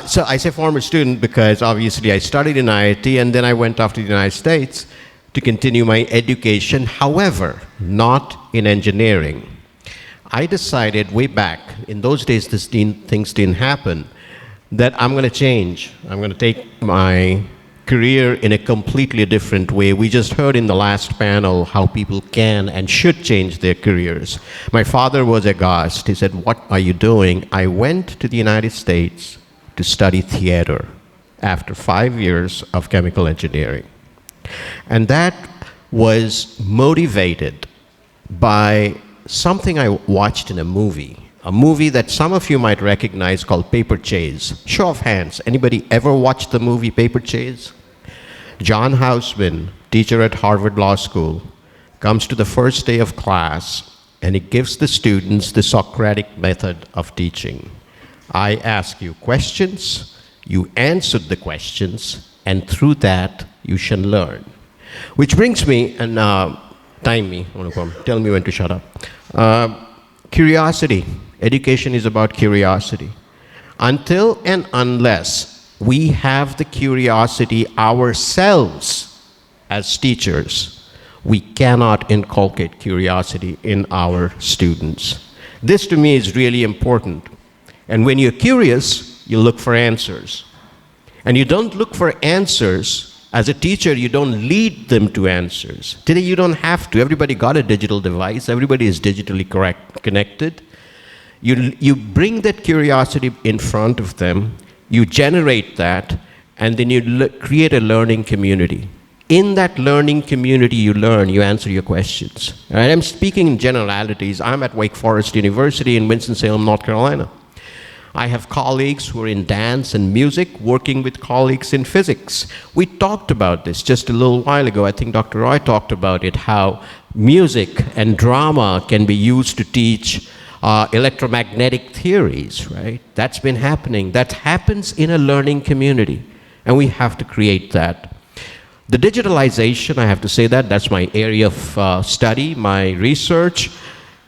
So I say former student because obviously I studied in IIT and then I went off to the United States to continue my education, however, not in engineering. I decided way back, in those days things didn't happen, that I'm going to change. I'm going to take my career in a completely different way. We just heard in the last panel how people can and should change their careers. My father was aghast. He said, "What are you doing?" I went to the United States to study theater after 5 years of chemical engineering. And that was motivated by something I watched in a movie that some of you might recognize called Paper Chase. Show of hands, anybody ever watched the movie Paper Chase? John Houseman, teacher at Harvard Law School, comes to the first day of class and he gives the students the Socratic method of teaching. I ask you questions, you answer the questions, and through that you shall learn. Which brings me, and time me, tell me when to shut up. Curiosity. Education is about curiosity. Until and unless we have the curiosity ourselves as teachers, we cannot inculcate curiosity in our students. This to me is really important. And when you're curious, you look for answers. And you don't look for answers. As a teacher, you don't lead them to answers. Today, you don't have to. Everybody got a digital device. Everybody is digitally connected. You bring that curiosity in front of them, you generate that, and then you create a learning community. In that learning community, you learn, you answer your questions. And I'm speaking in generalities. I'm at Wake Forest University in Winston-Salem, North Carolina. I have colleagues who are in dance and music, working with colleagues in physics. We talked about this just a little while ago. I think Dr. Roy talked about it, how music and drama can be used to teach electromagnetic theories, right? That's been happening. That happens in a learning community, and we have to create that. The digitalization, I have to say that's my area of study, my research,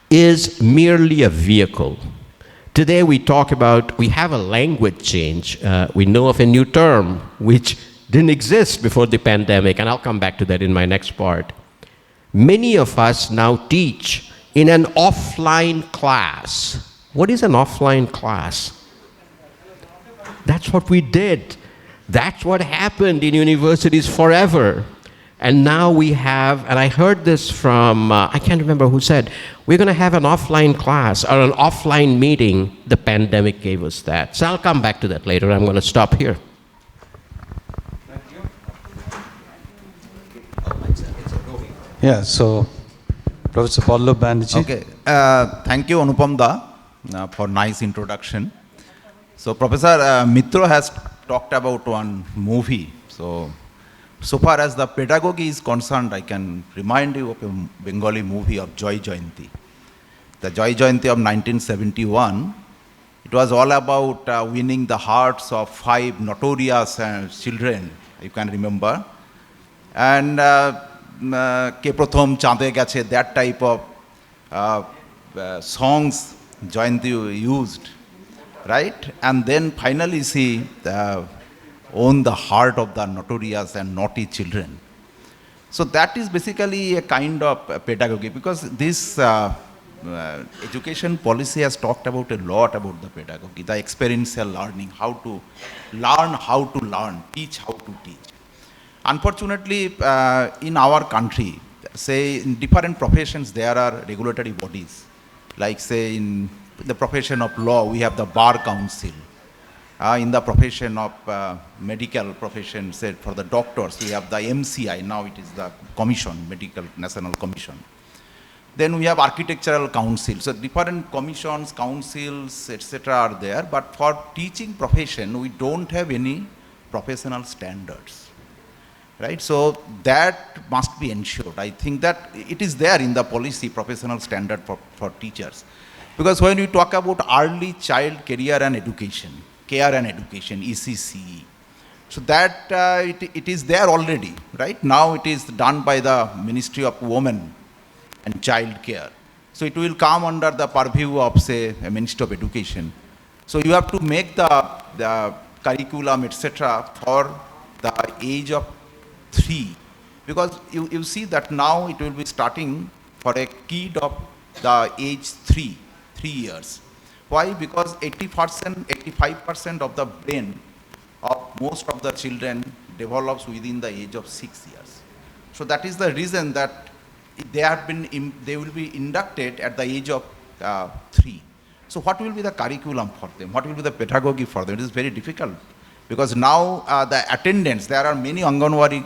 is merely a vehicle. Today we talk about, we have a language change. We know of a new term which didn't exist before the pandemic, and I'll come back to that in my next part. Many of us now teach in an offline class. What is an offline class? That's what we did. That's what happened in universities forever. And now we have, and I heard this from, I can't remember who said, we're going to have an offline class or an offline meeting. The pandemic gave us that. So I'll come back to that later. I'm going to stop here. Yeah, so Professor Pallab Banerjee. Okay, thank you Anupam Da for nice introduction. So Professor Mitro has talked about one movie. So far as the pedagogy is concerned, I can remind you of a Bengali movie of Joy Jayanti. The Joy Jayanti of 1971, it was all about winning the hearts of 5 notorious children, you can remember. And Ke Prothom Chande Gache, that type of songs Jayanti used, right? And then finally she own the heart of the notorious and naughty children. So that is basically a kind of pedagogy, because this education policy has talked about a lot about the pedagogy, the experiential learning, how to learn, teach how to teach. Unfortunately, in our country, say in different professions, there are regulatory bodies. Like say in the profession of law, we have the Bar Council. In the profession of medical profession, say for the doctors, we have the MCI, now it is the Commission, Medical National Commission. Then we have Architectural Council. So different commissions, councils, etc. are there, but for teaching profession, we don't have any professional standards, right? So that must be ensured. I think that it is there in the policy, professional standard for teachers. Because when we talk about early child career and education, care and education, ECCE. So that it is there already, right? Now it is done by the Ministry of Women and Child Care. So it will come under the purview of, say, a Ministry of Education. So you have to make the curriculum, etc. for the age of 3. Because you see that now it will be starting for a kid of the age 3 years. Why? Because 85% of the brain of most of the children develops within the age of 6 years. So that is the reason that they will be inducted at the age of 3. So what will be the curriculum for them? What will be the pedagogy for them? It is very difficult, because now the attendance, there are many Anganwadi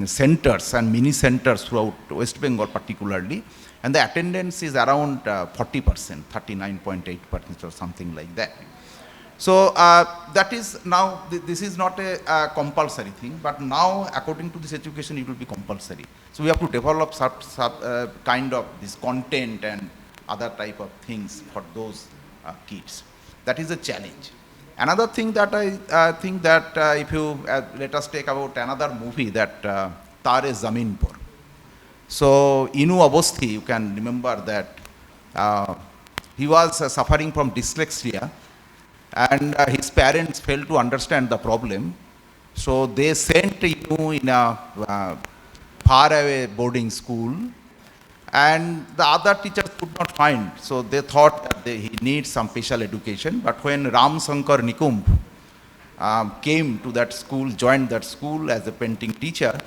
centers and mini centers throughout West Bengal particularly, and the attendance is around 40%, 39.8% or something like that. So that is now, this is not a compulsory thing, but now according to this education it will be compulsory. So we have to develop kind of this content and other type of things for those kids. That is a challenge. Another thing that I think that if you, let us take about another movie, that Tare Zameen Par. So Inu Avasthi, you can remember that he was suffering from dyslexia, and his parents failed to understand the problem. So they sent Inu in a far away boarding school, And the other teachers could not find, so they thought that he needs some special education. But when Ram Shankar Nikumb came to that school, joined that school as a painting teacher,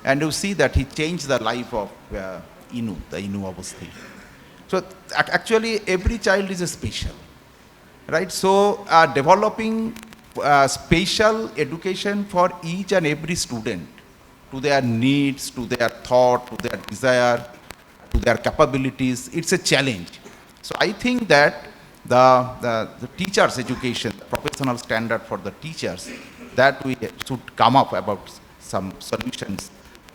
and you see that he changed the life of Inu, the Inu Avasthi. So actually every child is a special, right? So developing special education for each and every student to their needs, to their thought, to their desire, to their capabilities, it's a challenge. So I think that the teachers' education, the professional standard for the teachers, that we should come up about some solutions,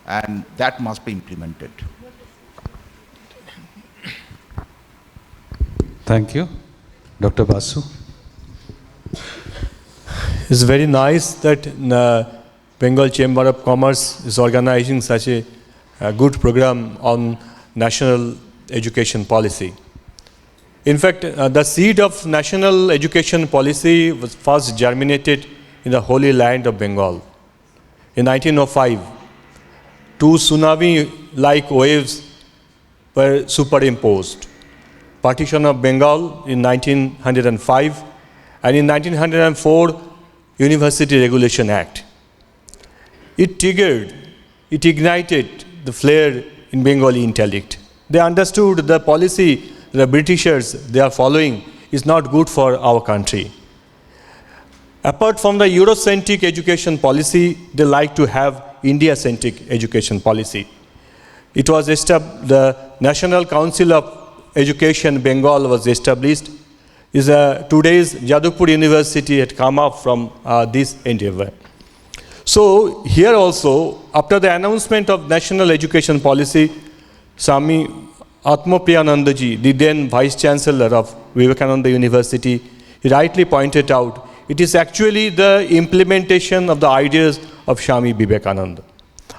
and that must be implemented. Thank you. Dr. Basu. It's very nice that Bengal Chamber of Commerce is organizing such a good program on national education policy. In fact, the seed of national education policy was first germinated in the holy land of Bengal. In 1905, two tsunami-like waves were superimposed. Partition of Bengal in 1905, and in 1904, University Regulation Act. It triggered, it ignited the flare in Bengali intellect. They understood the policy the Britishers they are following is not good for our country. Apart from the Eurocentric education policy, they like to have India-centric education policy. It was established, the National Council of Education Bengal was established. Today's Jadavpur University had come up from this endeavor. So here also, after the announcement of national education policy, Swami Atmapriyanandaji, the then Vice Chancellor of Vivekananda University, he rightly pointed out, it is actually the implementation of the ideas of Swami Vivekananda.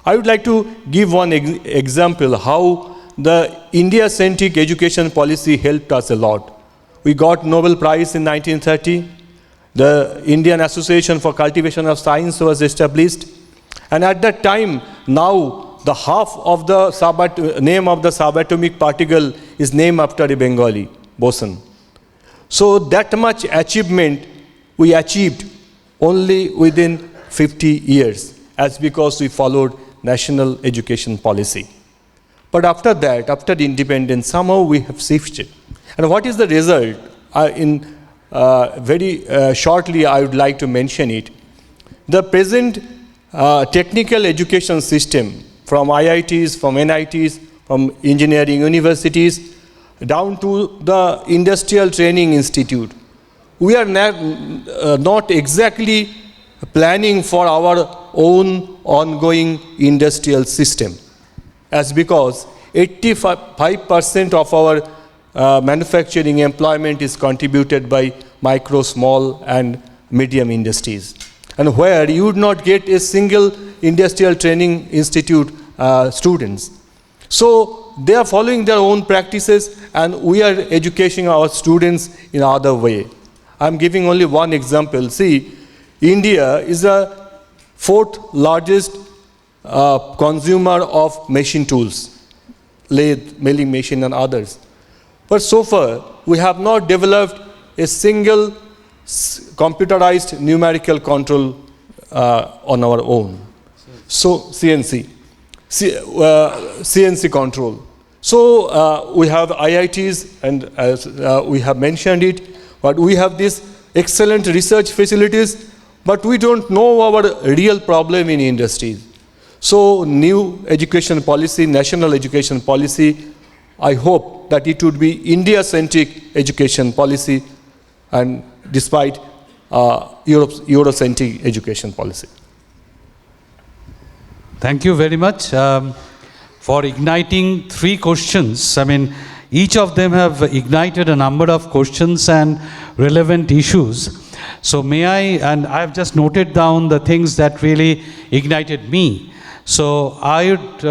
I would like to give one example how the India-centric education policy helped us a lot. We got Nobel Prize in 1930. The Indian Association for Cultivation of Science was established. And at that time, now the half of the name of the subatomic particle is named after a Bengali, boson. So that much achievement we achieved only within 50 years, as because we followed national education policy. But after that, after the independence, somehow we have shifted. And what is the result? Very shortly, I would like to mention it. The present technical education system, from IITs, from NITs, from engineering universities, down to the Industrial Training Institute, we are not exactly planning for our own ongoing industrial system, as because 85% of our manufacturing employment is contributed by micro, small and medium industries, and where you would not get a single industrial training institute students. So they are following their own practices, and we are educating our students in other way. I'm giving only one example. See, India is the 4th largest consumer of machine tools, lathe, milling machine and others. But so far, we have not developed a single computerized numerical control on our own. So CNC control. So we have IITs, and as we have mentioned it, but we have these excellent research facilities, but we don't know our real problem in industries. So new education policy, national education policy, I hope that it would be India-centric education policy, and despite Eurocentric education policy. Thank you very much for igniting 3 questions. I mean, each of them have ignited a number of questions and relevant issues. So may I, and I've just noted down the things that really ignited me. So I would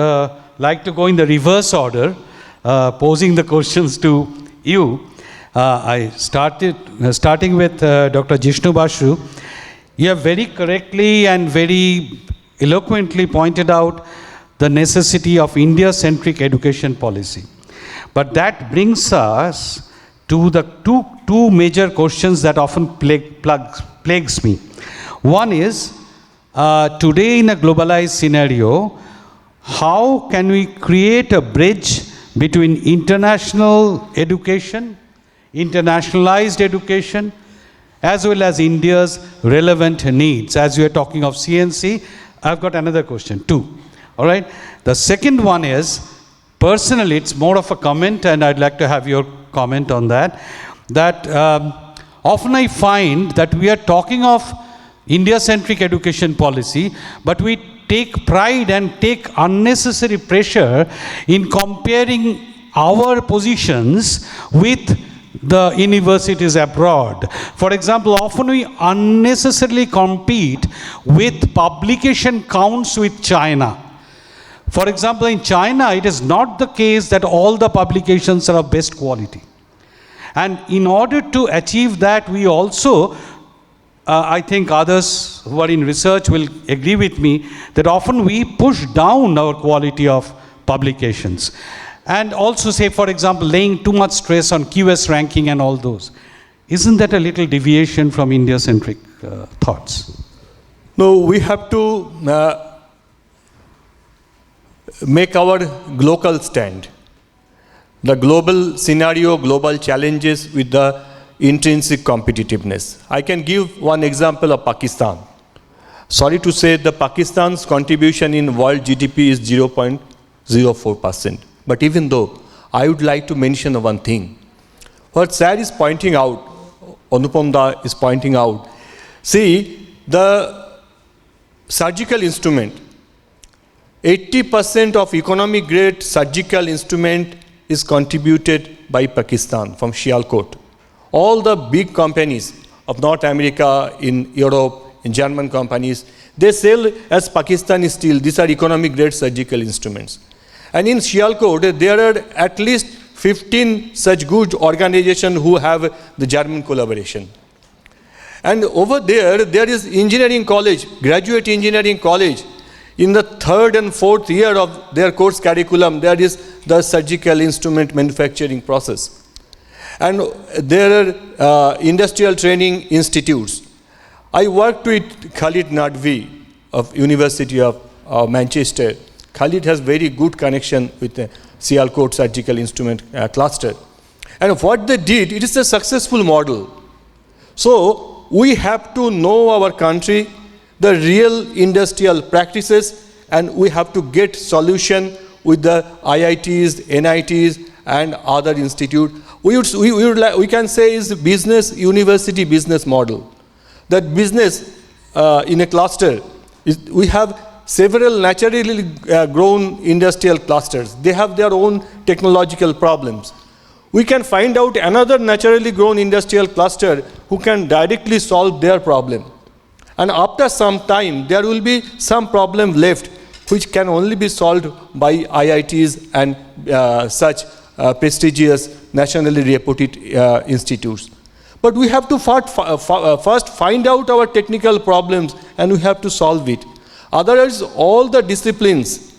like to go in the reverse order, posing the questions to you. Starting with Dr. Jishnu Basu. You have very correctly and very eloquently pointed out the necessity of India-centric education policy. But that brings us to the two major questions that often plagues me. One is, today in a globalized scenario, how can we create a bridge between international education, internationalized education, as well as India's relevant needs? As we are talking of CNC, I've got another question too. All right. The second one is, personally, it's more of a comment, and I'd like to have your comment on that. That often I find that we are talking of India-centric education policy, but we take pride and take unnecessary pressure in comparing our positions with the universities abroad. For example, often we unnecessarily compete with publication counts with China. For example, in China, it is not the case that all the publications are of best quality. And in order to achieve that, we also, I think others who are in research will agree with me, that often we push down our quality of publications. And also say, for example, laying too much stress on QS ranking and all those. Isn't that a little deviation from India-centric thoughts? No, we have to make our local stand. The global scenario, global challenges with the intrinsic competitiveness. I can give one example of Pakistan. Sorry to say, the Pakistan's contribution in world GDP is 0.04%. But even though, I would like to mention one thing. What Sir is pointing out, Anupam is pointing out, see, the surgical instrument, 80% of economic grade surgical instrument is contributed by Pakistan from Sialkot. All the big companies of North America, in Europe, in German companies, they sell as Pakistani steel. These are economic grade surgical instruments. And in Sialkot, there are at least 15 such good organizations who have the German collaboration. And over there, there is engineering college, graduate engineering college. In the 3rd and 4th year of their course curriculum, there is the surgical instrument manufacturing process. And there are industrial training institutes. I worked with Khalid Nadvi of University of Manchester. Khalid has very good connection with the Sialkot surgical instrument cluster. And what they did, it is a successful model. So we have to know our country, the real industrial practices, and we have to get solution with the IITs, NITs, and other institutes. We can say is business, university business model. That business in a cluster, we have several naturally grown industrial clusters. They have their own technological problems. We can find out another naturally grown industrial cluster who can directly solve their problem. And after some time, there will be some problem left which can only be solved by IITs and such prestigious, nationally reputed institutes. But we have to first find out our technical problems and we have to solve it. Otherwise, all the disciplines,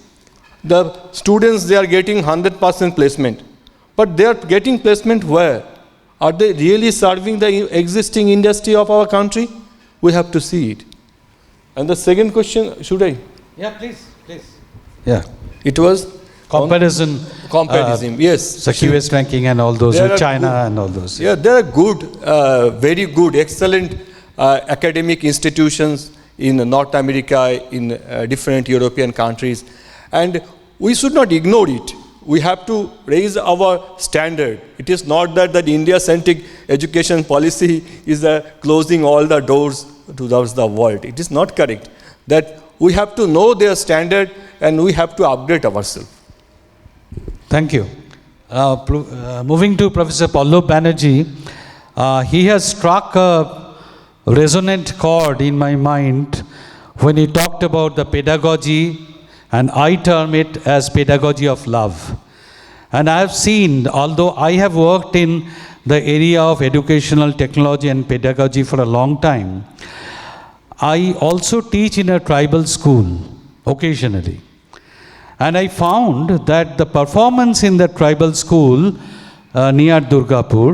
the students, they are getting 100% placement. But they are getting placement where? Are they really serving the existing industry of our country? We have to see it. And the second question, should I? Yeah, please. Yeah. It was? Comparison, yes. The QS ranking and all those with China and all those. Yeah, there are good, very good, excellent academic institutions in North America, in different European countries. And we should not ignore it. We have to raise our standard. It is not that the India-centric education policy is closing all the doors towards the world. It is not correct. That we have to know their standard and we have to upgrade ourselves. Thank you. Moving to Professor Pallab Banerjee, he has struck a resonant chord in my mind when he talked about the pedagogy, and I term it as pedagogy of love. And I have seen, although I have worked in the area of educational technology and pedagogy for a long time, I also teach in a tribal school occasionally. And I found that the performance in the tribal school near Durgapur,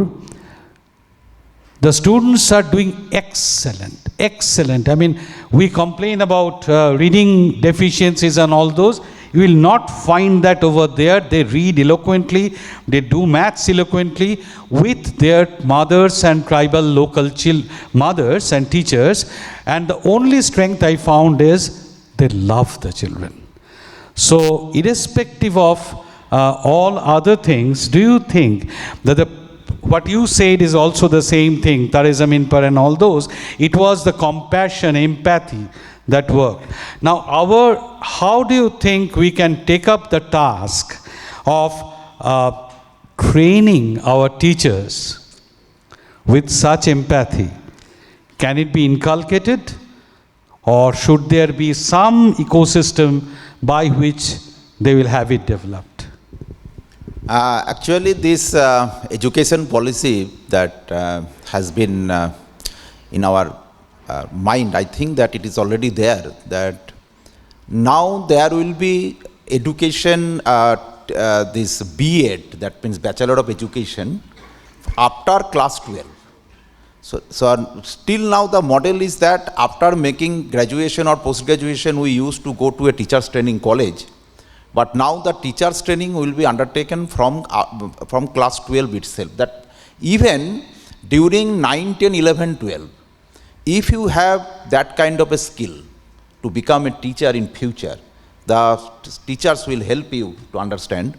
the students are doing excellent, excellent. I mean, we complain about reading deficiencies and all those. You will not find that over there. They read eloquently, they do maths eloquently with their mothers and tribal local mothers and teachers. And the only strength I found is they love the children. So, irrespective of all other things, do you think that what you said is also the same thing, Tarism Inpar and all those, it was the compassion, empathy that worked. Now, how do you think we can take up the task of training our teachers with such empathy? Can it be inculcated, or should there be some ecosystem by which they will have it developed? Actually, this education policy that has been in our mind, I think that it is already there, that now there will be education, this B.Ed, that means Bachelor of Education, after class 12. So still now the model is that after making graduation or post-graduation, we used to go to a teacher's training college. But now the teacher's training will be undertaken from class 12 itself. That even during 9, 10, 11, 12, if you have that kind of a skill to become a teacher in future, the teachers will help you to understand,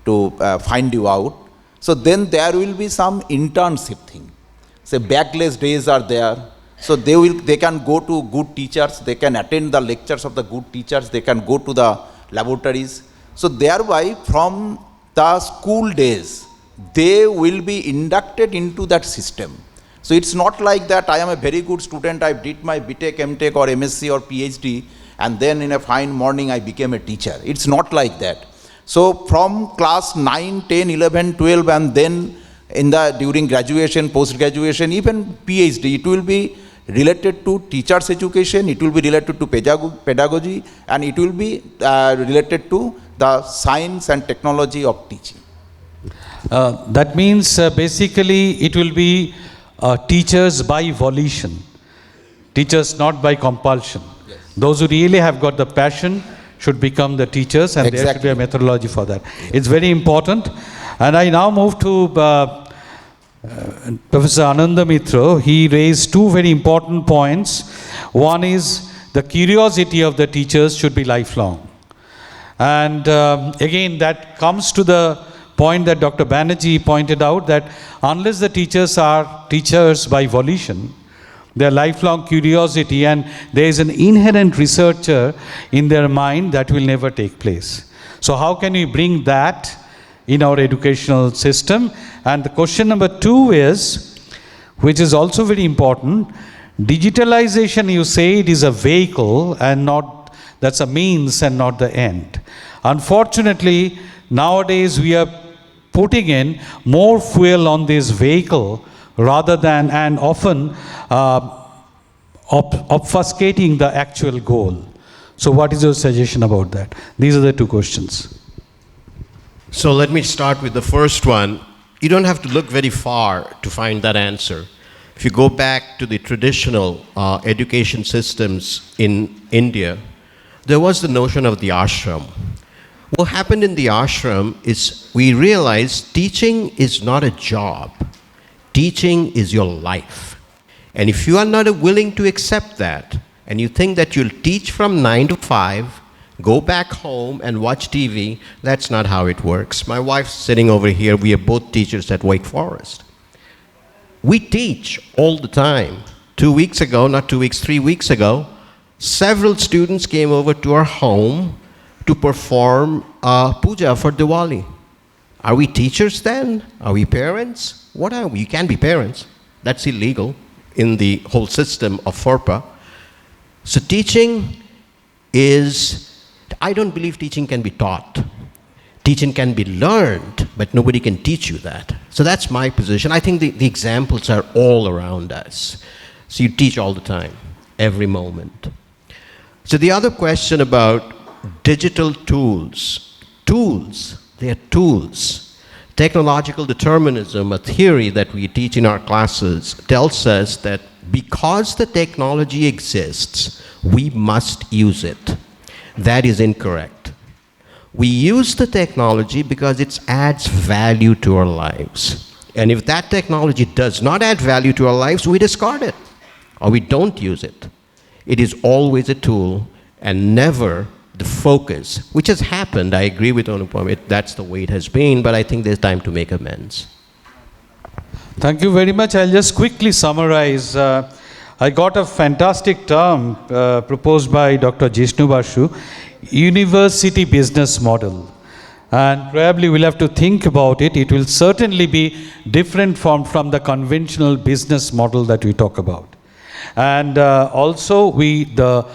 to find you out. So then there will be some internship thing. Say backless days are there. So they can go to good teachers, they can attend the lectures of the good teachers, they can go to the laboratories. So thereby from the school days, they will be inducted into that system. So it's not like that I am a very good student, I did my BTech, MTech or MSc or PhD, and then in a fine morning I became a teacher. It's not like that. So from class 9, 10, 11, 12 and then during graduation, post-graduation, even PhD, it will be related to teachers' education, it will be related to pedagogy, and it will be related to the science and technology of teaching. That means basically it will be teachers by volition, teachers not by compulsion. Yes. Those who really have got the passion should become the teachers, and there should be a methodology for that. Yes. It's very important. And I now move to Professor Ananda Mitra. He raised two very important points. One is the curiosity of the teachers should be lifelong. And again, that comes to the point that Dr. Banerjee pointed out, that unless the teachers are teachers by volition, their lifelong curiosity and there is an inherent researcher in their mind, that will never take place. So how can we bring that in our educational system? And the question number 2 is, which is also very important, digitalization, you say it is a vehicle and not, that's a means and not the end. Unfortunately, nowadays we are putting in more fuel on this vehicle rather than, and often obfuscating the actual goal. So what is your suggestion about that? These are the two questions. So let me start with the first one. You don't have to look very far to find that answer. If you go back to the traditional education systems in India, there was the notion of the ashram. What happened in the ashram is we realized teaching is not a job. Teaching is your life. And if you are not willing to accept that, and you think that you'll teach from 9 to 5, go back home and watch TV, that's not how it works. My wife's sitting over here. We are both teachers at Wake Forest. We teach all the time. 2 weeks ago, not 2 weeks, 3 weeks ago, several students came over to our home to perform puja for Diwali. Are we teachers then? Are we parents? What are we? You can't be parents. That's illegal in the whole system of FORPA. So teaching is, I don't believe teaching can be taught. Teaching can be learned, but nobody can teach you that. So that's my position. I think the examples are all around us. So you teach all the time, every moment. So the other question about digital tools. Tools, they are tools. Technological determinism, a theory that we teach in our classes, tells us that because the technology exists, we must use it. That is incorrect. We use the technology because it adds value to our lives. And if that technology does not add value to our lives, we discard it or we don't use it. It is always a tool and never the focus, which has happened. I agree with Anupam, that's the way it has been, but I think there's time to make amends. Thank you very much. I'll just quickly summarize. I got a fantastic term proposed by Dr. Jishnu Basu, university business model. And probably we'll have to think about it. It will certainly be different from the conventional business model that we talk about. And also the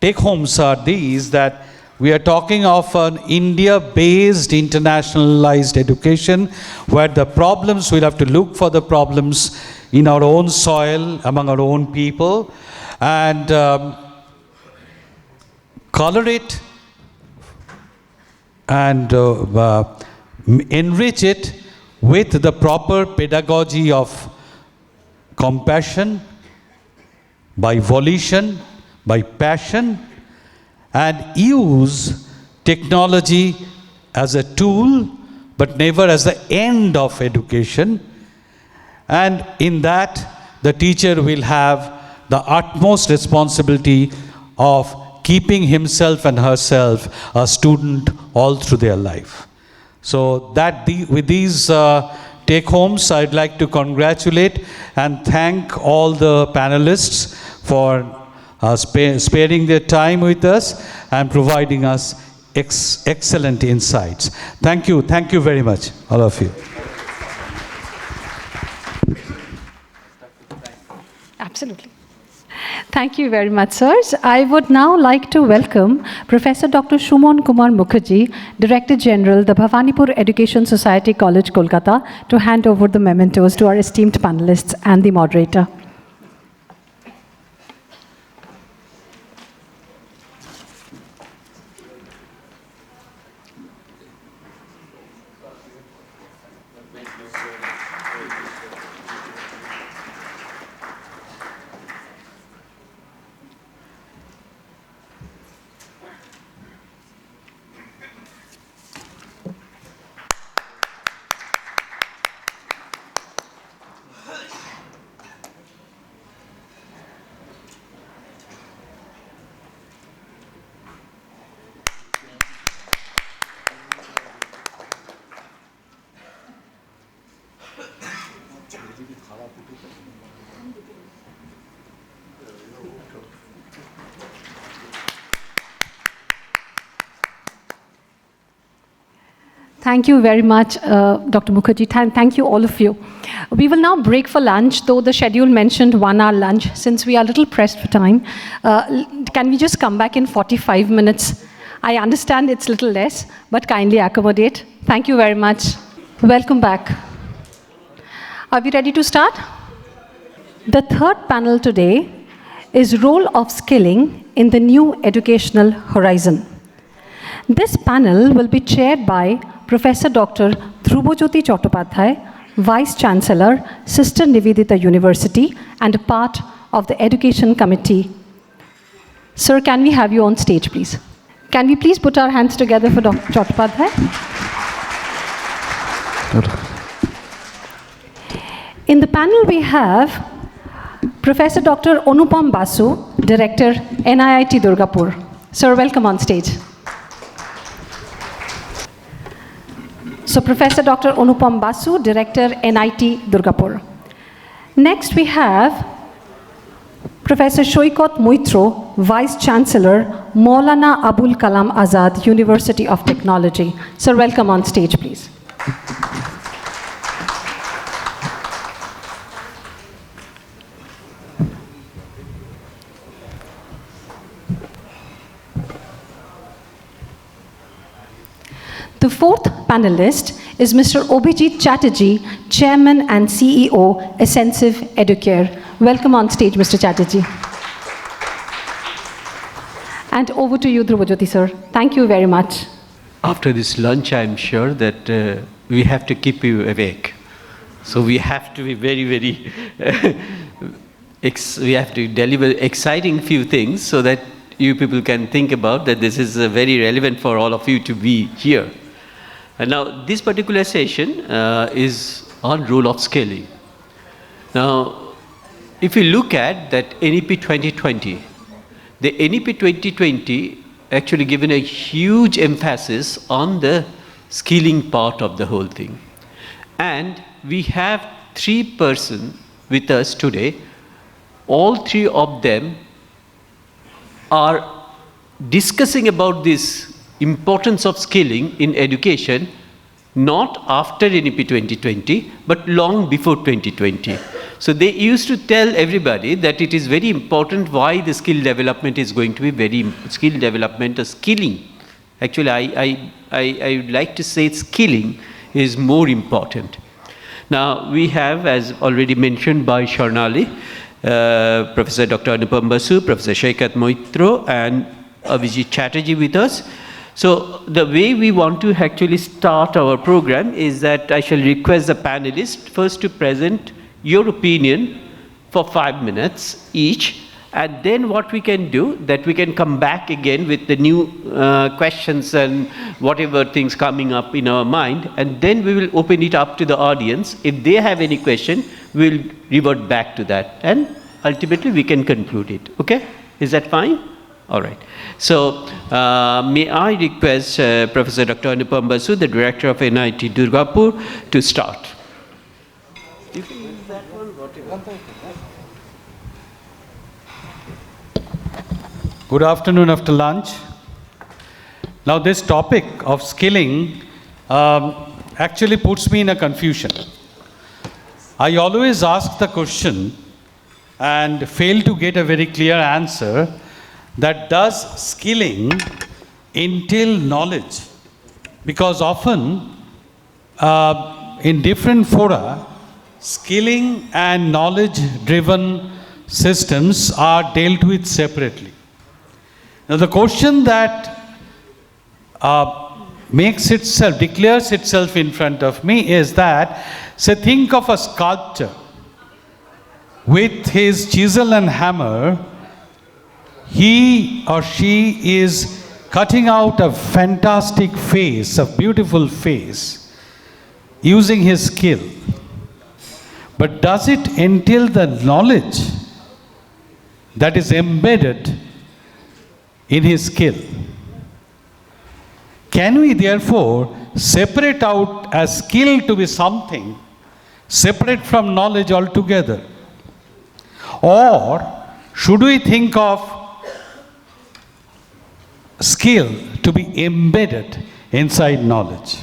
take-homes are these, that we are talking of an India-based internationalized education where the problems, we'll have to look for the problems in our own soil, among our own people, and color it and enrich it with the proper pedagogy of compassion, by volition, by passion, and use technology as a tool, but never as the end of education. And in that, the teacher will have the utmost responsibility of keeping himself and herself a student all through their life. So that with these take-homes, I'd like to congratulate and thank all the panelists for sparing their time with us and providing us excellent insights. Thank you very much, all of you. Absolutely. Thank you very much, sirs. I would now like to welcome Professor Dr. Shumon Kumar Mukherjee, Director General, the Bhavanipur Education Society College, Kolkata, to hand over the mementos to our esteemed panelists and the moderator. Thank you very much, Dr. Mukherjee. Thank you, all of you. We will now break for lunch, though the schedule mentioned 1 hour lunch. Since we are a little pressed for time, can we just come back in 45 minutes? I understand it's a little less, but kindly accommodate. Thank you very much. Welcome back. Are we ready to start? The third panel today is Role of Skilling in the New Educational Horizon. This panel will be chaired by Professor Dr. Dhrubajyoti Chattopadhyay, Vice Chancellor, Sister Nivedita University, and a part of the Education Committee. Sir, can we have you on stage, please? Can we please put our hands together for Dr. Chattopadhyay? In the panel, we have Professor Dr. Anupam Basu, Director, NIIT Durgapur. Sir, welcome on stage. So, Professor Dr. Anupam Basu, Director, NIT Durgapur. Next, we have Professor Shoykot Moitro, Vice Chancellor, Maulana Abul Kalam Azad, University of Technology. Sir, welcome on stage, please. The fourth panelist is Mr. Obhijit Chatterjee, Chairman and CEO, Ascensive Educare. Welcome on stage, Mr. Chatterjee. And over to you, Dhruvajyoti sir. Thank you very much. After this lunch, I'm sure that we have to keep you awake. So we have to be very, very, we have to deliver exciting few things so that you people can think about that this is very relevant for all of you to be here. And now this particular session is on role of scaling. Now, if you look at that NEP 2020, the NEP 2020 actually given a huge emphasis on the skilling part of the whole thing. And we have 3 persons with us today. All 3 of them are discussing about this importance of skilling in education, not after NEP 2020, but long before 2020. So they used to tell everybody that it is very important why the skill development is going to be very, skill development or skilling. Actually, I would like to say skilling is more important. Now, we have, as already mentioned by Sharnali, Professor Dr. Anupam Basu, Professor Shaikat Moitro, and Abhijit Chatterjee with us. So the way we want to actually start our program is that I shall request the panelists first to present your opinion for 5 minutes each, and then what we can do, that we can come back again with the new questions and whatever things coming up in our mind, and then we will open it up to the audience. If they have any question, we'll revert back to that, and ultimately we can conclude it. Okay? Is that fine? All right. So, may I request Professor Dr. Anupam Basu, the Director of NIT Durgapur, to start. You can use that one, whatever. Good afternoon after lunch. Now this topic of skilling actually puts me in a confusion. I always ask the question and fail to get a very clear answer, that does skilling entail knowledge? Because often in different fora, skilling and knowledge-driven systems are dealt with separately. Now the question that declares itself in front of me is that, say, think of a sculptor with his chisel and hammer. He or she is cutting out a fantastic face, a beautiful face, using his skill. But does it entail the knowledge that is embedded in his skill? Can we therefore separate out a skill to be something separate from knowledge altogether? Or should we think of skill to be embedded inside knowledge?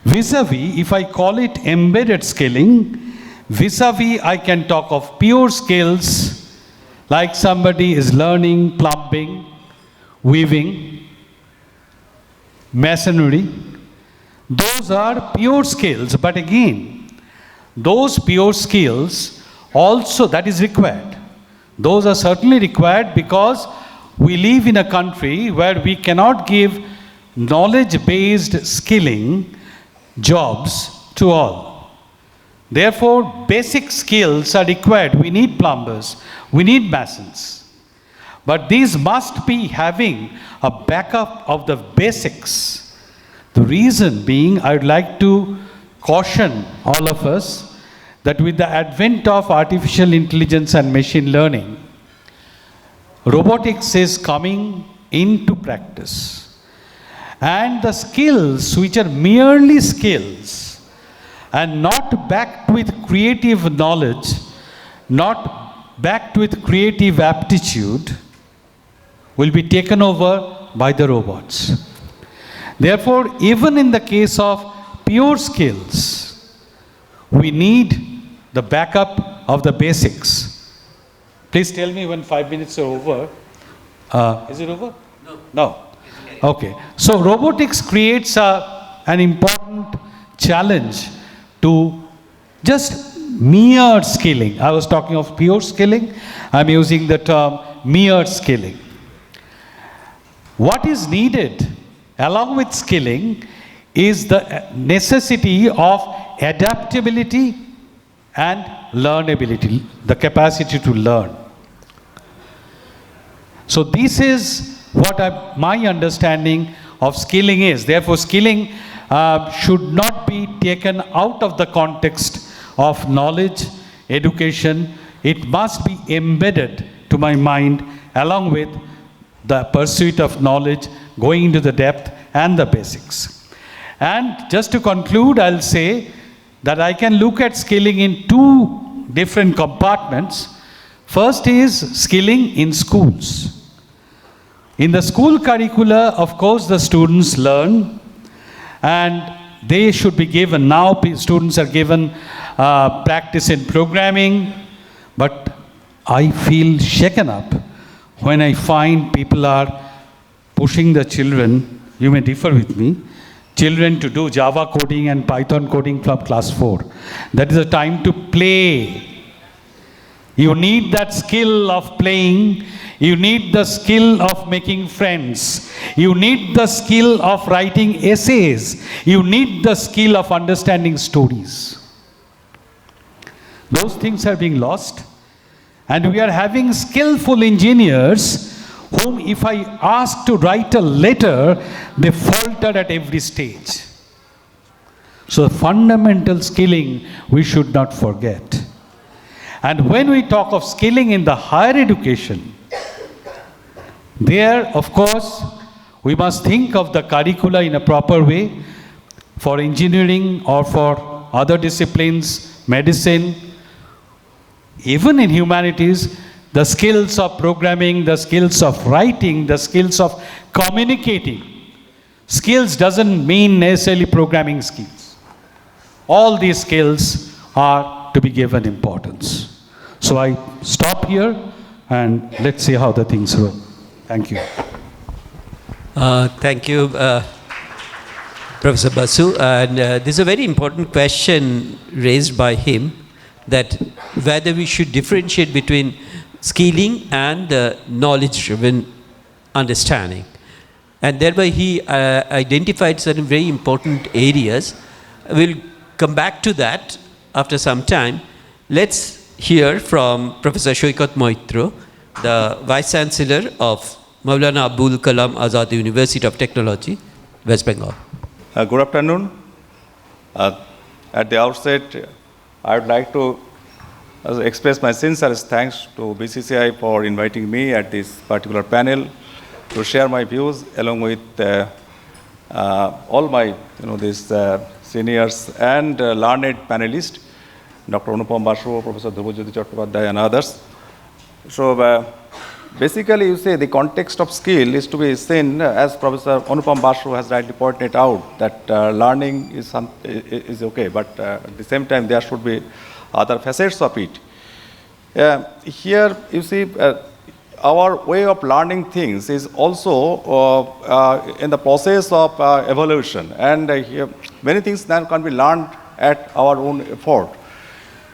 Vis-a-vis, if I call it embedded skilling, vis-a-vis I can talk of pure skills, like somebody is learning plumbing, weaving, masonry. Those are pure skills, but again, those pure skills also, that is required. Those are certainly required because we live in a country where we cannot give knowledge-based skilling jobs to all. Therefore, basic skills are required. We need plumbers, we need masons. But these must be having a backup of the basics. The reason being, I would like to caution all of us that with the advent of artificial intelligence and machine learning, robotics is coming into practice. And the skills which are merely skills and not backed with creative knowledge, not backed with creative aptitude, will be taken over by the robots. Therefore, even in the case of pure skills, we need the backup of the basics. Please tell me when 5 minutes are over. Is it over? No. No. Okay. So robotics creates an important challenge to just mere skilling. I was talking of pure skilling. I'm using the term mere skilling. What is needed along with skilling is the necessity of adaptability and learnability, the capacity to learn. So this is what my understanding of skilling is. Therefore, skilling should not be taken out of the context of knowledge, education. It must be embedded to my mind along with the pursuit of knowledge, going into the depth and the basics. And just to conclude, I'll say that I can look at skilling in two different compartments. First is skilling in schools. In the school curricula, of course, the students learn, and they should be given, now students are given practice in programming, but I feel shaken up when I find people are pushing the children, you may differ with me, children to do Java coding and Python coding from class 4. That is a time to play. You need that skill of playing. You need the skill of making friends. You need the skill of writing essays. You need the skill of understanding stories. Those things are being lost. And we are having skillful engineers whom if I ask to write a letter, they falter at every stage. So fundamental skilling we should not forget. And when we talk of skilling in the higher education, there, of course, we must think of the curricula in a proper way for engineering or for other disciplines, medicine, even in humanities, the skills of programming, the skills of writing, the skills of communicating. Skills doesn't mean necessarily programming skills. All these skills are to be given importance. So I stop here and let's see how the things roll. Thank you. Thank you, Professor Basu. And this is a very important question raised by him, that whether we should differentiate between skilling and knowledge-driven understanding. And thereby he identified certain very important areas. We'll come back to that after some time. Let's hear from Professor Shoikat Moitro, the Vice Chancellor of Maulana Abul Kalam Azad University of Technology, West Bengal. Good afternoon. At the outset, I would like to express my sincerest thanks to BCCI for inviting me at this particular panel to share my views along with all my, these seniors and learned panelists, Dr. Anupam Basu, Professor Dhrubajyoti Chattopadhyay and others. So basically, you say the context of skill is to be seen, as Professor Anupam Basu has rightly pointed out, that learning is okay, but at the same time there should be other facets of it. Here you see our way of learning things is also in the process of evolution, and many things now can be learned at our own effort,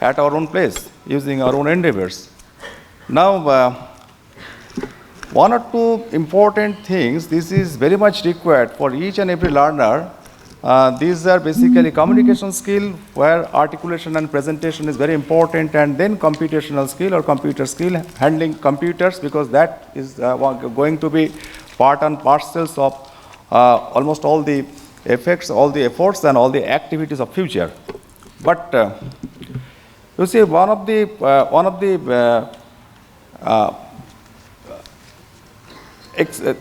at our own place, using our own endeavors. Now, one or two important things, this is very much required for each and every learner. These are basically communication skill, where articulation and presentation is very important, and then computational skill or computer skill, handling computers, because that is going to be part and parcels of almost all the effects, all the efforts and all the activities of future. But you see, one of the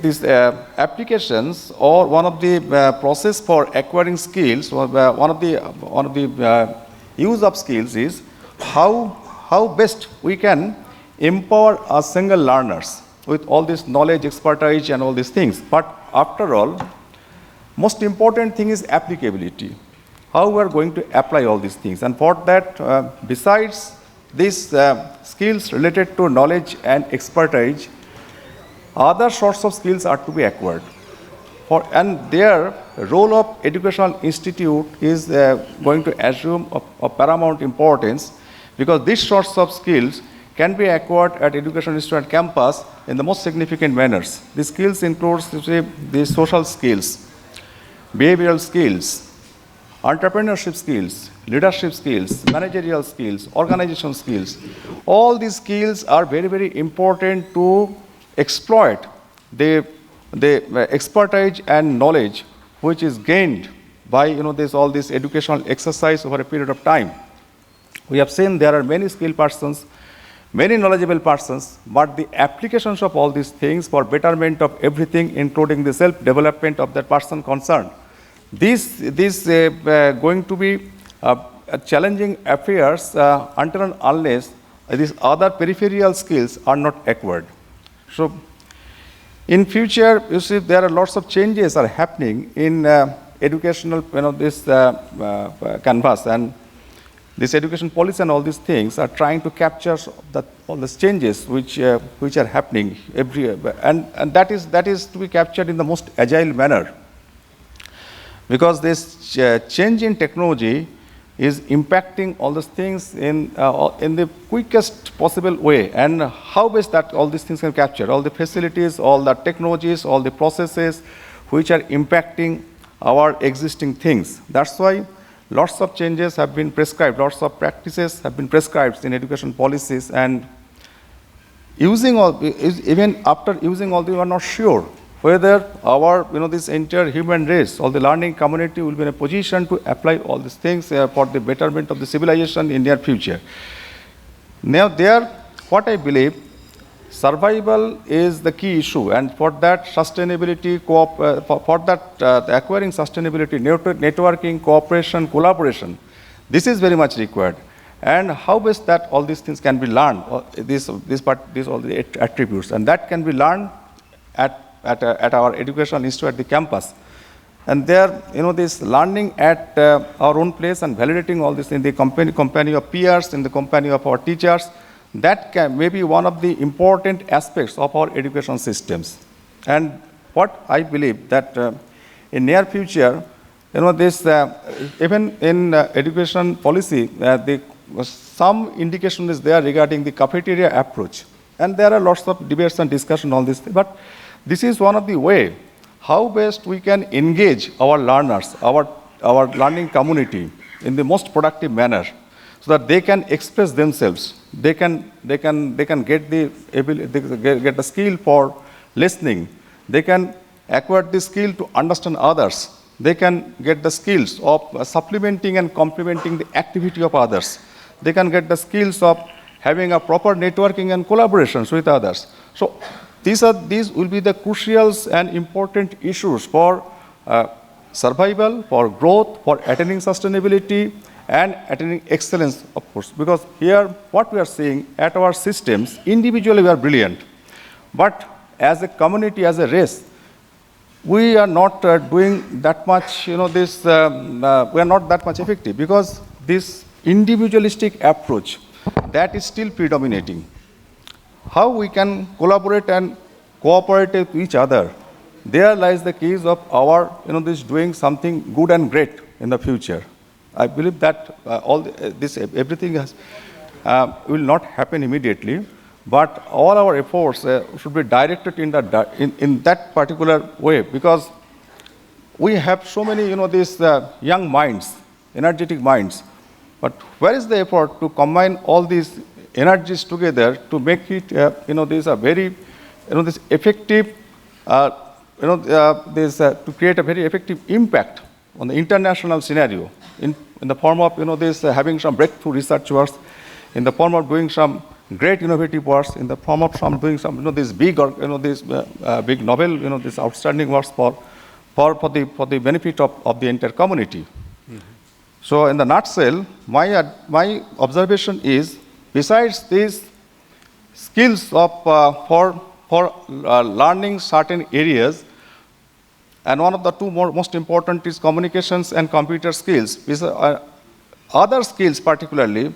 these applications, or one of the process for acquiring skills, or one of the use of skills is how best we can empower our single learners with all this knowledge, expertise, and all these things. But after all, most important thing is applicability. How we are going to apply all these things, and for that, besides these skills related to knowledge and expertise, other sorts of skills are to be acquired. And their role of educational institute is going to assume a paramount importance, because these sorts of skills can be acquired at education institute campus in the most significant manners. These skills include the social skills, behavioral skills, entrepreneurship skills, leadership skills, managerial skills, organization skills. All these skills are very, very important to exploit the expertise and knowledge which is gained by all this educational exercise over a period of time. We have seen there are many skilled persons, many knowledgeable persons, but the applications of all these things for betterment of everything, including the self-development of that person concerned. This going to be challenging affairs until and unless these other peripheral skills are not acquired. So, in future, you see, there are lots of changes are happening in educational, this canvas, and this education policy and all these things are trying to capture all these changes which are happening and that is to be captured in the most agile manner, because this change in technology is impacting all these things in the quickest possible way, and how best that all these things can capture all the facilities, all the technologies, all the processes which are impacting our existing things. That's why lots of changes have been prescribed, lots of practices have been prescribed in education policies, and even after using all, we are not sure whether our, this entire human race, all the learning community will be in a position to apply all these things for the betterment of the civilization in near future. Now what I believe, survival is the key issue, and for that sustainability, acquiring sustainability, networking, cooperation, collaboration, this is very much required. And how best that all these things can be learned, all the attributes, and that can be learned at our educational institute at the campus. And there, this learning at our own place and validating all this in the company of peers, in the company of our teachers, that may be one of the important aspects of our education systems. And what I believe that in near future, this even in education policy, some indication is there regarding the cafeteria approach, and there are lots of debates and discussion on this. But this is one of the way how best we can engage our learners, our learning community in the most productive manner, so that they can express themselves. They can get the skill for listening. They can acquire the skill to understand others. They can get the skills of supplementing and complementing the activity of others. They can get the skills of having a proper networking and collaborations with others. So these will be the crucial and important issues for survival, for growth, for attaining sustainability, and attaining excellence, of course. Because here, what we are seeing at our systems, individually we are brilliant, but as a community, as a race, we are not doing that much, we are not that much effective, because this individualistic approach, that is still predominating. How we can collaborate and cooperate with each other, there lies the keys of our, this doing something good and great in the future. I believe that everything will not happen immediately, but all our efforts should be directed in that particular way, because we have so many, these young minds, energetic minds. But where is the effort to combine all these energies together to make it, these are very, this effective, to create a very effective impact on the international scenario in the form of, this having some breakthrough research works, in the form of doing some great innovative works, in the form of some doing some, this big, this big novel, this outstanding works for the benefit of the entire community. Mm-hmm. So, in the nutshell, my observation is, besides these skills of for learning certain areas, and one of the two most important is communications and computer skills. Other skills particularly,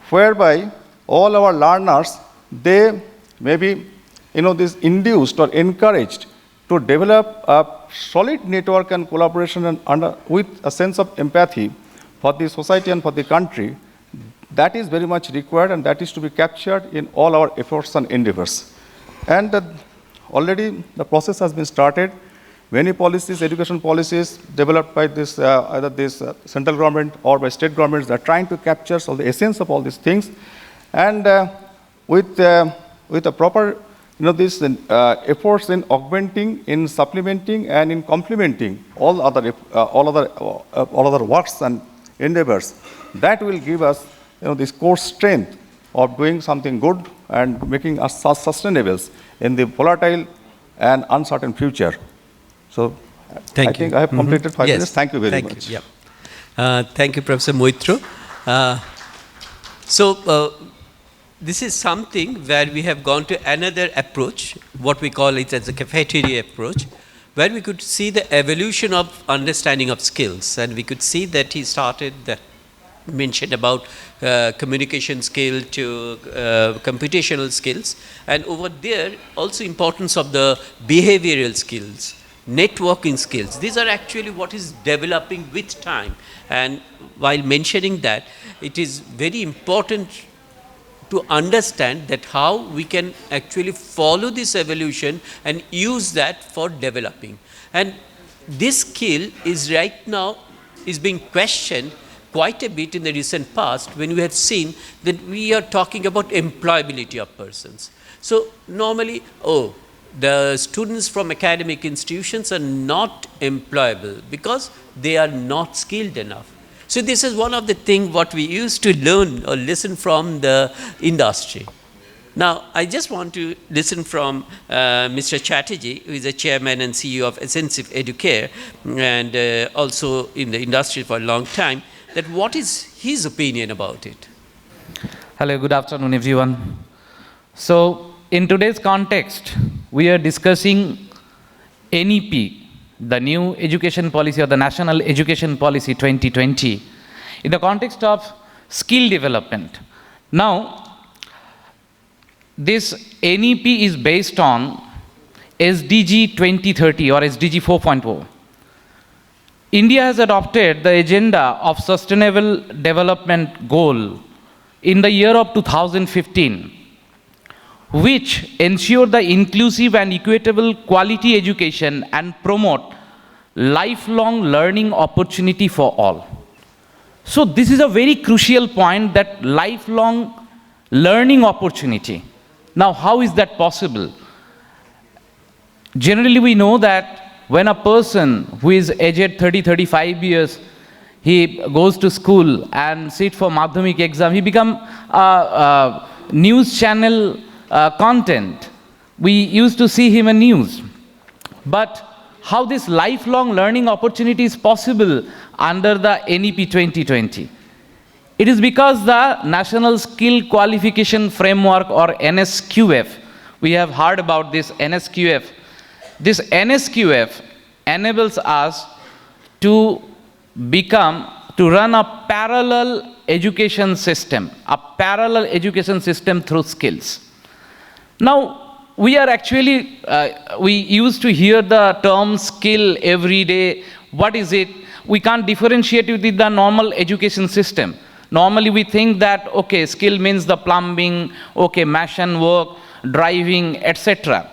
whereby all our learners, they may be, this induced or encouraged to develop a solid network and collaboration and with a sense of empathy for the society and for the country. that is very much required, and that is to be captured in all our efforts and endeavors. And already the process has been started. Many policies, education policies developed by this, either this central government or by state governments, are trying to capture all the essence of all these things. And with a proper, these efforts in augmenting, in supplementing, and in complementing all other works and endeavors, that will give us, this core strength of doing something good and making us sustainable in the volatile and uncertain future. So, I think I have completed 5 minutes. Thank you very much. Thank you, Professor Moitro. This is something where we have gone to another approach, what we call it as a cafeteria approach, where we could see the evolution of understanding of skills. And we could see that he started, mentioned about communication skill to computational skills. And over there, also importance of the behavioral skills, networking skills. These are actually what is developing with time. And while mentioning that, it is very important to understand that how we can actually follow this evolution and use that for developing. And this skill is right now is being questioned quite a bit in the recent past, when we have seen that we are talking about employability of persons. So normally, the students from academic institutions are not employable because they are not skilled enough. So this is one of the things what we used to learn or listen from the industry. Now, I just want to listen from Mr. Chatterjee, who is the chairman and CEO of Ascensive Educare, and also in the industry for a long time, that what is his opinion about it? Hello, good afternoon, everyone. So, in today's context, we are discussing NEP, the new education policy or the National Education Policy 2020, in the context of skill development. Now, this NEP is based on SDG 2030 or SDG 4.0. India has adopted the agenda of sustainable development goal in the year of 2015, which ensure the inclusive and equitable quality education and promote lifelong learning opportunity for all. So this is a very crucial point, that lifelong learning opportunity. Now, how is that possible? Generally, we know that when a person who is aged 30-35 years, he goes to school and sit for Madhyamik exam, he become a news channel content. We used to see him in news. But how this lifelong learning opportunity is possible under the NEP 2020? It is because the National Skill Qualification Framework, or NSQF, we have heard about this NSQF. This NSQF enables us to run a parallel education system through skills. Now, we are actually, we used to hear the term skill every day. What is it? We can't differentiate it with the normal education system. Normally, we think that, okay, skill means the plumbing, okay, machine work, driving, etc.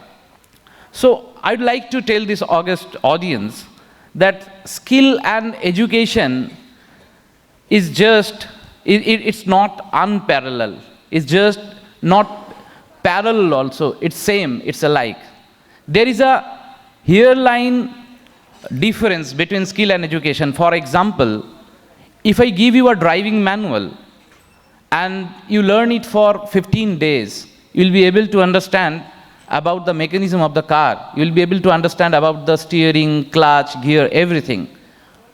So, I'd like to tell this august audience that skill and education is just, it's not unparalleled. It's just not parallel also, it's same, it's alike. There is a hairline difference between skill and education. For example, if I give you a driving manual and you learn it for 15 days, you'll be able to understand about the mechanism of the car. You'll be able to understand about the steering, clutch, gear, everything.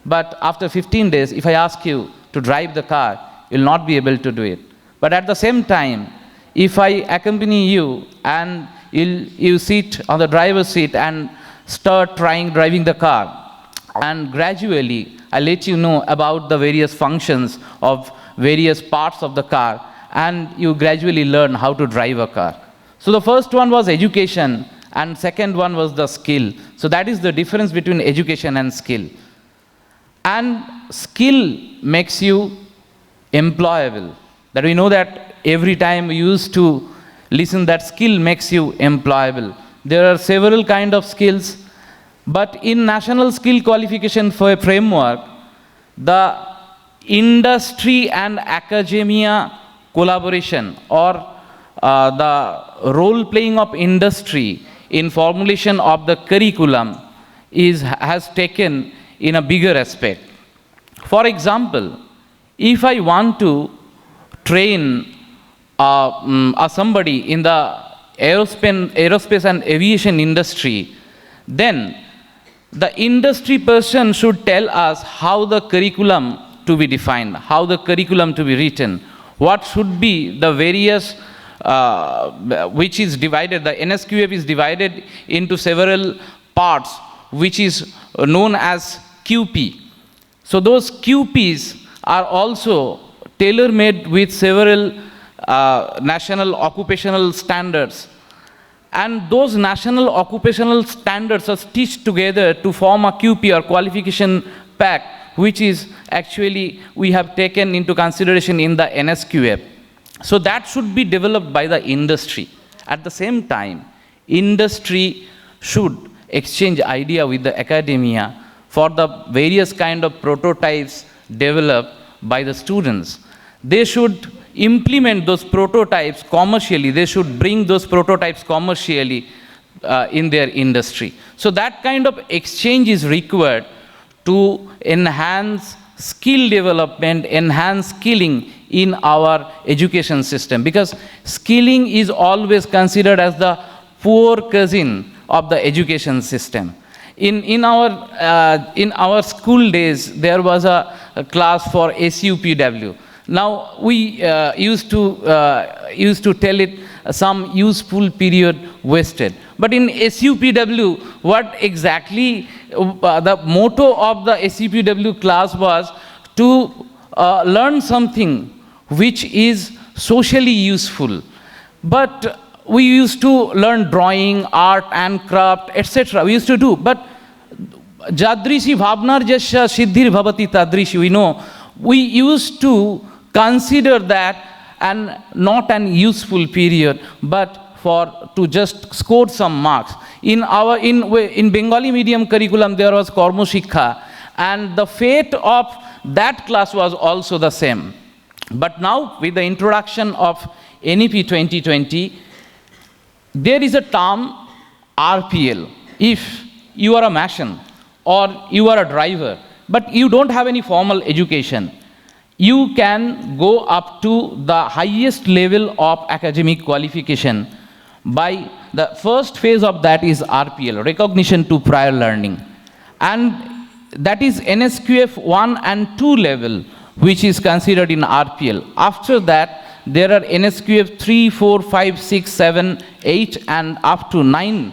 But after 15 days, if I ask you to drive the car, you'll not be able to do it. But at the same time, if I accompany you and you sit on the driver's seat and start driving the car, and gradually I let you know about the various functions of various parts of the car, and you gradually learn how to drive a car. So the first one was education, and second one was the skill. So that is the difference between education and skill. And skill makes you employable. That we know that every time we used to listen that skill makes you employable. There are several kind of skills, but in national skill qualification framework, the industry and academia collaboration, or the role playing of industry in formulation of the curriculum has taken in a bigger aspect. For example, if I want to train somebody in the aerospace and aviation industry, then the industry person should tell us how the curriculum to be defined, how the curriculum to be written, what should be the various, which is divided, the NSQF is divided into several parts, which is known as QP. So those QPs are also tailor-made with several national occupational standards. And those national occupational standards are stitched together to form a QP or qualification pack, which is actually we have taken into consideration in the NSQF. So that should be developed by the industry. At the same time, industry should exchange idea with the academia for the various kind of prototypes developed by the students. They should implement those prototypes commercially. They should bring those prototypes commercially in their industry. So that kind of exchange is required to enhance skill development, enhance skilling in our education system. Because skilling is always considered as the poor cousin of the education system. In our school days, there was a class for SUPW. Now we used to tell it some useful period wasted. But in SUPW, what exactly the motto of the SUPW class was to learn something which is socially useful. But we used to learn drawing, art and craft, etc. We used to do. But Jadrishi Bhavnar Jasya Siddhir Bhavati Tadrishi, we know, we used to consider that and not an useful period, but to just score some marks. In Bengali medium curriculum, there was Karma Shikha, and the fate of that class was also the same. But now, with the introduction of NEP 2020, there is a term RPL. If you are a mason or you are a driver, but you don't have any formal education, you can go up to the highest level of academic qualification by the first phase of that is RPL, recognition to prior learning. And that is NSQF 1 and 2 level, which is considered in RPL. After that, there are NSQF 3, 4, 5, 6, 7, 8 and up to 9,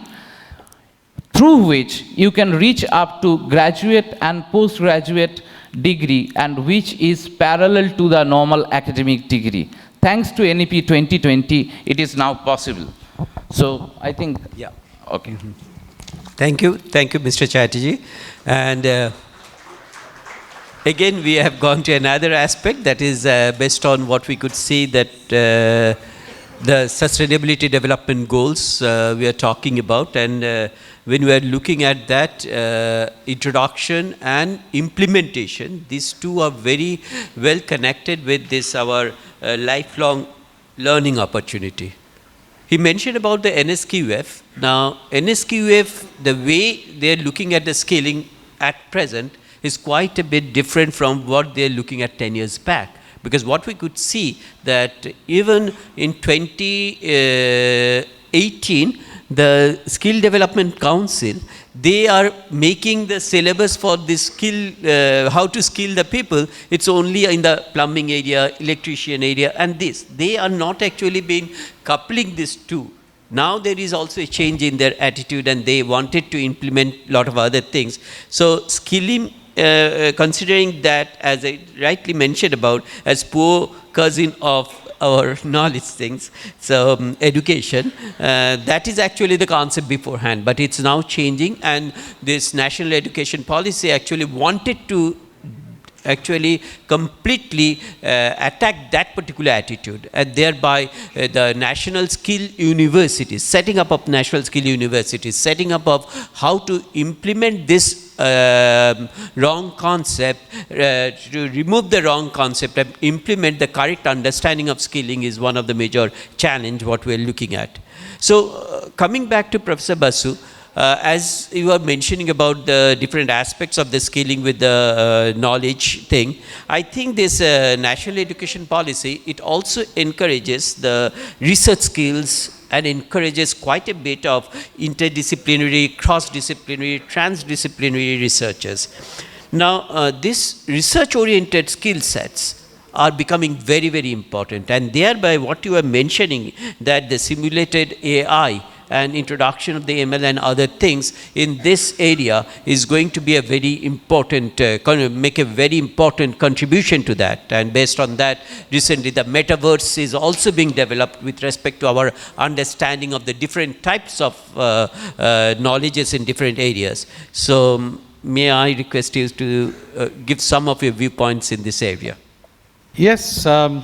through which you can reach up to graduate and postgraduate degree, and which is parallel to the normal academic degree. Thanks to NEP 2020, it is now possible. So I think, yeah. Okay. Thank you, Mr. Chatterjee. And again, we have gone to another aspect that is based on what we could see that the Sustainability Development Goals we are talking about, and when we are looking at that introduction and implementation, these two are very well connected with this our lifelong learning opportunity. He mentioned about the NSQF. Now, NSQF, the way they are looking at the skilling at present is quite a bit different from what they are looking at 10 years back. Because what we could see that even in 2018, the Skill Development Council, they are making the syllabus for this skill, how to skill the people. It's only in the plumbing area, electrician area, and this. They are not actually been coupling these two. Now there is also a change in their attitude, and they wanted to implement a lot of other things. So skilling, considering that, as I rightly mentioned about, as poor cousin of our knowledge things, so education, that is actually the concept beforehand, but it's now changing, and this national education policy actually wanted to actually completely attack that particular attitude, and thereby the national skill universities, setting up of national skill universities, setting up of how to implement this wrong concept, to remove the wrong concept and implement the correct understanding of skilling is one of the major challenge what we are looking at. So coming back to Professor Basu, as you were mentioning about the different aspects of the skilling with the knowledge thing, I think this national education policy, it also encourages the research skills and encourages quite a bit of interdisciplinary, cross-disciplinary, transdisciplinary researchers. Now, these research-oriented skill sets are becoming very, very important, and thereby what you are mentioning, that the simulated AI and introduction of the ML and other things in this area is going to be a very important, make a very important contribution to that. And based on that, recently the metaverse is also being developed with respect to our understanding of the different types of knowledges in different areas. So may I request you to give some of your viewpoints in this area? Yes, the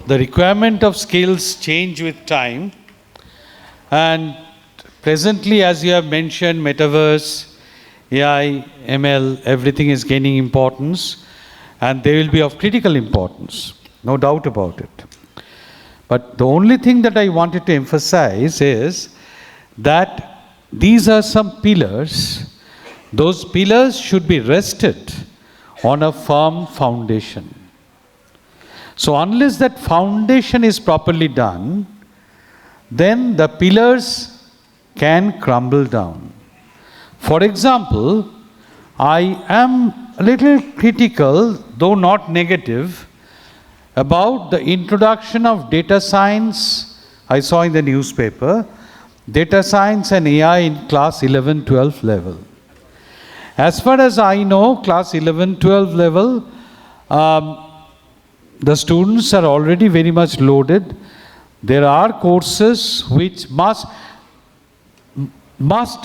requirement of skills change with time. And presently, as you have mentioned, metaverse, AI, ML, everything is gaining importance, and they will be of critical importance, no doubt about it. But the only thing that I wanted to emphasize is that these are some pillars. Those pillars should be rested on a firm foundation. So unless that foundation is properly done, then the pillars can crumble down. For example, I am a little critical, though not negative, about the introduction of data science. I saw in the newspaper, data science and AI in class 11-12 level. As far as I know, class 11-12 level, the students are already very much loaded. There are courses which must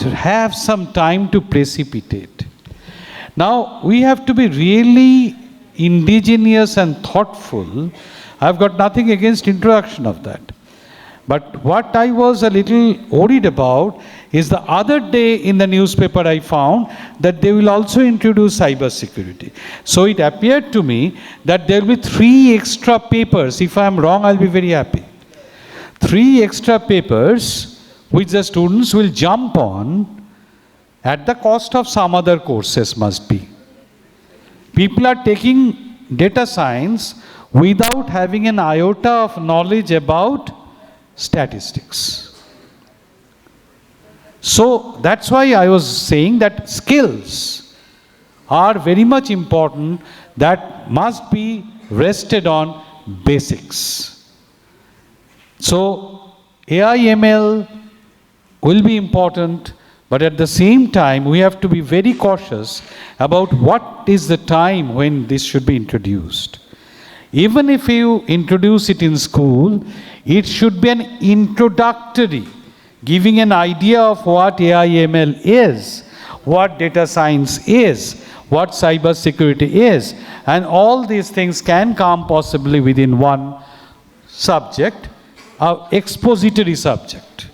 have some time to precipitate. Now, we have to be really indigenous and thoughtful. I've got nothing against introduction of that. But what I was a little worried about is the other day in the newspaper I found that they will also introduce cyber security. So it appeared to me that there will be 3 extra papers. If I am wrong, I'll be very happy. 3 extra papers which the students will jump on at the cost of some other courses must be. People are taking data science without having an iota of knowledge about statistics. So that's why I was saying that skills are very much important, that must be rested on basics. So AI ML will be important, but at the same time we have to be very cautious about what is the time when this should be introduced. Even if you introduce it in school, it should be an introductory, giving an idea of what AI ML is, what data science is, what cyber security is, and all these things can come possibly within one subject, expository subject.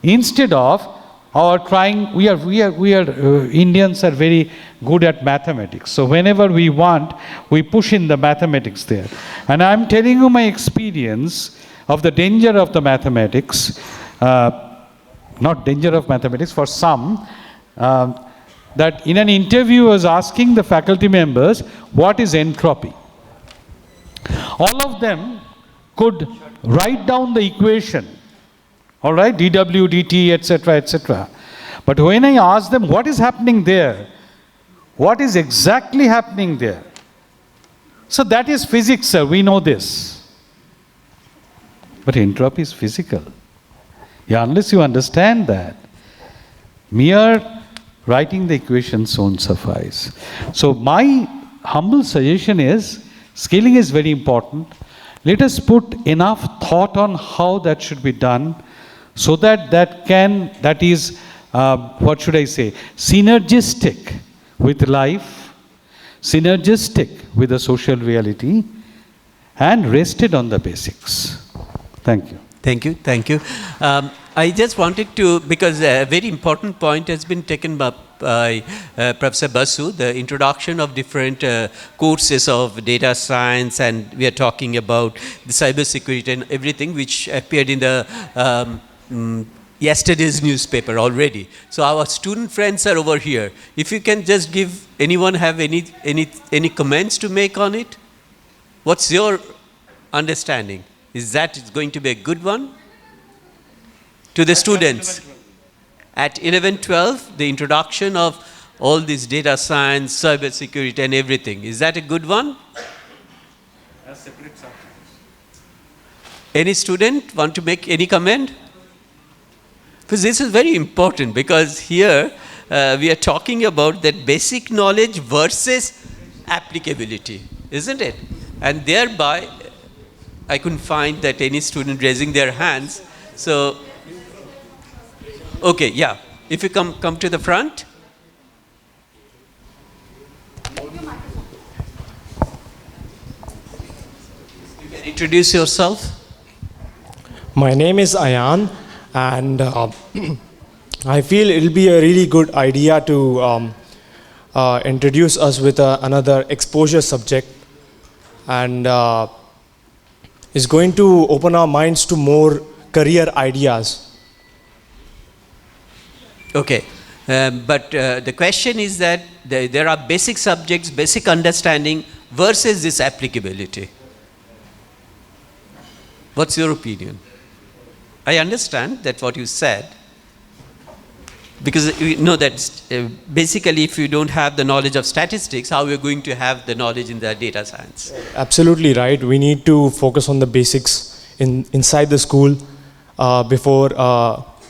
Instead of our trying, we are Indians are very good at mathematics. So whenever we want, we push in the mathematics there. And I'm telling you my experience of the danger of the mathematics, not danger of mathematics for some, that in an interview I was asking the faculty members, what is entropy? All of them could write down the equation, all right, dW, dt, etc., etc. But when I asked them what is happening there, what is exactly happening there? So that is physics, sir, we know this. But entropy is physical. Yeah, unless you understand that, mere writing the equations won't suffice. So my humble suggestion is, scaling is very important. Let us put enough thought on how that should be done, so that that is, what should I say, synergistic with life, synergistic with the social reality, and rested on the basics. Thank you. Thank you. Thank you. I just wanted to, because a very important point has been taken up by Professor Basu, the introduction of different courses of data science, and we are talking about the cybersecurity and everything which appeared in the yesterday's newspaper already. So our student friends are over here. If you can just give, anyone have any comments to make on it? What's your understanding? Is that it's going to be a good one? To the students. At 11-12, the introduction of all this data science, cyber security and everything. Is that a good one? As separate subjects. Any student want to make any comment? Because this is very important, because here we are talking about that basic knowledge versus applicability, isn't it? And thereby, I couldn't find that any student raising their hands. So, okay, yeah. If you come to the front. You can introduce yourself. My name is Ayan, and I feel it'll be a really good idea to introduce us with another exposure subject, and is going to open our minds to more career ideas. Okay, but the question is that there are basic subjects, basic understanding versus this applicability. What's your opinion? I understand that what you said, because you know that basically if you don't have the knowledge of statistics, how we're going to have the knowledge in the data science? Absolutely right. We need to focus on the basics inside the school before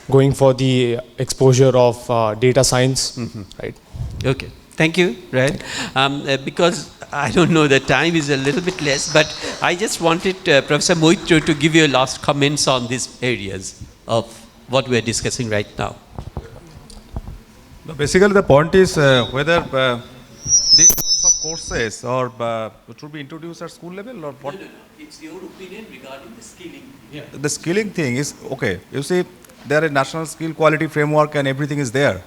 going for the exposure of data science, right? Okay, thank you, right? Because I don't know, the time is a little bit less, but I just wanted Professor Moitra to give you last comments on these areas of what we're discussing right now. Basically, the point is whether these sorts of courses or should be introduced at school level or what? No. It's your opinion regarding the skilling. Yeah. The skilling thing is, okay, you see, there is national skill quality framework and everything is there.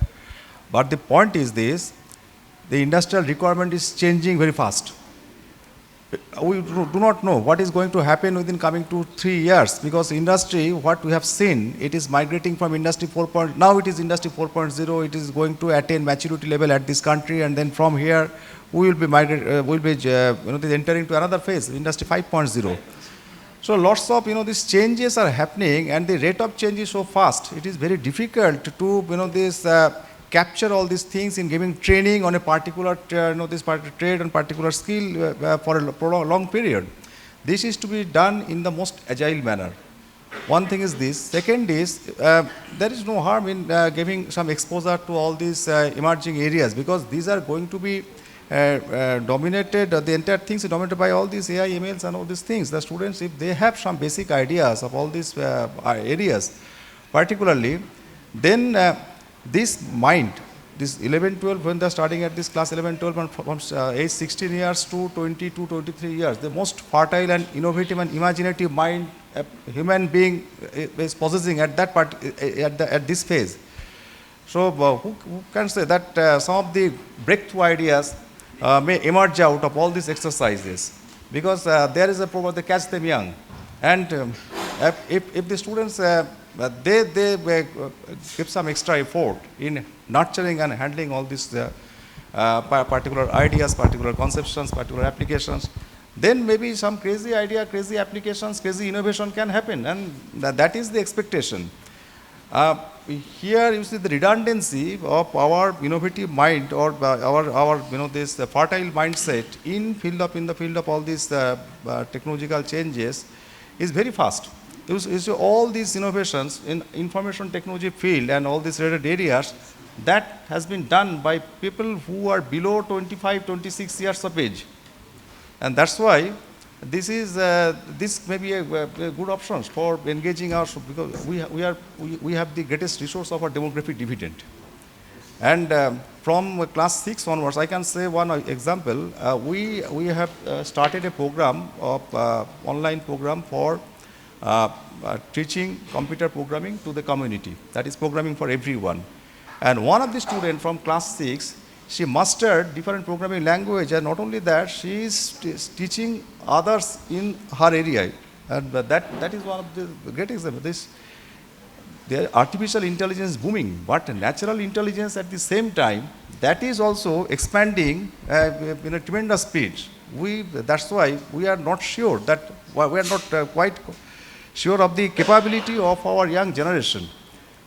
But the point is this, the industrial requirement is changing very fast. We do not know what is going to happen within coming 2-3 years, because industry, what we have seen, it is migrating from industry 4.0, now it is industry 4.0, it is going to attain maturity level at this country, and then from here we will be entering to another phase, industry 5.0. So lots of these changes are happening, and the rate of change is so fast. It is very difficult to capture all these things in giving training on a particular this particular trade and particular skill for a long period. This is to be done in the most agile manner. One thing is this. Second is there is no harm in giving some exposure to all these emerging areas, because these are going to be dominated, the entire things are dominated by all these AI, emails and all these things. The students, if they have some basic ideas of all these areas, particularly, then this mind, this 11-12, when they're starting at this class 11-12 from age 16 years to 22-23 years, the most fertile and innovative and imaginative mind a human being is possessing at that part, at this phase. So who can say that some of the breakthrough ideas may emerge out of all these exercises, because there is a program, they catch them young, and if the students they give some extra effort in nurturing and handling all these particular ideas, particular conceptions, particular applications, then maybe some crazy idea, crazy applications, crazy innovation can happen, and that is the expectation. Here you see the redundancy of our innovative mind, or our this fertile mindset in the field of all these technological changes is very fast. You see all these innovations in information technology field and all these related areas, that has been done by people who are below 25-26 years of age, and that's why this may be a good option for engaging our, because we have the greatest resource of our demographic dividend. And from class 6 onwards, I can say one example. We have started a program of online program for teaching computer programming to the community. That is programming for everyone. And one of the students from class 6, she mastered different programming language, and not only that, she is teaching others in her area. And that is one of the great examples. The artificial intelligence is booming, but natural intelligence at the same time, that is also expanding in a tremendous speed. That's why we are not sure that, we are not quite sure of the capability of our young generation.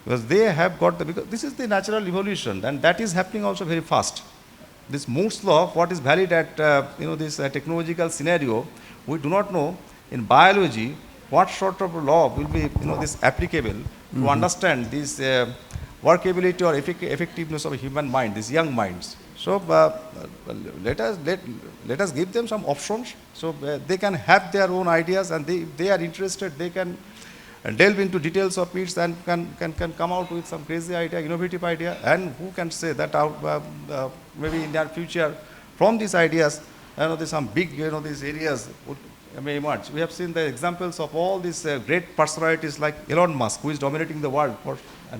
Because they have got because this is the natural evolution, and that is happening also very fast. This Moore's law, what is valid at this technological scenario, we do not know in biology what sort of law will be this applicable to understand this workability or effectiveness of a human mind, these young minds. So let us give them some options, so they can have their own ideas, and if they are interested, they can delve into details of it and can come out with some crazy idea, innovative idea, and who can say that maybe in their future, from these ideas, there's some big, these areas may emerge. We have seen the examples of all these great personalities like Elon Musk, who is dominating the world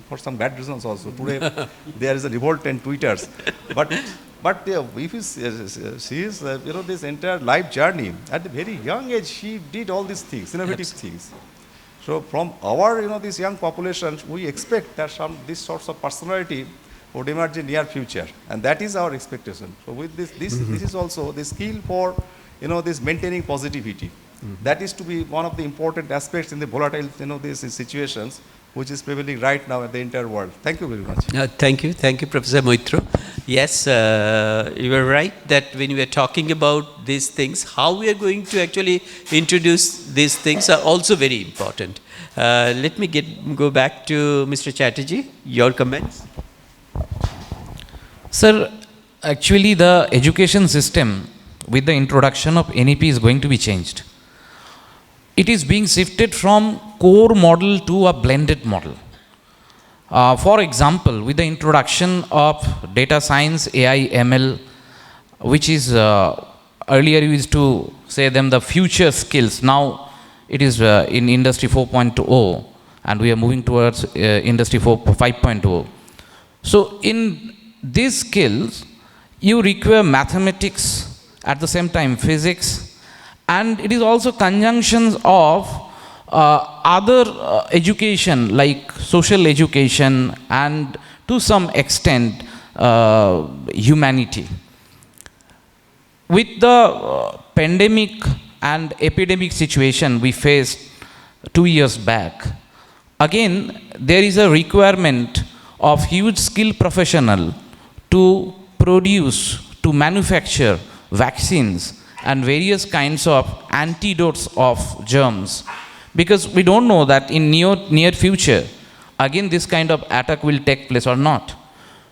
for some bad reasons also. Today, there is a revolt in Twitters. But if you see this entire life journey, at a very young age, she did all these things, innovative things. So from our, this young population, we expect that these sorts of personality would emerge in near future, and that is our expectation. So with this is also the skill for, this maintaining positivity. That is to be one of the important aspects in the volatile, these situations, which is prevailing right now in the entire world. Thank you very much. Thank you, Professor Moitro. Yes, you are right that when we are talking about these things, how we are going to actually introduce these things are also very important. Let me go back to Mr. Chatterjee. Your comments? Sir, actually the education system with the introduction of NEP is going to be changed. It is being shifted from core model to a blended model. For example, with the introduction of data science, AI, ML, which is earlier we used to say them the future skills. Now it is in Industry 4.0, and we are moving towards Industry 5.0. So in these skills, you require mathematics, at the same time physics, and it is also conjunctions of other education like social education and to some extent humanity. With the pandemic and epidemic situation we faced 2 years back, again there is a requirement of huge skill professional to produce, to manufacture vaccines and various kinds of antidotes of germs, because we don't know that in near future again this kind of attack will take place or not.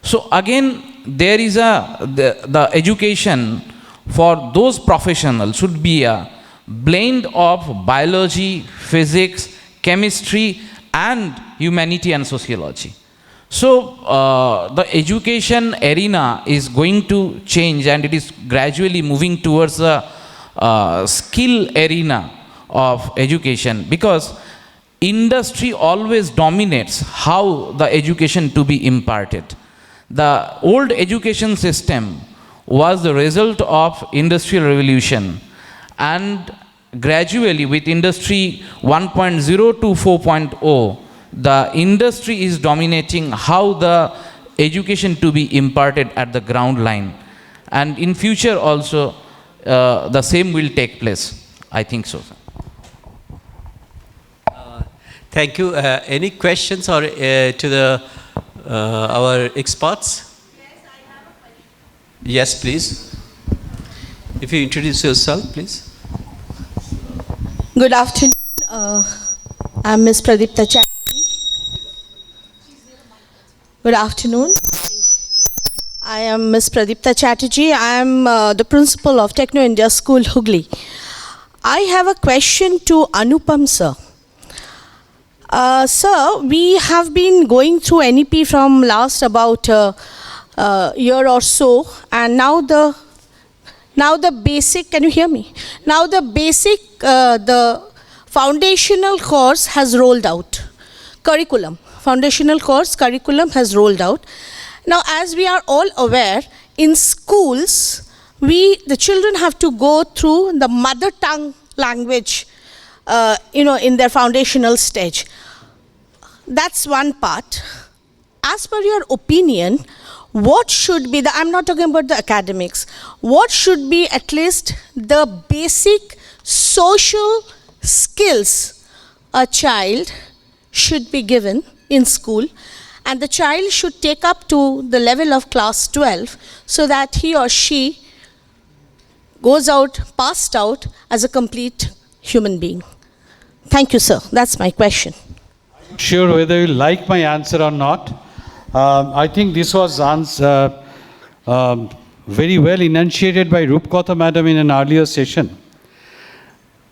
So again there is the education for those professionals should be a blend of biology, physics, chemistry and humanity and sociology. So the education arena is going to change, and it is gradually moving towards the skill arena of education, because industry always dominates how the education to be imparted. The old education system was the result of industrial revolution, and gradually with industry 1.0 to 4.0, the industry is dominating how the education to be imparted at the ground line, and in future also the same will take place. I think so, sir. Thank you. Any questions or to the our experts? Yes, I have a question. Yes, please. If you introduce yourself, please. Good afternoon. I'm Ms. Pradipta Chatterjee. Good afternoon. I am Ms. Pradipta Chatterjee. I am the principal of Techno India School, Hooghly. I have a question to Anupam, sir. Sir, we have been going through NEP from last about year or so, and now the basic, can you hear me? Now the basic, the foundational course has rolled out. Foundational course curriculum has rolled out. Now, as we are all aware, in schools, the children have to go through the mother tongue language, in their foundational stage. That's one part. As per your opinion, what should be I'm not talking about the academics, what should be at least the basic social skills a child should be given in school, and the child should take up to the level of class 12 so that he or she goes out, passed out as a complete human being? Thank you, sir. That's my question. Sure whether you like my answer or not. I think this was very well enunciated by Rupkatha madam in an earlier session,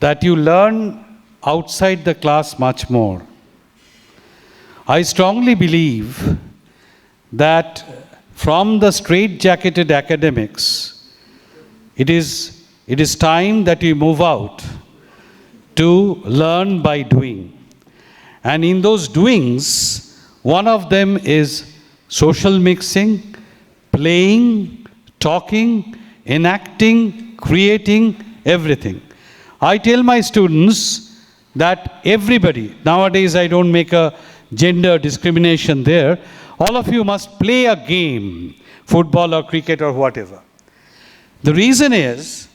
that you learn outside the class much more. I strongly believe that from the straight-jacketed academics, it is time that we move out to learn by doing. And in those doings, one of them is social mixing, playing, talking, enacting, creating, everything. I tell my students that everybody, nowadays I don't make a gender discrimination there, all of you must play a game, football or cricket or whatever. The reason is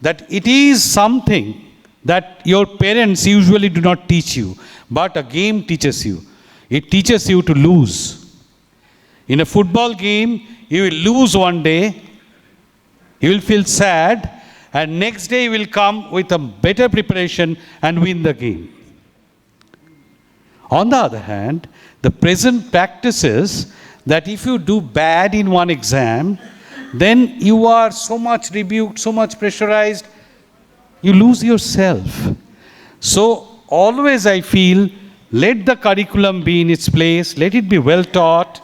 that it is something that your parents usually do not teach you, but a game teaches you. It teaches you to lose. In a football game, you will lose one day, you will feel sad, and next day you will come with a better preparation and win the game. On the other hand, the present practice is that if you do bad in one exam, then you are so much rebuked, so much pressurized, you lose yourself. So always I feel, let the curriculum be in its place, let it be well taught,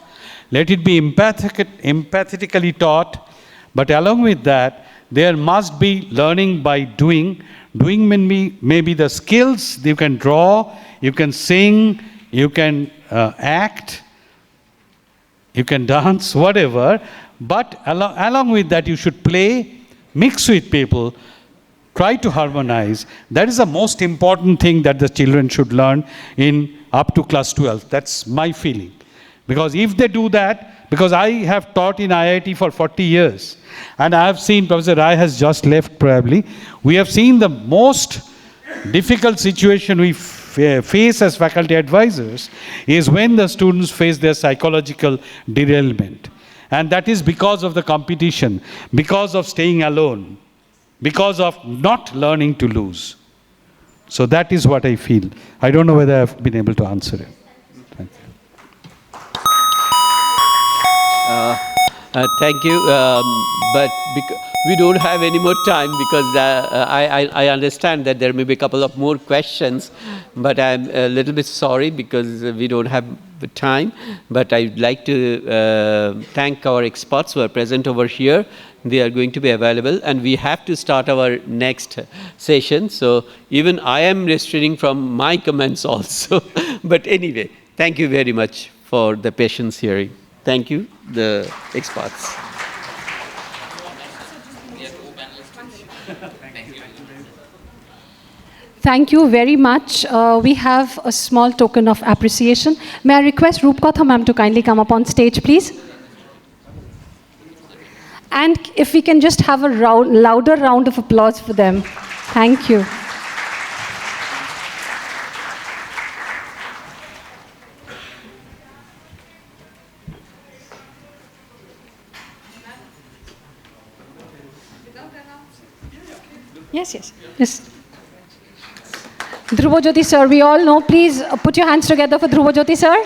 let it be empathetically taught, but along with that, there must be learning by doing. Doing may be the skills. You can draw, you can sing, you can act, you can dance, whatever. But along with that, you should play, mix with people, try to harmonize. That is the most important thing that the children should learn in up to class 12. That's my feeling. Because if they do that, because I have taught in IIT for 40 years, and I have seen, Professor Rai has just left probably, we have seen the most difficult situation we face as faculty advisors is when the students face their psychological derailment. And that is because of the competition, because of staying alone, because of not learning to lose. So that is what I feel. I don't know whether I've been able to answer it. Thank you. Thank you, but we don't have any more time because I understand that there may be a couple of more questions, but I'm a little bit sorry because we don't have the time. But I'd like to thank our experts who are present over here. They are going to be available, and we have to start our next session. So even I am restraining from my comments also. But anyway, thank you very much for the patience hearing. Thank you, the experts. Thank you very much. We have a small token of appreciation. May I request Rupkatha ma'am to kindly come up on stage, please? And if we can just have a louder round of applause for them. Thank you. Yes. Dhruvajyoti sir, we all know. Please put your hands together for Dhruvajyoti sir.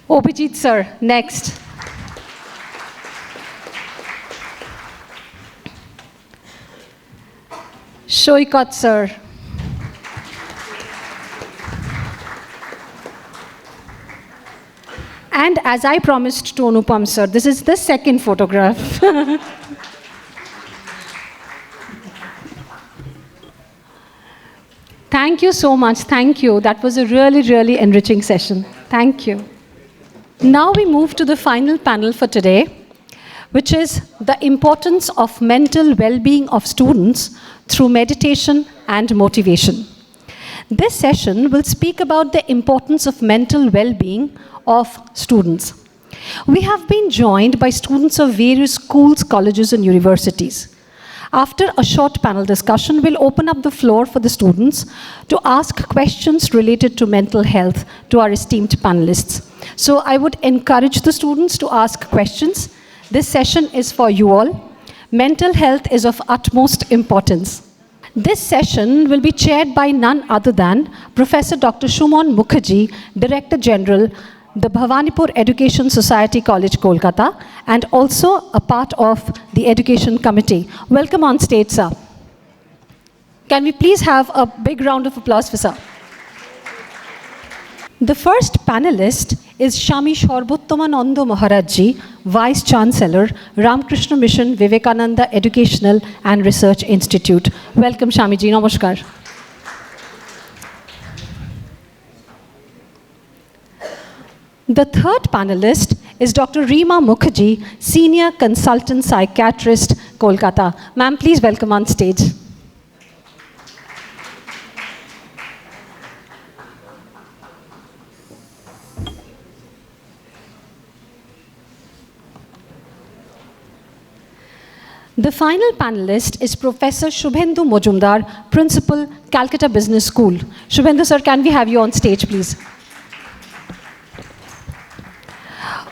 Obhijit sir, next. Shoikat sir. And as I promised to Anupam sir, this is the second photograph. Thank you so much. Thank you. That was a really, really enriching session. Thank you. Now we move to the final panel for today, which is the importance of mental well-being of students through meditation and motivation. This session will speak about the importance of mental well-being of students. We have been joined by students of various schools, colleges, and universities. After a short panel discussion, we'll open up the floor for the students to ask questions related to mental health to our esteemed panelists. So I would encourage the students to ask questions. This session is for you all. Mental health is of utmost importance. This session will be chaired by none other than Professor Dr. Shumon Mukherjee, Director General, the Bhawanipur Education Society College, Kolkata, and also a part of the Education Committee. Welcome on stage, sir. Can we please have a big round of applause for sir? The first panelist is Shami Shorbottomananda Maharajji, Vice Chancellor, Ramakrishna Mission Vivekananda Educational and Research Institute. Welcome, Shamiji. Namaskar. The third panelist is Dr. Reema Mukherjee, Senior Consultant Psychiatrist, Kolkata. Ma'am, please welcome on stage. The final panelist is Professor Shubhendu Majumdar, Principal, Calcutta Business School. Shubhendu sir, can we have you on stage, please?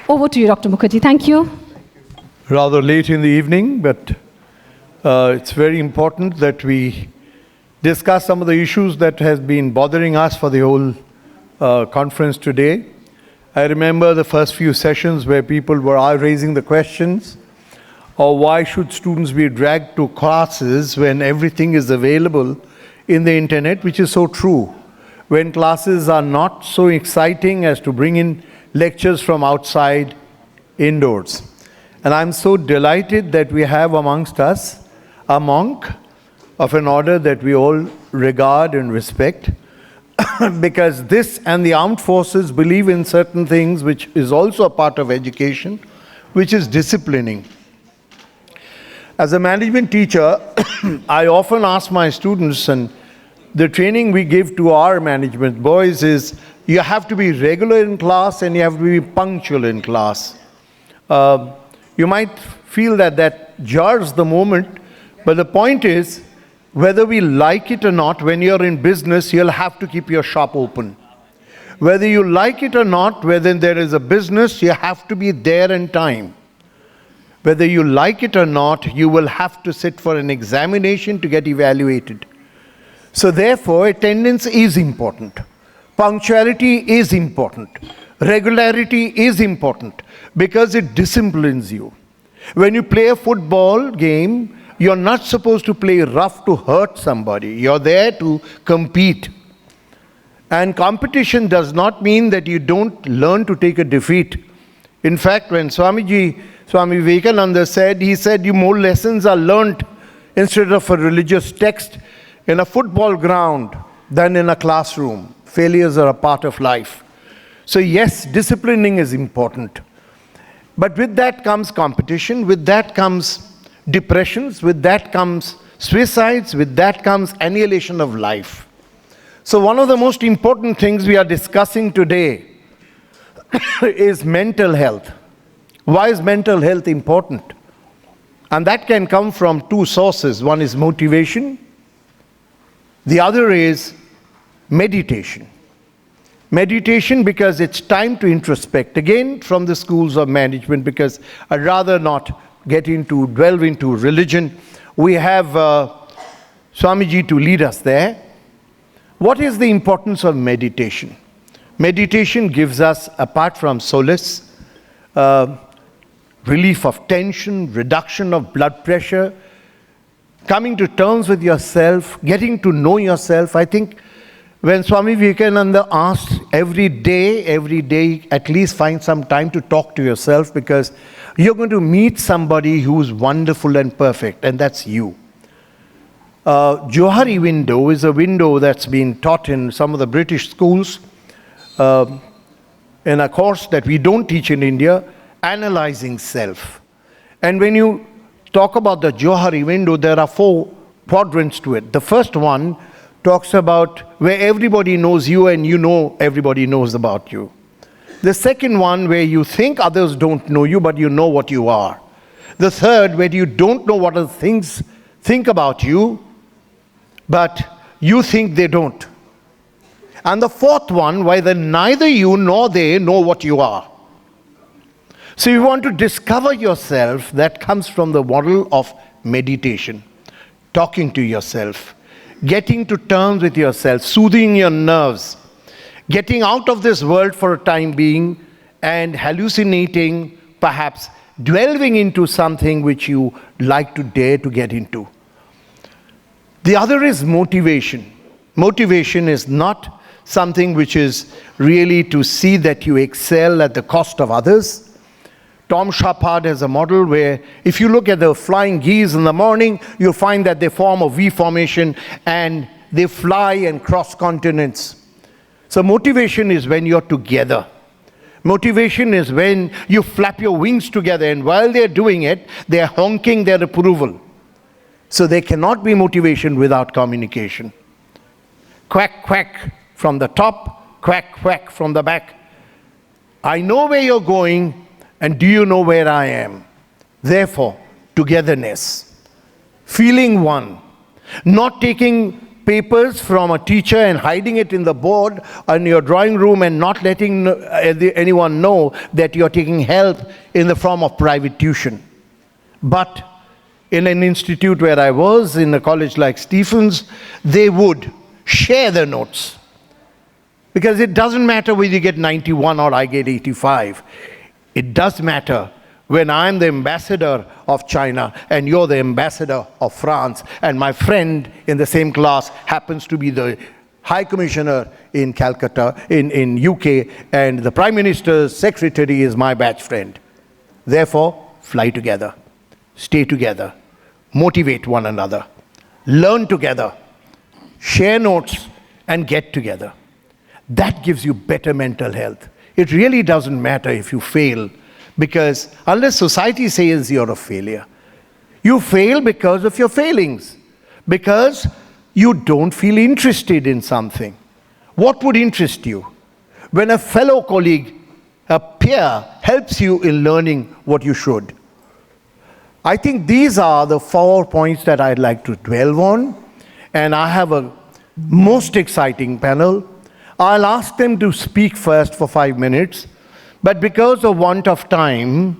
Over to you, Dr. Mukherjee. Thank you. Rather late in the evening, but it's very important that we discuss some of the issues that has been bothering us for the whole conference today. I remember the first few sessions where people were raising the questions, or why should students be dragged to classes when everything is available in the internet, which is so true. When classes are not so exciting as to bring in lectures from outside indoors. And I'm so delighted that we have amongst us a monk of an order that we all regard and respect, because this and the armed forces believe in certain things which is also a part of education, which is disciplining. As a management teacher, I often ask my students, and the training we give to our management boys is, you have to be regular in class and you have to be punctual in class. You might feel that that jars the moment, but the point is, whether we like it or not, when you're in business, you'll have to keep your shop open. Whether you like it or not, whether there is a business, you have to be there in time. Whether you like it or not, you will have to sit for an examination to get evaluated. So therefore, attendance is important. Punctuality is important. Regularity is important because it disciplines you. When you play a football game, you're not supposed to play rough to hurt somebody. You're there to compete. And competition does not mean that you don't learn to take a defeat. In fact, when Swami Vivekananda said, he said, more lessons are learnt instead of a religious text in a football ground than in a classroom. Failures are a part of life. So yes, disciplining is important. But with that comes competition, with that comes depressions, with that comes suicides, with that comes annihilation of life. So one of the most important things we are discussing today is mental health. Why is mental health important? And that can come from two sources. One is motivation. The other is meditation. Meditation because it's time to introspect. Again, from the schools of management, because I'd rather not delve into religion. We have Swamiji to lead us there. What is the importance of meditation? Meditation gives us, apart from solace, relief of tension, reduction of blood pressure, coming to terms with yourself, getting to know yourself. I think when Swami Vivekananda asked every day, at least find some time to talk to yourself, because you're going to meet somebody who's wonderful and perfect, and that's you. Johari window is a window that's been taught in some of the British schools in a course that we don't teach in India, analyzing self. And when you talk about the Johari window, there are 4 quadrants to it. The first one talks about where everybody knows you and you know everybody knows about you. The second one, where you think others don't know you, but you know what you are. The third, where you don't know what other things think about you, but you think they don't. And the fourth one, where neither you nor they know what you are. So you want to discover yourself, that comes from the model of meditation. Talking to yourself, getting to terms with yourself, soothing your nerves, getting out of this world for a time being, and hallucinating, perhaps delving into something which you like to dare to get into. The other is motivation. Motivation is not something which is really to see that you excel at the cost of others. Tom Shepard has a model where if you look at the flying geese in the morning, you'll find that they form a V formation and they fly and cross continents. So motivation is when you're together. Motivation is when you flap your wings together, and while they're doing it, they're honking their approval. So there cannot be motivation without communication. Quack, quack from the top, quack, quack from the back. I know where you're going, and do you know where I am? Therefore, togetherness, feeling one, not taking papers from a teacher and hiding it in the board in your drawing room and not letting anyone know that you're taking help in the form of private tuition. But in an institute where I was, in a college like Stephens, they would share the notes. Because it doesn't matter whether you get 91 or I get 85. It does matter when I'm the ambassador of China and you're the ambassador of France, and my friend in the same class happens to be the High Commissioner in Calcutta, in UK, and the Prime Minister's secretary is my batch friend. Therefore, fly together, stay together, motivate one another, learn together, share notes, and get together. That gives you better mental health. It really doesn't matter if you fail, because unless society says you're a failure, you fail because of your failings, because you don't feel interested in something. What would interest you? When a fellow colleague, a peer, helps you in learning what you should. I think these are the 4 points that I'd like to dwell on, and I have a most exciting panel. I'll ask them to speak first for 5 minutes, but because of want of time,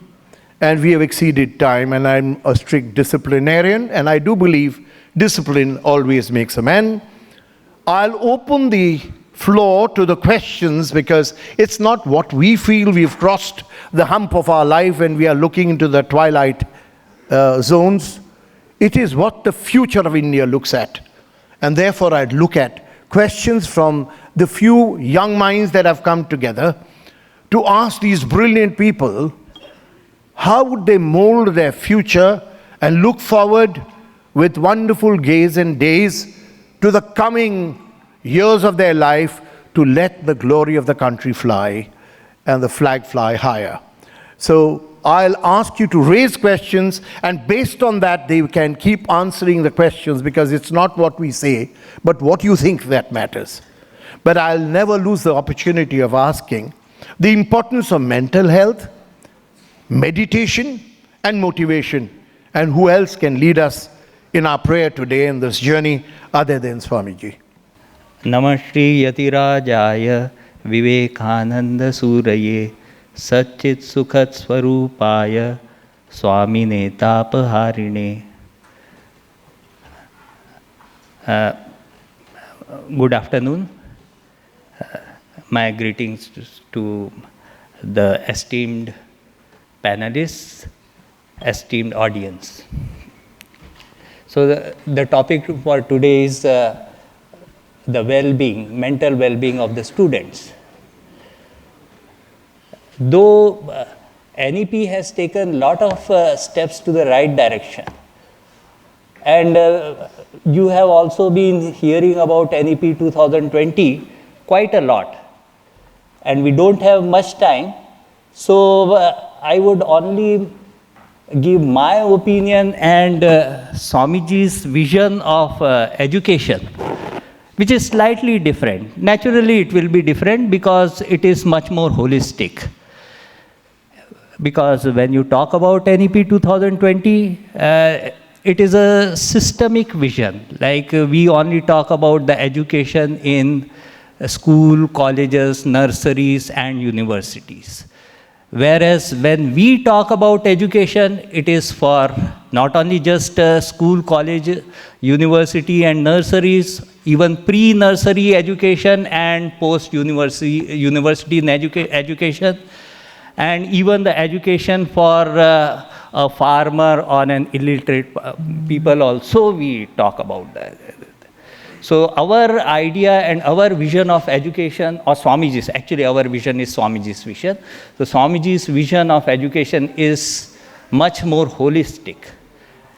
and we have exceeded time, and I'm a strict disciplinarian, and I do believe discipline always makes a man, I'll open the floor to the questions, because it's not what we feel we've crossed the hump of our life and we are looking into the twilight zones. It is what the future of India looks at. And therefore I'd look at questions from the few young minds that have come together to ask these brilliant people, how would they mold their future and look forward with wonderful gaze and days to the coming years of their life to let the glory of the country fly and the flag fly higher. So I'll ask you to raise questions, and based on that they can keep answering the questions, because it's not what we say, but what you think that matters. But I'll never lose the opportunity of asking the importance of mental health, meditation, and motivation. And who else can lead us in our prayer today in this journey other than Swamiji? Namashri Yatirajaya Vivekananda Suraye Satchit Sukhat Swarupaya Swamine Tapaharine. Good afternoon. My greetings to the esteemed panelists, esteemed audience. So the topic for today is the well-being, mental well-being of the students. though NEP has taken a lot of steps to the right direction. And you have also been hearing about NEP 2020 quite a lot. And we don't have much time, so I would only give my opinion and Swamiji's vision of education, which is slightly different. Naturally, it will be different because it is much more holistic. Because when you talk about NEP 2020, it is a systemic vision. Like we only talk about the education in school, colleges, nurseries, and universities. Whereas when we talk about education, it is for not only just school, college, university, and nurseries, even pre-nursery education and post-university education, and even the education for a farmer or an illiterate people also we talk about that. So our idea and our vision of education, or Swamiji's, actually our vision is Swamiji's vision. So Swamiji's vision of education is much more holistic,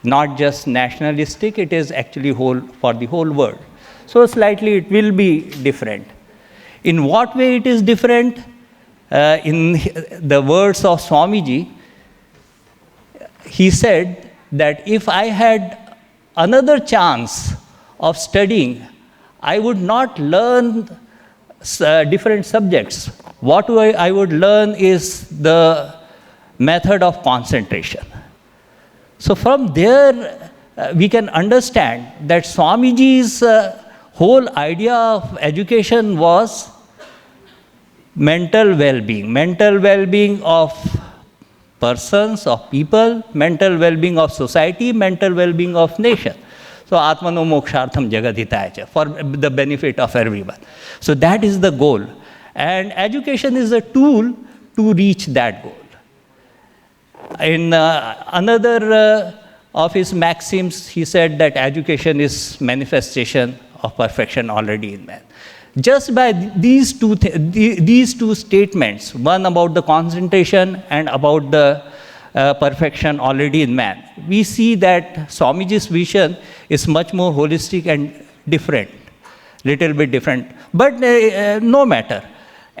not just nationalistic, it is actually whole for the whole world. So slightly it will be different. In what way it is different? In the words of Swamiji, he said that if I had another chance of studying, I would not learn different subjects. What I would learn is the method of concentration. So from there, we can understand that Swamiji's whole idea of education was mental well-being of persons, of people, mental well-being of society, mental well-being of nation. So Atmano Mokshartham Jagadhitaya, for the benefit of everyone. So that is the goal. And education is a tool to reach that goal. In another of his maxims, he said that education is manifestation of perfection already in man. Just by these two statements, one about the concentration and about the perfection already in man, we see that Swamiji's vision is much more holistic and different, little bit different. But no matter.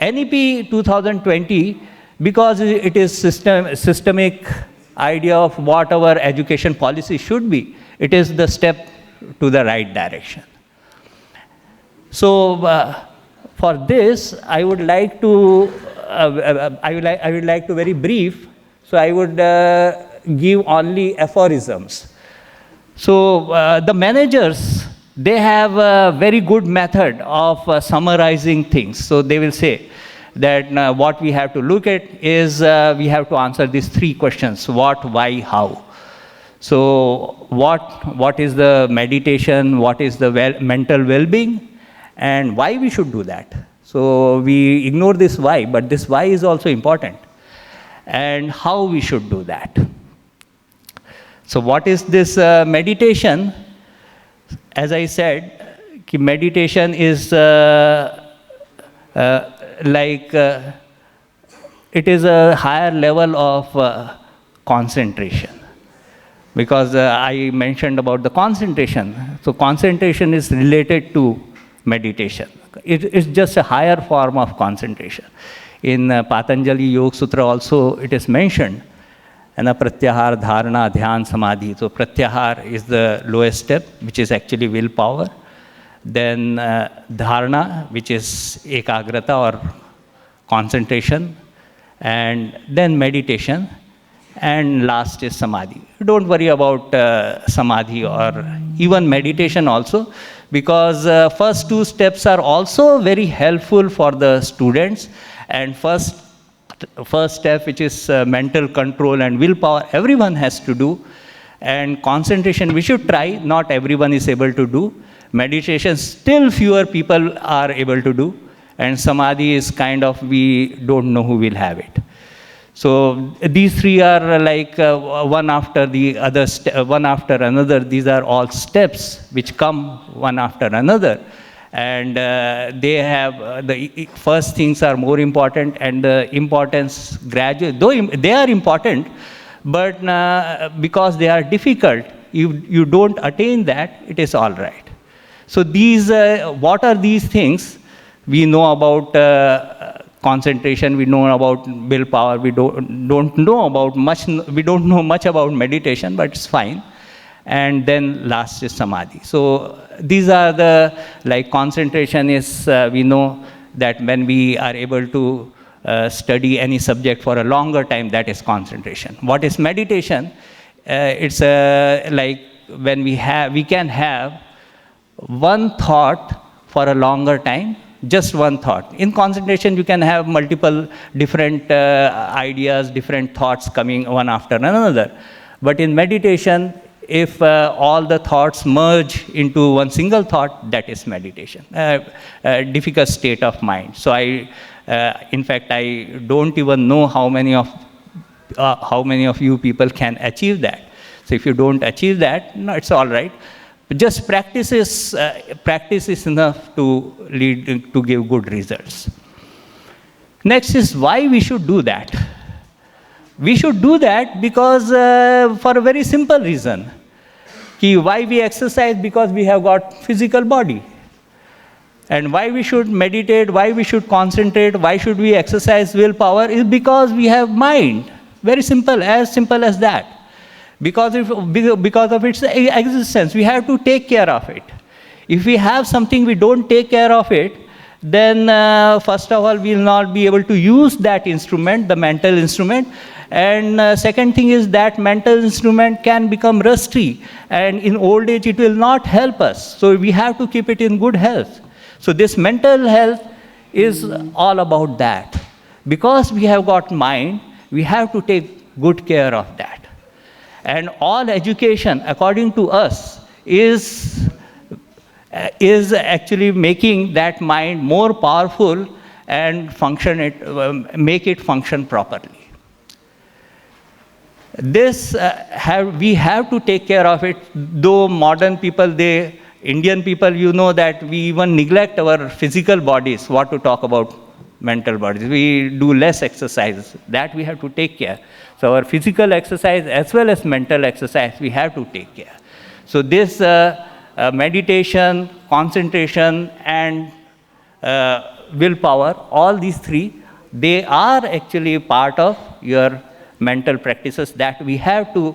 NEP 2020, because it is systemic idea of what our education policy should be, it is the step to the right direction. So for this, I would like to very brief. So I would give only aphorisms. So the managers, they have a very good method of summarizing things. So they will say that what we have to look at is we have to answer these three questions: what, why, how. So what is the meditation? What is the mental well-being? And why we should do that? So we ignore this why, but this why is also important. And how we should do that. So what is this meditation? As I said, meditation is it is a higher level of concentration. Because I mentioned about the concentration. So concentration is related to meditation. It is just a higher form of concentration. In Patanjali Yoga Sutra also it is mentioned, and pratyahar, dharana, dhyan, samadhi. So pratyahar is the lowest step, which is actually willpower. Then dharana, which is ekagrata or concentration. And then meditation. And last is samadhi. Don't worry about samadhi or even meditation also, because first two steps are also very helpful for the students. And first step, which is mental control and willpower, everyone has to do. And concentration, we should try. Not everyone is able to do. Meditation, still fewer people are able to do. And samadhi is kind of, we don't know who will have it. So these three are like one after the other, one after another. These are all steps which come one after another. And they have, the first things are more important, and the importance gradually, though they are important, but because they are difficult, you don't attain that, it is all right. So these, what are these things? We know about concentration, we know about willpower, we don't know about much, we don't know much about meditation, but it's fine. And then last is samadhi. So these are the, like concentration is, we know that when we are able to study any subject for a longer time, that is concentration. What is meditation? It's like when we can have one thought for a longer time, just one thought. In concentration, you can have multiple different ideas, different thoughts coming one after another. But in meditation, if all the thoughts merge into one single thought, that is meditation, difficult state of mind. So in fact, I don't even know how many of you people can achieve that. So if you don't achieve that, no, it's all right. Just practice is enough to lead to give good results. Next is why we should do that. We should do that because for a very simple reason. Why we exercise? Because we have got physical body. And why we should meditate, why we should concentrate, why should we exercise willpower is because we have mind. Very simple as that. Because of its existence, we have to take care of it. If we have something, we don't take care of it, then first of all, we will not be able to use that instrument, the mental instrument. And second thing is that mental instrument can become rusty. And in old age, it will not help us. So we have to keep it in good health. So this mental health is all about that. Because we have got mind, we have to take good care of that. And all education, according to us, is actually making that mind more powerful and make it function properly. This, we have to take care of it, though modern people, Indian people, you know that we even neglect our physical bodies, what to talk about mental bodies. We do less exercise, that we have to take care. So our physical exercise as well as mental exercise, we have to take care. So this meditation, concentration, and willpower, all these three, they are actually part of your mental practices that we have to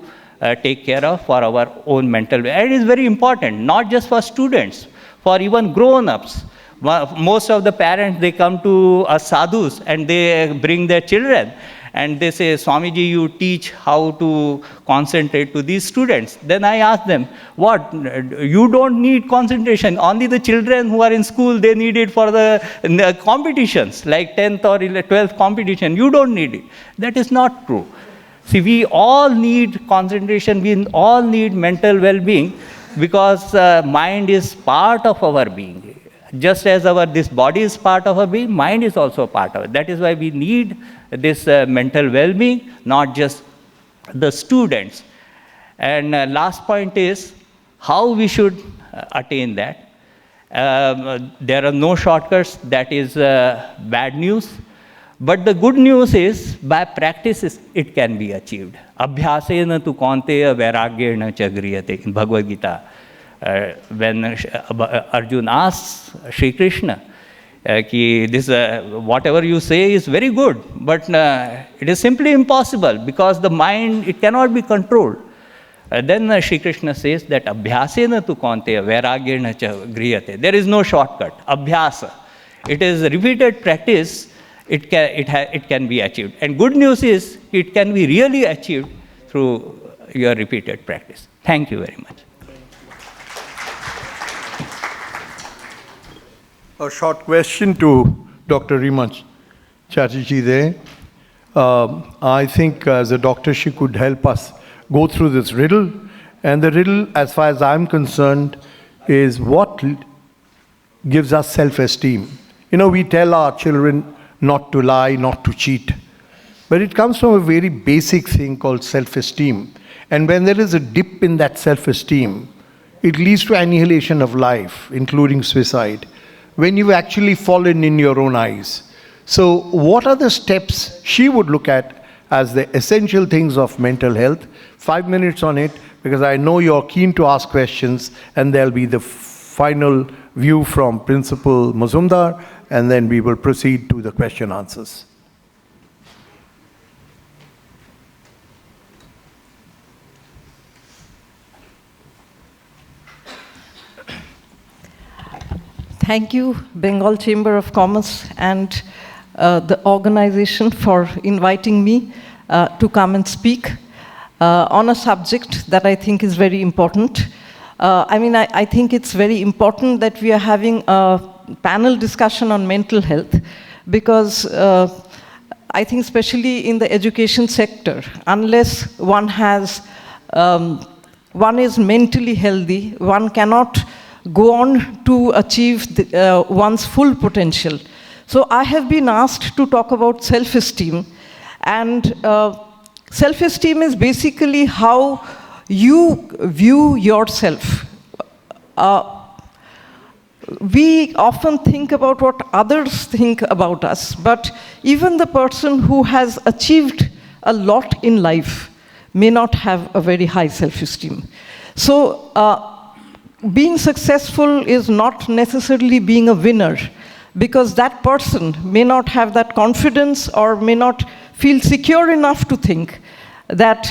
take care of for our own mental well. And it is very important, not just for students, for even grown-ups. Most of the parents, they come to us sadhus and they bring their children and they say, Swamiji, you teach how to concentrate to these students. Then I ask them, what? You don't need concentration. Only the children who are in school, they need it for the competitions, like 10th or 12th competition. You don't need it. That is not true. See, we all need concentration. We all need mental well-being because mind is part of our being. Just as this body is part of our being, mind is also part of it. That is why we need this mental well-being, not just the students. And last point is how we should attain that. There are no shortcuts. That is bad news. But the good news is, by practice, it can be achieved. Abhyasena tu kaunteya vairagyena cha griyate in Bhagavad Gita. When Arjuna asks Sri Krishna, whatever you say is very good, but it is simply impossible because the mind, it cannot be controlled. Then Sri Krishna says that Abhyasena tu kaunteya vairagyena cha griyate. There is no shortcut. Abhyasa. It is repeated practice. It can be achieved. And good news is, it can be really achieved through your repeated practice. Thank you very much. A short question to Dr. Rimanj Chatterjee there. I think as a doctor, she could help us go through this riddle. And the riddle, as far as I'm concerned, is what gives us self-esteem. You know, we tell our children not to lie, not to cheat. But it comes from a very basic thing called self-esteem. And when there is a dip in that self-esteem, it leads to annihilation of life, including suicide. when you've actually fallen in your own eyes. So what are the steps she would look at as the essential things of mental health? 5 minutes on it, because I know you're keen to ask questions, and there'll be the final view from Principal Mazumdar, and then we will proceed to the question answers. Thank you, Bengal Chamber of Commerce and the organization for inviting me to come and speak on a subject that I think is very important. I think it's very important that we are having a panel discussion on mental health, because I think especially in the education sector, unless one is mentally healthy, one cannot go on to achieve one's full potential. So I have been asked to talk about self-esteem, and self-esteem is basically how you view yourself. We often think about what others think about us, but even the person who has achieved a lot in life may not have a very high self-esteem. So being successful is not necessarily being a winner, because that person may not have that confidence or may not feel secure enough to think that,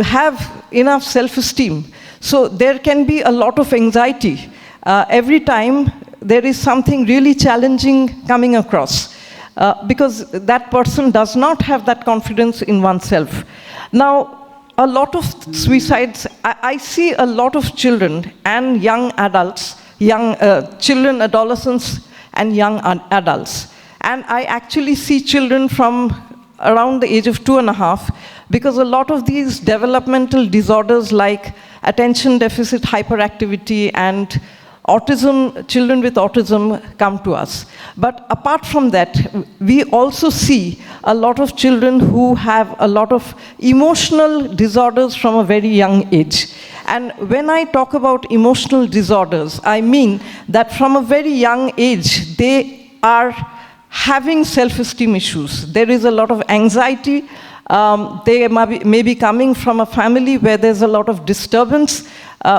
have enough self-esteem. So there can be a lot of anxiety every time there is something really challenging coming across, because that person does not have that confidence in oneself. Now, a lot of suicides, I see a lot of children and young adults, children, adolescents, and young adults. And I actually see children from around the age of 2.5, because a lot of these developmental disorders like attention deficit hyperactivity and autism, children with autism come to us. But apart from that, we also see a lot of children who have a lot of emotional disorders from a very young age. And when I talk about emotional disorders, I mean that from a very young age, they are having self-esteem issues. There is a lot of anxiety. They may be coming from a family where there's a lot of disturbance.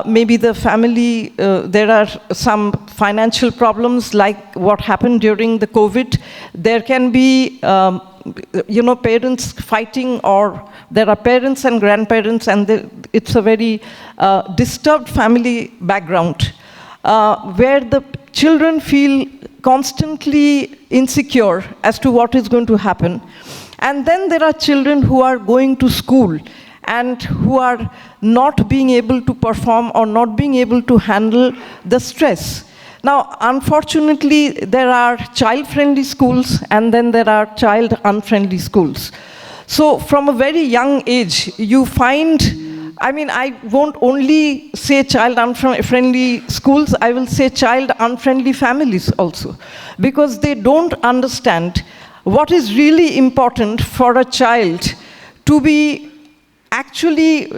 Maybe the family, there are some financial problems like what happened during the COVID. There can be, parents fighting, or there are parents and grandparents, and it's a very disturbed family background, where the children feel constantly insecure as to what is going to happen. And then there are children who are going to school and who are not being able to perform or not being able to handle the stress. Now, unfortunately, there are child-friendly schools and then there are child-unfriendly schools. So from a very young age, you find, I won't only say child-unfriendly schools, I will say child-unfriendly families also, because they don't understand what is really important for a child to be actually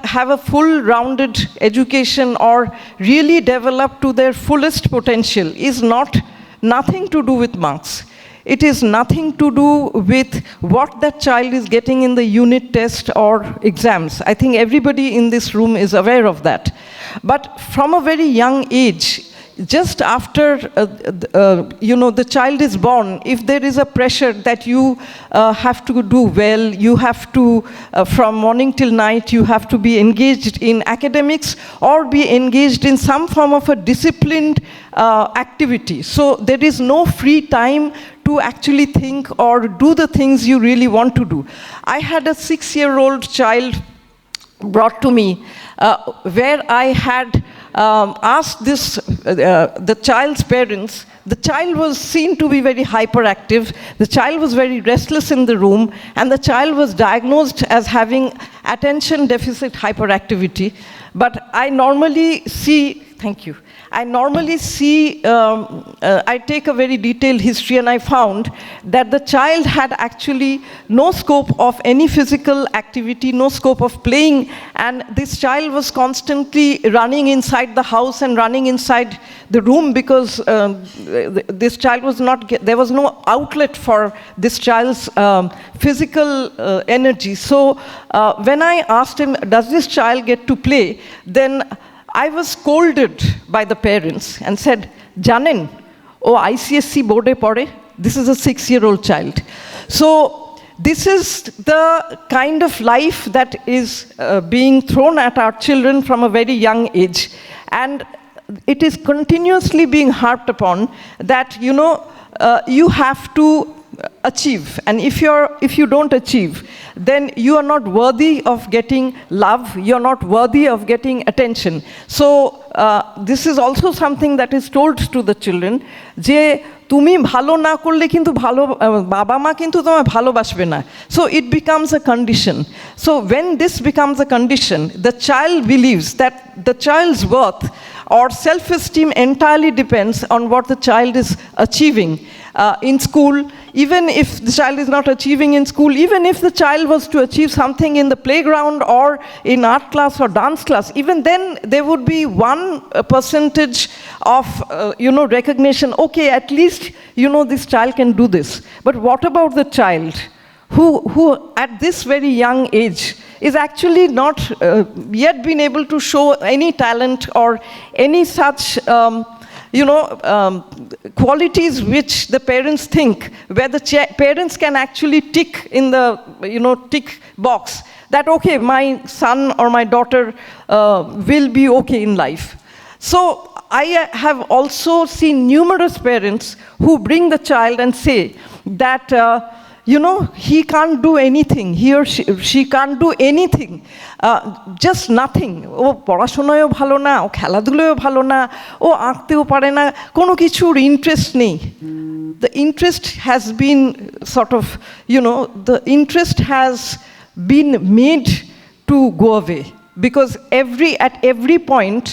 have a full-rounded education or really develop to their fullest potential is nothing to do with marks. It is nothing to do with what that child is getting in the unit test or exams. I think everybody in this room is aware of that. But from a very young age, just after the child is born, if there is a pressure that you have to do well, you have to, from morning till night, you have to be engaged in academics or be engaged in some form of a disciplined activity. So there is no free time to actually think or do the things you really want to do. I had a 6-year-old child brought to me where I had asked the child's parents. The child was seen to be very hyperactive. The child was very restless in the room, and the child was diagnosed as having attention deficit hyperactivity. But I normally see Thank you. I normally see, I take a very detailed history, and I found that the child had actually no scope of any physical activity, no scope of playing, and this child was constantly running inside the house and running inside the room because this child was not, there was no outlet for this child's physical energy. So when I asked him, does this child get to play, then I was scolded by the parents and said, Janen, oh ICSC board pore, this is a 6-year-old child. So this is the kind of life that is being thrown at our children from a very young age. And it is continuously being harped upon that, you know, you have to achieve, and if you don't achieve, then you are not worthy of getting love, you're not worthy of getting attention. So this is also something that is told to the children, je তুমি ভালো না করলে কিন্তু ভালো বাবা মা কিন্তু তোমায় ভালোবাসবে না. So it becomes a condition. So when this becomes a condition, the child believes that the child's worth or self-esteem entirely depends on what the child is achieving in school. Even if the child is not achieving in school, even if the child was to achieve something in the playground or in art class or dance class, even then there would be 1% of recognition. Okay, at least this child can do this. But what about the child who at this very young age is actually not yet been able to show any talent or any such qualities which the parents think, where the parents can actually tick in the tick box that okay, my son or my daughter will be okay in life. So I have also seen numerous parents who bring the child and say that he can't do anything, he or she can't do anything, just nothing. ও পড়াশোনায়ও ভালো না, ও খেলাধুলায়ও ভালো না, ও আঁকতেও পারে না, কোনো কিছুর interest নেই. The interest has been sort of, the interest has been made to go away because at every point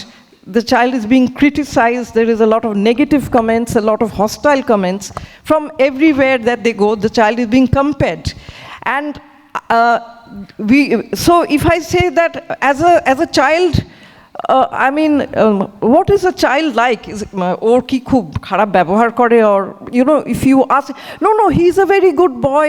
the child is being criticized, there is a lot of negative comments, a lot of hostile comments. From everywhere that they go, the child is being compared. And so if I say that as a child, what is a child like? Or ki khub kharab ব্যবহার করে, or if you ask, no, he's a very good boy,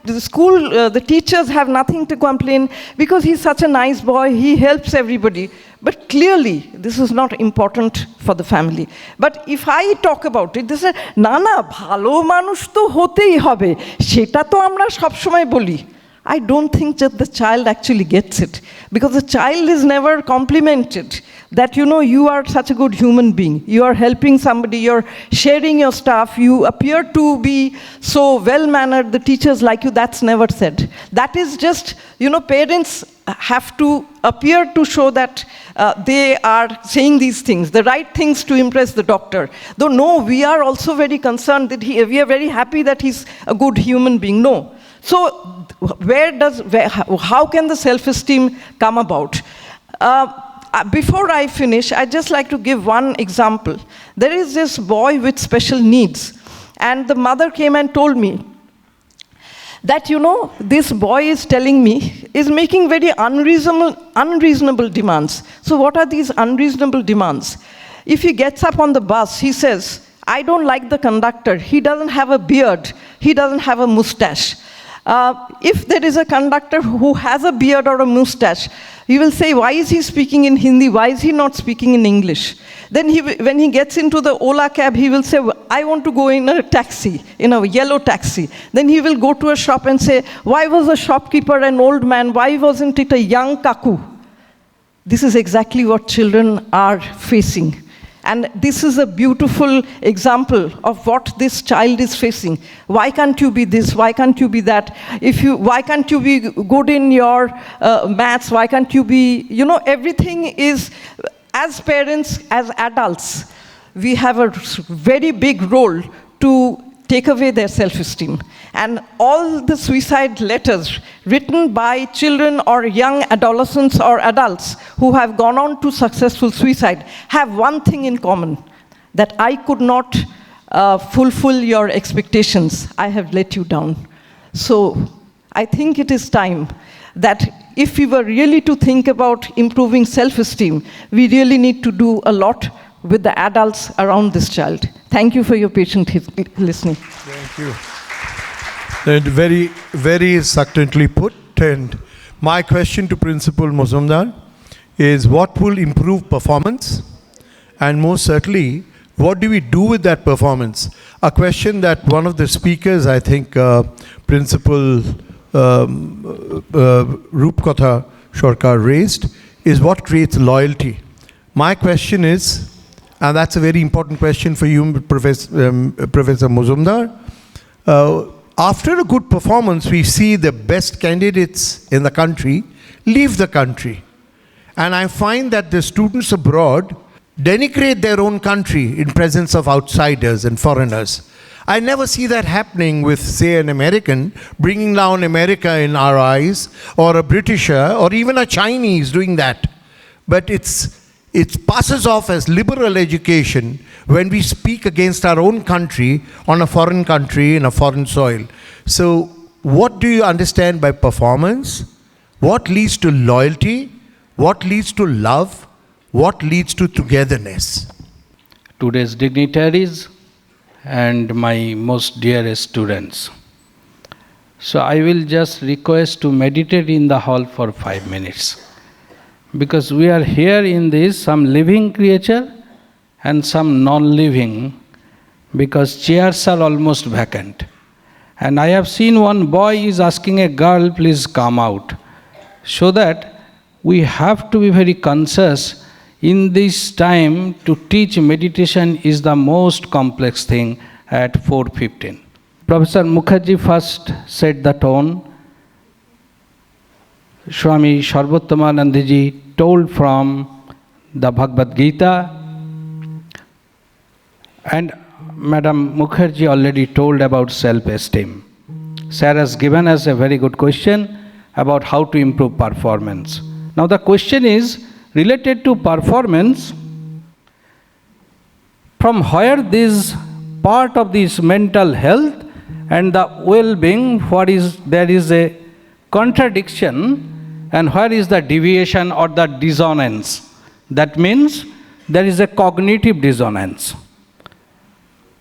the school, the teachers have nothing to complain because he's such a nice boy, he helps everybody. But clearly this is not important for the family. But if I talk about it, they say না ভালো মানুষ তো হতেই হবে, সেটা তো আমরা সব সময় বলি. I don't think that the child actually gets it, because the child is never complimented that you are such a good human being, you are helping somebody, you're sharing your stuff, you appear to be so well mannered, the teachers like you. That's never said. That is just parents have to appear to show that they are saying these things, the right things to impress the doctor. Though no, we are also very concerned that we are very happy that he's a good human being. No. So how can the self-esteem come about? Before I finish, I'd just like to give one example. There is this boy with special needs, and the mother came and told me that, this boy is telling me, is making very unreasonable demands. So what are these unreasonable demands? If he gets up on the bus, he says, I don't like the conductor, he doesn't have a beard, he doesn't have a mustache. If there is a conductor who has a beard or a mustache, you will say, why is he speaking in Hindi? Why is he not speaking in English? Then when he gets into the Ola cab, he will say, I want to go in a taxi, in a yellow taxi. Then he will go to a shop and say, why was the shopkeeper an old man? Why wasn't it a young kaku? This is exactly what children are facing. And this is a beautiful example of what this child is facing. Why can't you be this? Why can't you be that? Why can't you be good in your maths? Why can't you be, everything is, as parents, as adults, we have a very big role to take away their self-esteem. And all the suicide letters written by children or young adolescents or adults who have gone on to successful suicide have one thing in common, that I could not fulfill your expectations. I have let you down. So I think it is time that if we were really to think about improving self-esteem, we really need to do a lot with the adults around this child. Thank you for your patient listening. Thank you. And very, very succinctly put. And my question to Principal Mazumdar is, what will improve performance? And most certainly, what do we do with that performance? A question that one of the speakers, I think, Principal Rupkatha Shorkar raised, is what creates loyalty. My question is, and that's a very important question for you, Professor Mazumdar. After a good performance, we see the best candidates in the country leave the country. And I find that the students abroad denigrate their own country in presence of outsiders and foreigners. I never see that happening with, say, an American bringing down America in our eyes, or a Britisher, or even a Chinese doing that. But it passes off as liberal education when we speak against our own country on a foreign country in a foreign soil. So what do you understand by performance? What leads to loyalty? What leads to love? What leads to togetherness? Today's dignitaries and my most dearest students. So I will just request to meditate in the hall for 5 minutes. Because we are here in this, some living creature and some non-living, because chairs are almost vacant. And I have seen one boy is asking a girl, please come out. So that we have to be very conscious in this time to teach meditation is the most complex thing at 4:15. Professor Mukherjee first set the tone. Swami Sarvottomanandji told from the Bhagavad Gita, and Madam Mukherjee already told about self-esteem. Sarah has given us a very good question about how to improve performance. Now the question is related to performance, from where this part of this mental health and the well-being, there is a contradiction, and where is the deviation or the dissonance? That means there is a cognitive dissonance.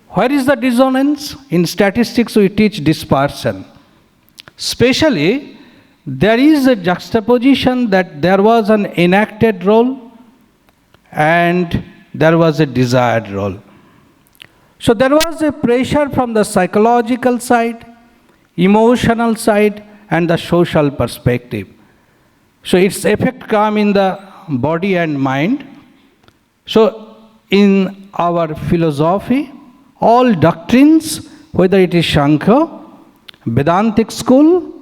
Where is the dissonance? In statistics we teach dispersion. Especially, there is a juxtaposition that there was an enacted role and there was a desired role. So there was a pressure from the psychological side, emotional side, and the social perspective. So its effect come in the body and mind. So in our philosophy, all doctrines, whether it is Shankha, Vedantic school,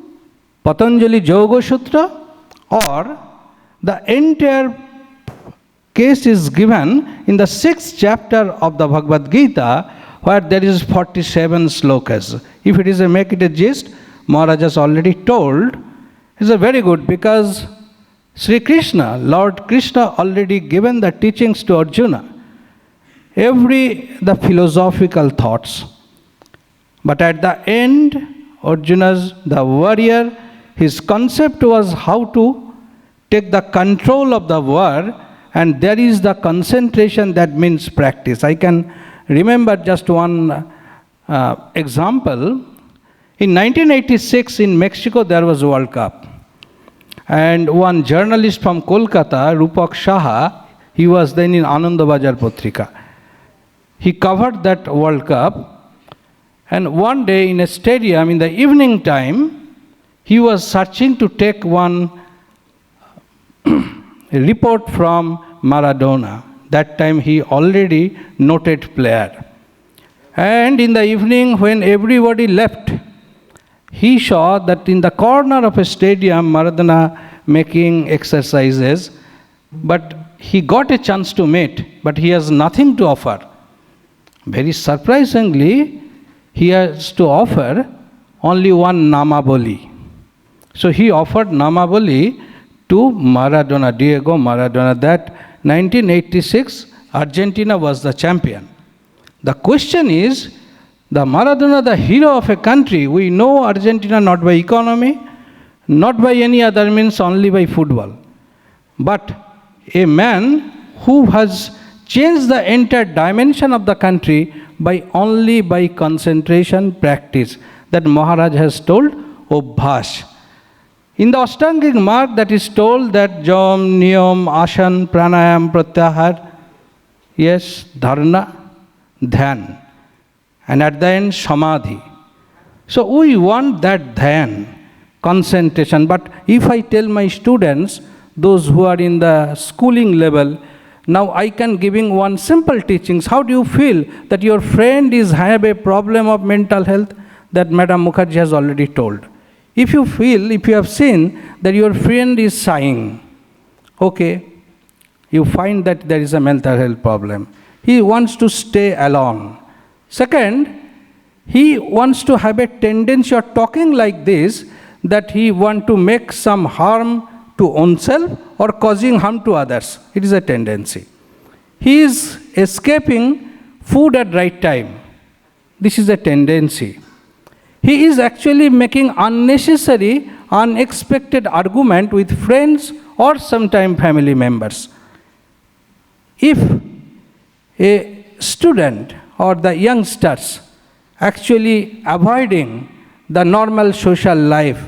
Patanjali Yoga Sutra, or the entire case is given in the 6th chapter of the Bhagavad Gita, where there is 47 slokas. If it is a make it a gist, Maharaj has already told. It's a very good, because Sri Krishna, Lord Krishna, already given the teachings to Arjuna. The philosophical thoughts. But at the end, Arjuna's, the warrior, his concept was how to take the control of the war, and there is the concentration, that means practice. I can remember just one example. In 1986 in Mexico there was World Cup. And one journalist from Kolkata, Rupak Shaha, he was then in Anandabazar Patrika. He covered that World Cup, and one day in a stadium in the evening time, he was searching to take one report from Maradona. That time he already noted player. And in the evening when everybody left, he saw that in the corner of a stadium, Maradona making exercises, but he got a chance to meet, but he has nothing to offer. Very surprisingly, he has to offer only one Namaboli. So he offered Namaboli to Maradona, Diego Maradona, that 1986 Argentina was the champion. The question is, the Maradona, the hero of a country, we know Argentina not by economy, not by any other means, only by football. But a man who has changed the entire dimension of the country only by concentration practice, that Maharaj has told, Obhas. In the Ashtangic mark, that is told that Jom, Niyam, Ashan, Pranayam, Pratyahar, yes, Dharana, Dhyan, and at the end, Samadhi. So we want that Dhyan, concentration. But if I tell my students, those who are in the schooling level, now I can giving one simple teachings. How do you feel that your friend have a problem of mental health? That Madam Mukherjee has already told. If you feel, if you have seen that your friend is sighing, okay, you find that there is a mental health problem. He wants to stay alone. Second, he wants to have a tendency of talking like this, that he wants to make some harm to oneself or causing harm to others. It is a tendency. He is escaping food at right time. This is a tendency. He is actually making unnecessary, unexpected argument with friends or sometimes family members. If a student or the youngsters actually avoiding the normal social life,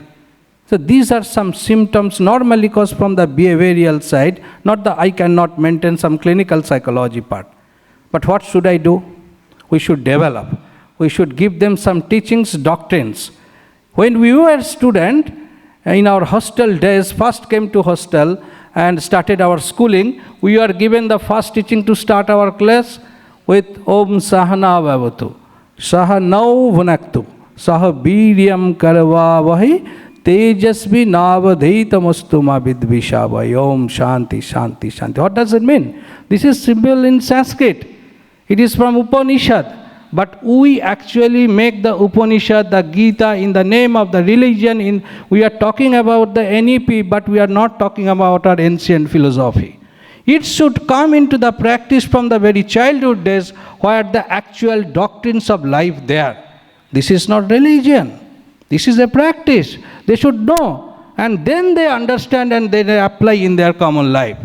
so these are some symptoms normally caused from the behavioral side, not the I cannot maintain some clinical psychology part. But what should I do? We should develop. We should give them some teachings, doctrines. When we were student, in our hostel days, first came to hostel and started our schooling, we were given the first teaching to start our class with Om Sahana Vavatu, Saha Nau Vunaktu, Saha Biryam Karavavahi, Tejasvi Navadhaitamastu Vidvishavai, Om Shanti, Shanti, Shanti. What does it mean? This is simple in Sanskrit. It is from Upanishad. But we actually make the Upanishad, the Gita, in the name of the religion. We are talking about the NEP, but we are not talking about our ancient philosophy. It should come into the practice from the very childhood days, where the actual doctrines of life there. This is not religion. This is a practice. They should know. And then they understand and they apply in their common life.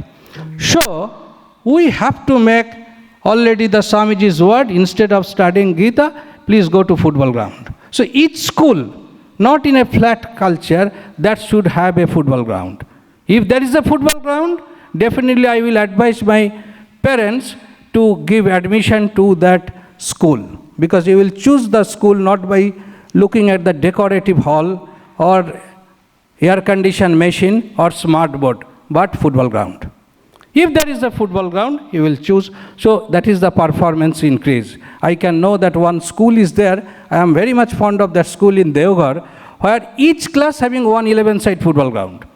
So, we have to make already the Swamiji's word, instead of studying Gita, please go to football ground. So each school, not in a flat culture, that should have a football ground. If there is a football ground, definitely I will advise my parents to give admission to that school. Because you will choose the school not by looking at the decorative hall or air-conditioned machine or smart board, but football ground. If there is a football ground, you will choose. So that is the performance increase. I can know that one school is there. I am very much fond of that school in Deoghar, where each class having one 11-side football ground.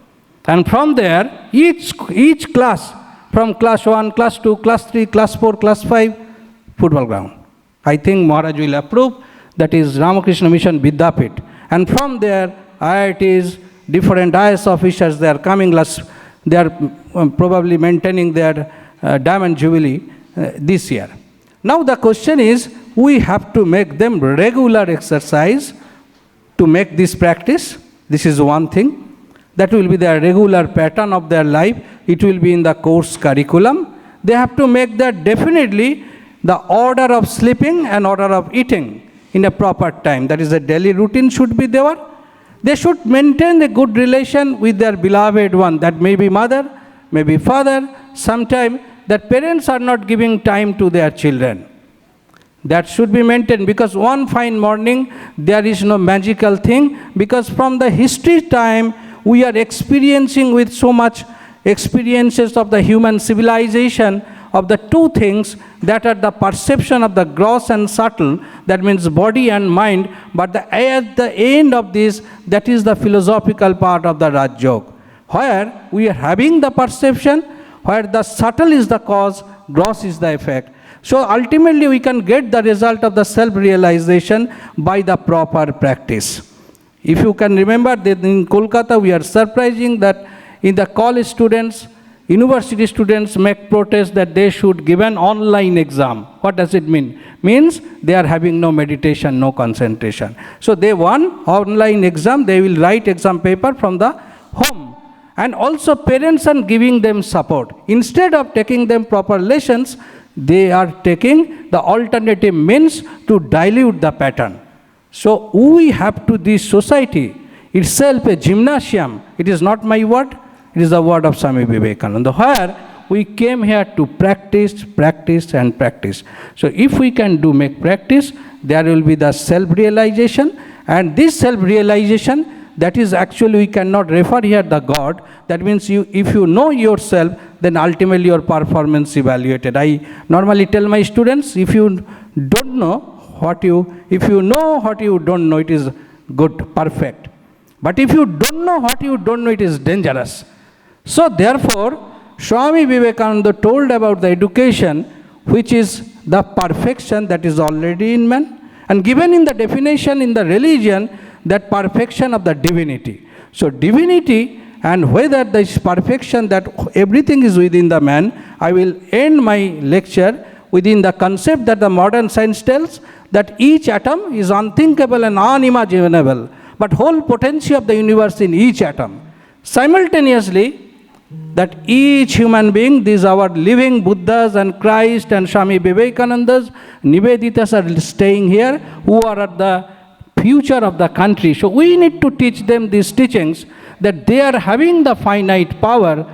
And from there, each class, from class 1, class 2, class 3, class 4, class 5, football ground. I think Maharaj will approve. That is Ramakrishna Mission Vidyapit. And from there, IITs, different IS officers, they are coming. They are probably maintaining their Diamond Jubilee this year. Now the question is, we have to make them regular exercise to make this practice. This is one thing. That will be their regular pattern of their life. It will be in the course curriculum. They have to make that definitely the order of sleeping and order of eating in a proper time. That is, the daily routine should be there. They should maintain a good relation with their beloved one. That may be mother, may be father. Sometimes that parents are not giving time to their children. That should be maintained, because one fine morning there is no magical thing, because from the history time we are experiencing with so much experiences of the human civilization of the two things that are the perception of the gross and subtle, that means body and mind, but at the end of this, that is the philosophical part of the Raj Yoga, where we are having the perception, where the subtle is the cause, gross is the effect. So ultimately we can get the result of the self-realization by the proper practice. If you can remember that in Kolkata we are surprising that in the college students, university students make protest that they should give an online exam. What does it mean? Means they are having no meditation, no concentration. So they want online exam, they will write exam paper from the home. And also parents are giving them support. Instead of taking them proper lessons, they are taking the alternative means to dilute the pattern. So we have to this society itself a gymnasium. It is not my word, it is the word of Swami Vivekananda, where we came here to practice, practice and practice. So if we can make practice, there will be the self-realization, and this self-realization, that is actually, we cannot refer here the God. That means if you know yourself, then ultimately your performance evaluated. I normally tell my students, if you don't know if you know what you don't know, it is good, perfect. But if you don't know what you don't know, it is dangerous. So therefore, Swami Vivekananda told about the education, which is the perfection that is already in man, and given in the definition in the religion, that perfection of the divinity. So divinity, and whether this perfection that everything is within the man, I will end my lecture within the concept that the modern science tells, that each atom is unthinkable and unimaginable, but whole potential of the universe in each atom. Simultaneously, that each human being, these our living Buddhas and Christ and Swami Vivekanandas, Niveditas are staying here, who are at the future of the country. So we need to teach them these teachings, that they are having the finite power,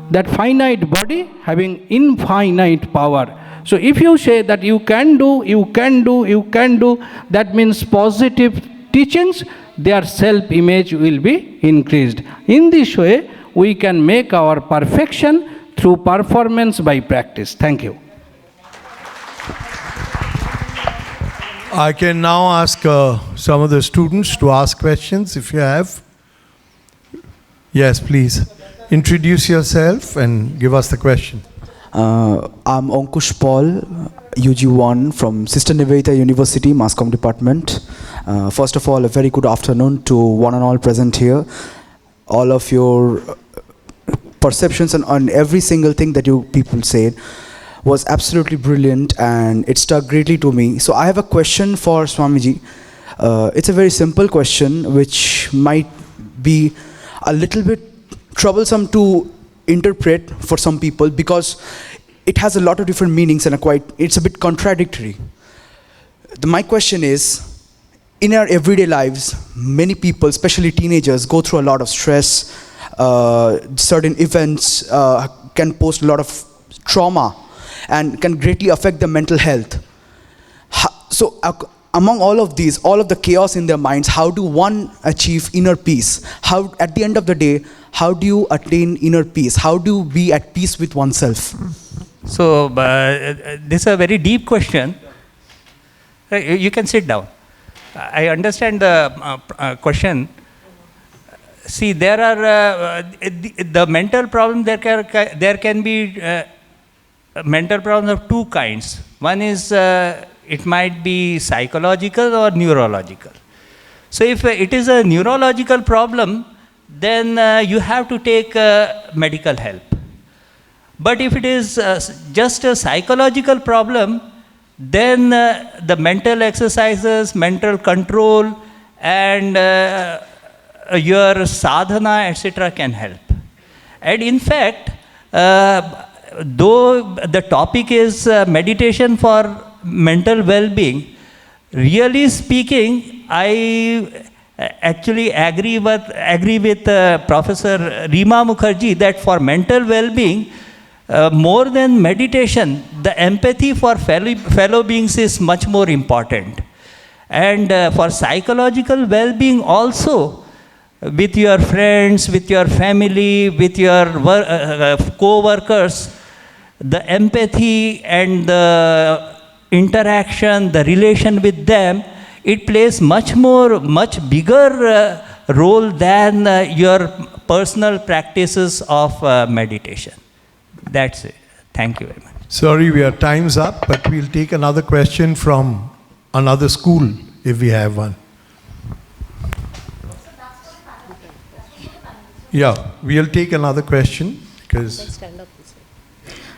that finite body having infinite power. So if you say that you can do, that means positive teachings, their self-image will be increased. In this way, we can make our perfection through performance by practice. Thank you. I can now ask some of the students to ask questions if you have. Yes, please. Introduce yourself and give us the question. I'm Ankush Paul, UG1 from Sister Nivedita University, Mass Comm Department. First of all, a very good afternoon to one and all present here. All of your perceptions on every single thing that you people said was absolutely brilliant, and it stuck greatly to me. So I have a question for Swamiji. It's a very simple question which might be a little bit troublesome to interpret for some people, because it has a lot of different meanings and it's a bit contradictory. My question is, in our everyday lives, many people, especially teenagers, go through a lot of stress. Certain events can pose a lot of trauma and can greatly affect the mental health. So among all of these, all of the chaos in their minds, how do one achieve inner peace? How, at the end of the day, how do you attain inner peace? How do you be at peace with oneself? So this is a very deep question. You can sit down. I understand the question. See, there are the mental problem. There can be mental problems of two kinds. One is it might be psychological or neurological. So if it is a neurological problem, then you have to take medical help. But if it is just a psychological problem, then the mental exercises, mental control, and your sadhana, etc. can help. And in fact, though the topic is meditation for mental well-being, really speaking, I actually agree with Professor Rima Mukherjee that for mental well-being, more than meditation, the empathy for fellow beings is much more important. And for psychological well-being also, with your friends, with your family, with your co-workers, the empathy and the interaction, the relation with them, it plays much bigger role than your personal practices of meditation. That's it. Thank you very much. Sorry, time's up, but we'll take another question from another school if we have one. Yeah, we'll take another question because.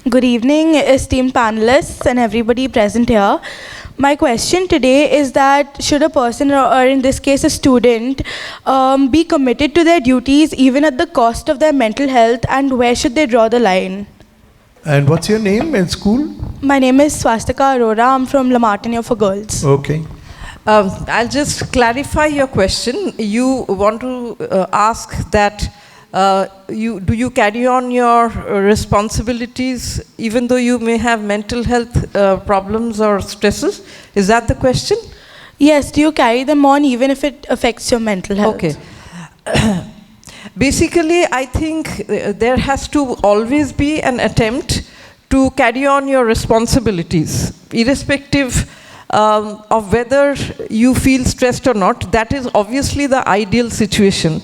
Good evening, esteemed panelists and everybody present here. My question today is that should a person, or in this case a student, be committed to their duties even at the cost of their mental health, and where should they draw the line? And what's your name and school? My name is Swastika Arora. I'm from La Martiniere for Girls. Okay. I'll just clarify your question. You want to ask that do you carry on your responsibilities even though you may have mental health problems or stresses? Is that the question? Yes, do you carry them on even if it affects your mental health? Okay. Basically, I think there has to always be an attempt to carry on your responsibilities, irrespective of whether you feel stressed or not. That is obviously the ideal situation.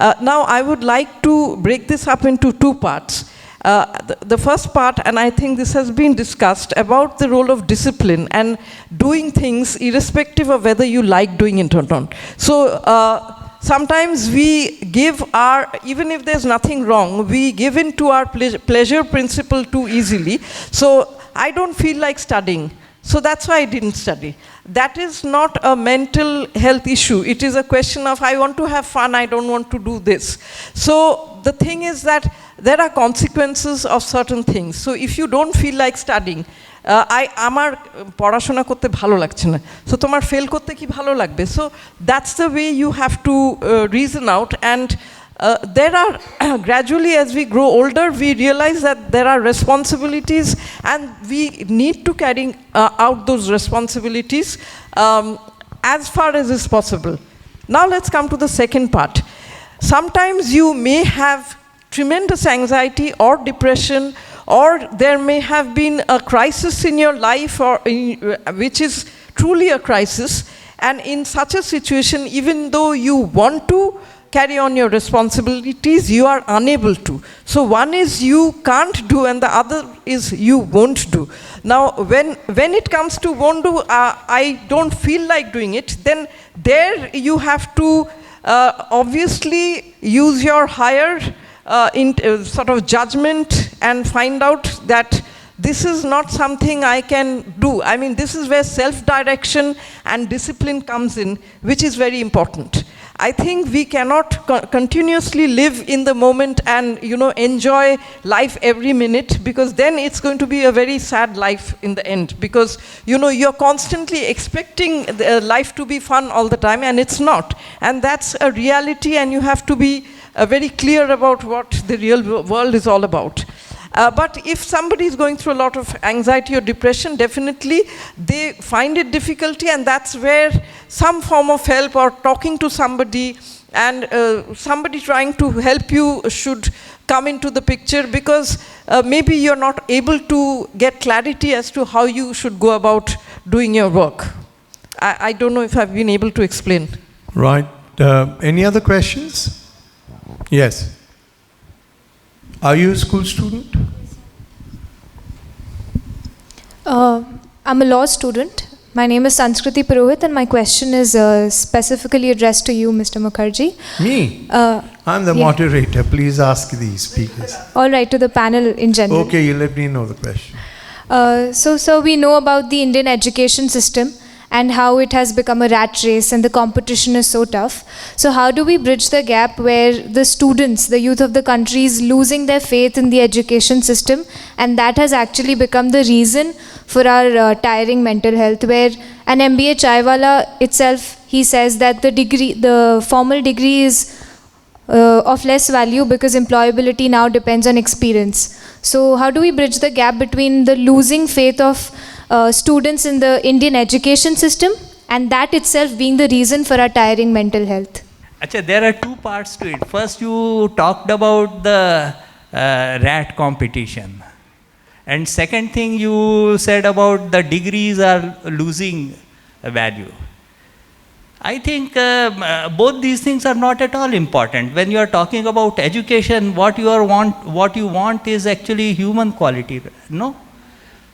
Now, I would like to break this up into two parts. The first part, and I think this has been discussed, about the role of discipline and doing things irrespective of whether you like doing it or not. So, sometimes we give even if there's nothing wrong, we give in to our pleasure principle too easily. So, I don't feel like studying. So that's why I didn't study. That is not a mental health issue. It is a question of I want to have fun, I don't want to do this. So the thing is that there are consequences of certain things. So if you don't feel like studying, আমার পড়াশোনা করতে ভালো লাগছে না, so তোমার fail করতে কি ভালো লাগবে? So that's the way you have to reason out. And there are gradually, as we grow older, we realize that there are responsibilities and we need to carry out those responsibilities as far as is possible. Now let's come to the second part. Sometimes you may have tremendous anxiety or depression, or there may have been a crisis in your life, or which is truly a crisis, and in such a situation, even though you want to carry on your responsibilities, you are unable to. So one is you can't do, and the other is you won't do. Now, when it comes to won't do, I don't feel like doing it, then there you have to obviously use your higher sort of judgment and find out that this is not something I can do. I mean, this is where self-direction and discipline comes in, which is very important. I think we cannot continuously live in the moment and, enjoy life every minute, because then it's going to be a very sad life in the end, because, you're constantly expecting life to be fun all the time, and it's not. And that's a reality, and you have to be very clear about what the real world is all about. But if somebody is going through a lot of anxiety or depression, definitely they find it difficulty, and that's where some form of help or talking to somebody and somebody trying to help you should come into the picture, because maybe you're not able to get clarity as to how you should go about doing your work. I don't know if I've been able to explain. Right. Any other questions? Yes. Are you a school student? I'm a law student. My name is Sanskriti Purohit, and my question is specifically addressed to you, Mr. Mukherjee. Me? I'm the moderator. Please ask these speakers. All right, to the panel in general. Okay, you let me know the question. So we know about the Indian education system and how it has become a rat race and the competition is so tough. So how do we bridge the gap where the students, the youth of the country, is losing their faith in the education system, and that has actually become the reason for our tiring mental health, where an MBA chaiwala itself, he says that the formal degree is of less value because employability now depends on experience. So how do we bridge the gap between the losing faith of students in the Indian education system and that itself being the reason for our tiring mental health? Achha, there are two parts to it. First, you talked about the rat competition. And second thing you said about the degrees are losing value. I think both these things are not at all important. When you are talking about education, what you want is actually human quality, no?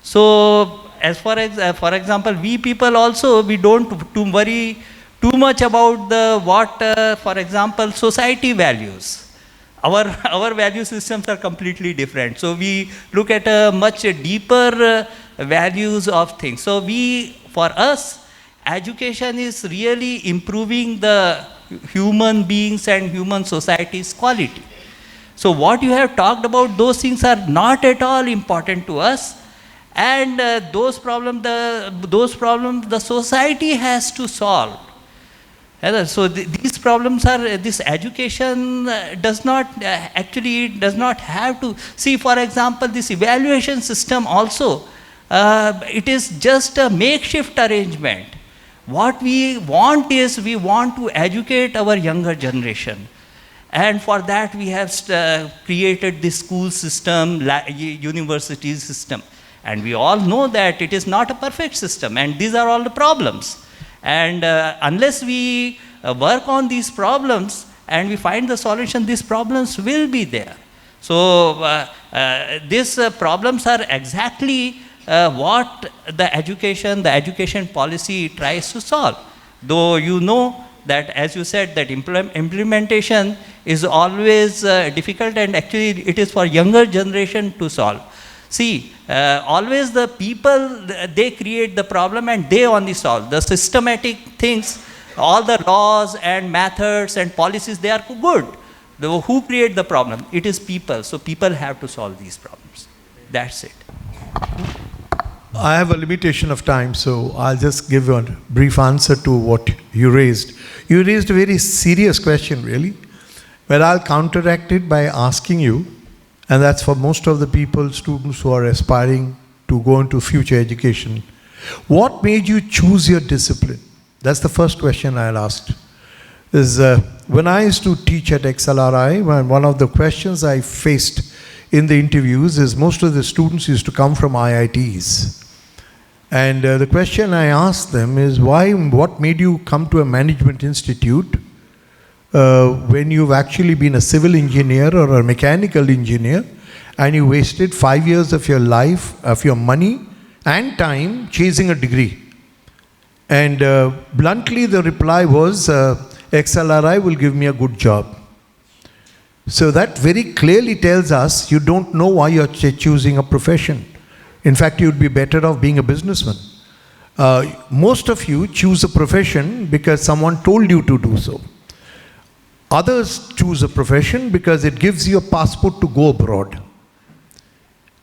So as far as, for example, we people also, we don't to worry too much about the what, for example, society values. Our value systems are completely different. So we look at a much deeper values of things. So for us, education is really improving the human beings and human society's quality. So what you have talked about, those things are not at all important to us. And those problems the society has to solve. So these problems are, this education does not have to, see, for example, this evaluation system also, it is just a makeshift arrangement. What we want is, we want to educate our younger generation. And for that we have created this school system, university system. And we all know that it is not a perfect system, and these are all the problems. And unless we work on these problems and we find the solution, these problems will be there. So these problems are exactly what the education policy tries to solve. Though you know that, as you said, that implementation is always difficult, and actually it is for younger generation to solve. See, always the people, they create the problem and they only solve. The systematic things, all the laws and methods and policies, they are good. Who create the problem? It is people. So people have to solve these problems. That's it. I have a limitation of time, so I'll just give a brief answer to what you raised. You raised a very serious question, really, but I'll counteract it by asking you, and that's for most of the people, students who are aspiring to go into future education. What made you choose your discipline? That's the first question I had asked. When I used to teach at XLRI, one of the questions I faced in the interviews is most of the students used to come from IITs. And the question I asked them is, what made you come to a management institute when you've actually been a civil engineer or a mechanical engineer, and you wasted 5 years of your life, of your money and time chasing a degree? And bluntly the reply was, XLRI will give me a good job. So that very clearly tells us you don't know why you're choosing a profession. In fact, you'd be better off being a businessman. Most of you choose a profession because someone told you to do so. Others choose a profession because it gives you a passport to go abroad.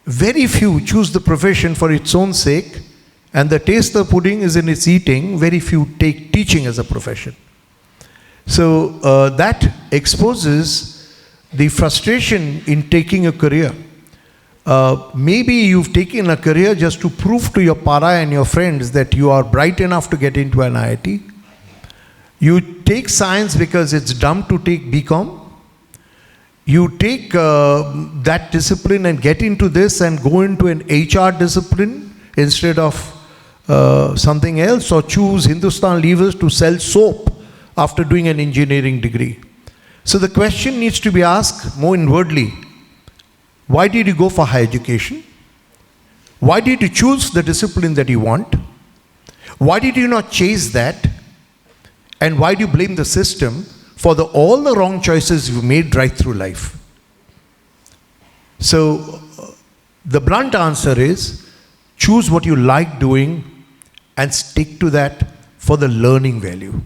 Very few choose the profession for its own sake, and the taste of pudding is in its eating. Very few take teaching as a profession. So that exposes the frustration in taking a career. Maybe you've taken a career just to prove to your para and your friends that you are bright enough to get into an IIT. You take science because it's dumb to take BCom. You take that discipline and get into this and go into an HR discipline instead of something else, or choose Hindustan Levers to sell soap after doing an engineering degree. So the question needs to be asked more inwardly. Why did you go for higher education? Why did you choose the discipline that you want? Why did you not chase that? And why do you blame the system for all the wrong choices you made right through life? So the blunt answer is, choose what you like doing and stick to that for the learning value.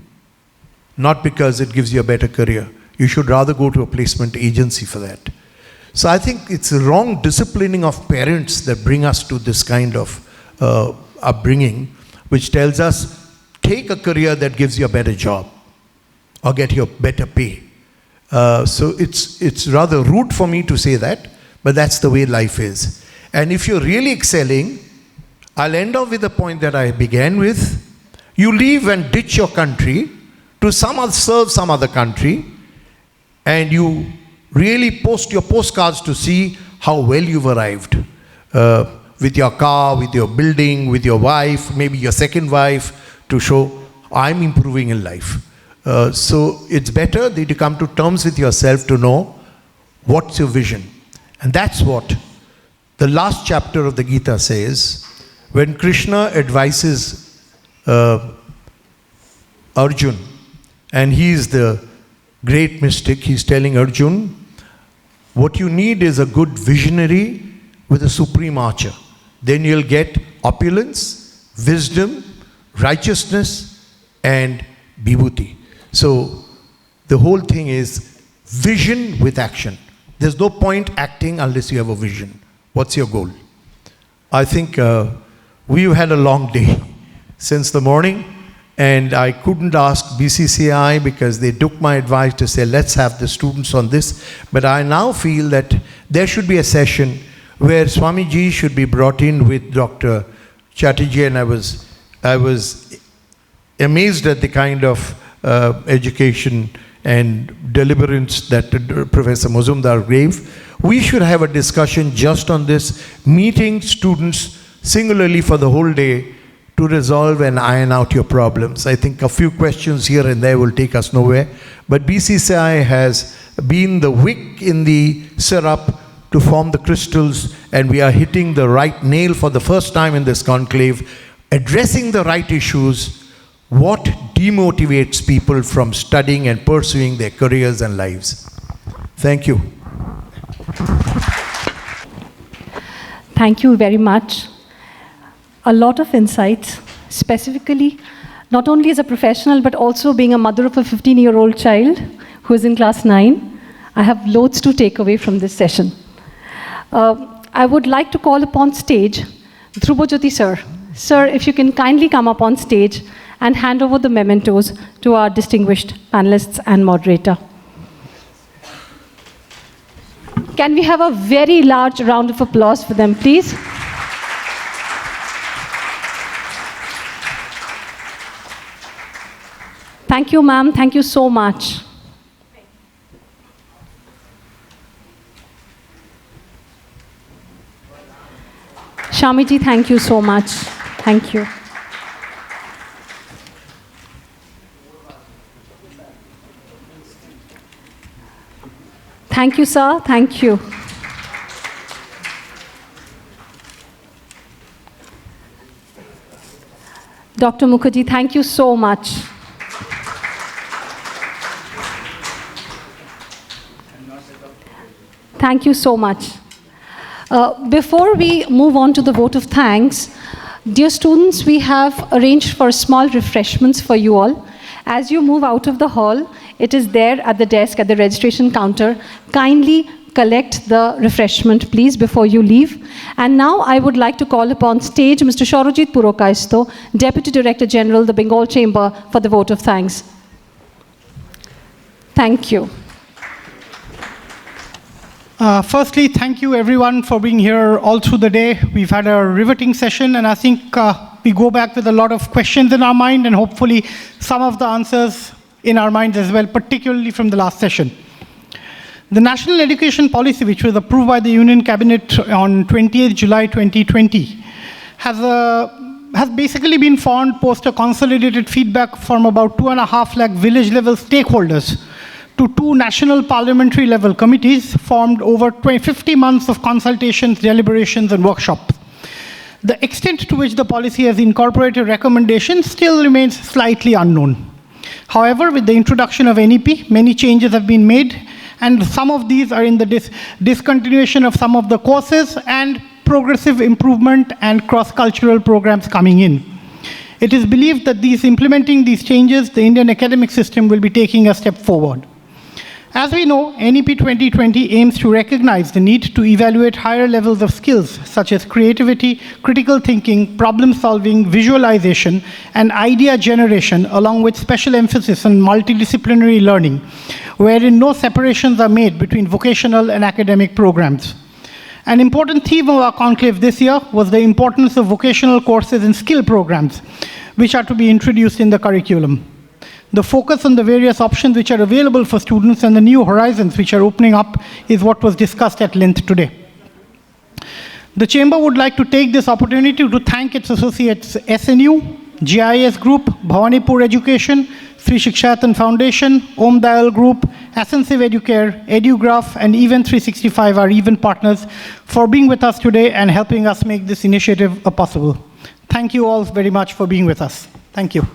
Not because it gives you a better career. You should rather go to a placement agency for that. So I think it's a wrong disciplining of parents that bring us to this kind of upbringing, which tells us, take a career that gives you a better job or get you a better pay. So it's rather rude for me to say that, but that's the way life is. And if you're really excelling, I'll end off with the point that I began with. You leave and ditch your country to serve some other country, and you really post your postcards to see how well you've arrived. With your car, with your building, with your wife, maybe your second wife, to show I'm improving in life. So it's better that you come to terms with yourself to know what's your vision. And that's what the last chapter of the Gita says, when Krishna advises Arjun, and he is the great mystic, he's telling Arjun, what you need is a good visionary with a supreme archer. Then you'll get opulence, wisdom, righteousness, and vibhuti. So the whole thing is vision with action. There's no point acting unless you have a vision. What's your goal? I think we've had a long day since the morning, and I couldn't ask BCCI because they took my advice to say, let's have the students on this. But I now feel that there should be a session where Swamiji should be brought in with Dr. Chatterjee, and I was amazed at the kind of education and deliverance that Professor Mazumdar gave. We should have a discussion just on this, meeting students singularly for the whole day to resolve and iron out your problems. I think a few questions here and there will take us nowhere, but BCCI has been the wick in the syrup to form the crystals, and we are hitting the right nail for the first time in this conclave, addressing the right issues. What demotivates people from studying and pursuing their careers and lives? Thank you. Thank you very much. A lot of insights, specifically, not only as a professional, but also being a mother of a 15-year-old child who is in class 9. I have loads to take away from this session. I would like to call upon stage Dhrubajyoti sir. Sir, if you can kindly come up on stage and hand over the mementos to our distinguished panelists and moderator. Can we have a very large round of applause for them, please? Thank you, ma'am. Thank you so much. Shamiji, thank you so much. Thank you. Thank you, sir. Thank you. Dr. Mukherjee, thank you so much. Thank you so much. Before we move on to the vote of thanks, dear students, we have arranged for small refreshments for you all. As you move out of the hall, it is there at the desk at the registration counter. Kindly collect the refreshment, please, before you leave. And now I would like to call upon stage Mr. Shaurajit Purokaisto, Deputy Director General, the Bengal Chamber, for the vote of thanks. Thank you. Firstly, thank you everyone for being here all through the day. We've had a riveting session, and I think we go back with a lot of questions in our mind, and hopefully some of the answers in our minds as well, particularly from the last session. The National Education Policy, which was approved by the Union Cabinet on 28th July 2020, has basically been formed post a consolidated feedback from about 2.5 lakh village-level stakeholders to 2 national parliamentary level committees formed over 50 months of consultations, deliberations, and workshops. The extent to which the policy has incorporated recommendations still remains slightly unknown. However, with the introduction of NEP, many changes have been made, and some of these are in the discontinuation of some of the courses and progressive improvement and cross-cultural programs coming in. It is believed that implementing these changes, the Indian academic system will be taking a step forward. As we know, NEP 2020 aims to recognize the need to evaluate higher levels of skills such as creativity, critical thinking, problem solving, visualization, and idea generation, along with special emphasis on multidisciplinary learning, wherein no separations are made between vocational and academic programs. An important theme of our conclave this year was the importance of vocational courses and skill programs, which are to be introduced in the curriculum. The focus on the various options which are available for students and the new horizons which are opening up is what was discussed at length today. The Chamber would like to take this opportunity to thank its associates SNU, GIS Group, Bhawanipur Education, Sri Shikshayatan Foundation, Om Dayal Group, Ascensive Educare, EduGraph, and Even 365 are even partners for being with us today and helping us make this initiative possible. Thank you all very much for being with us. Thank you.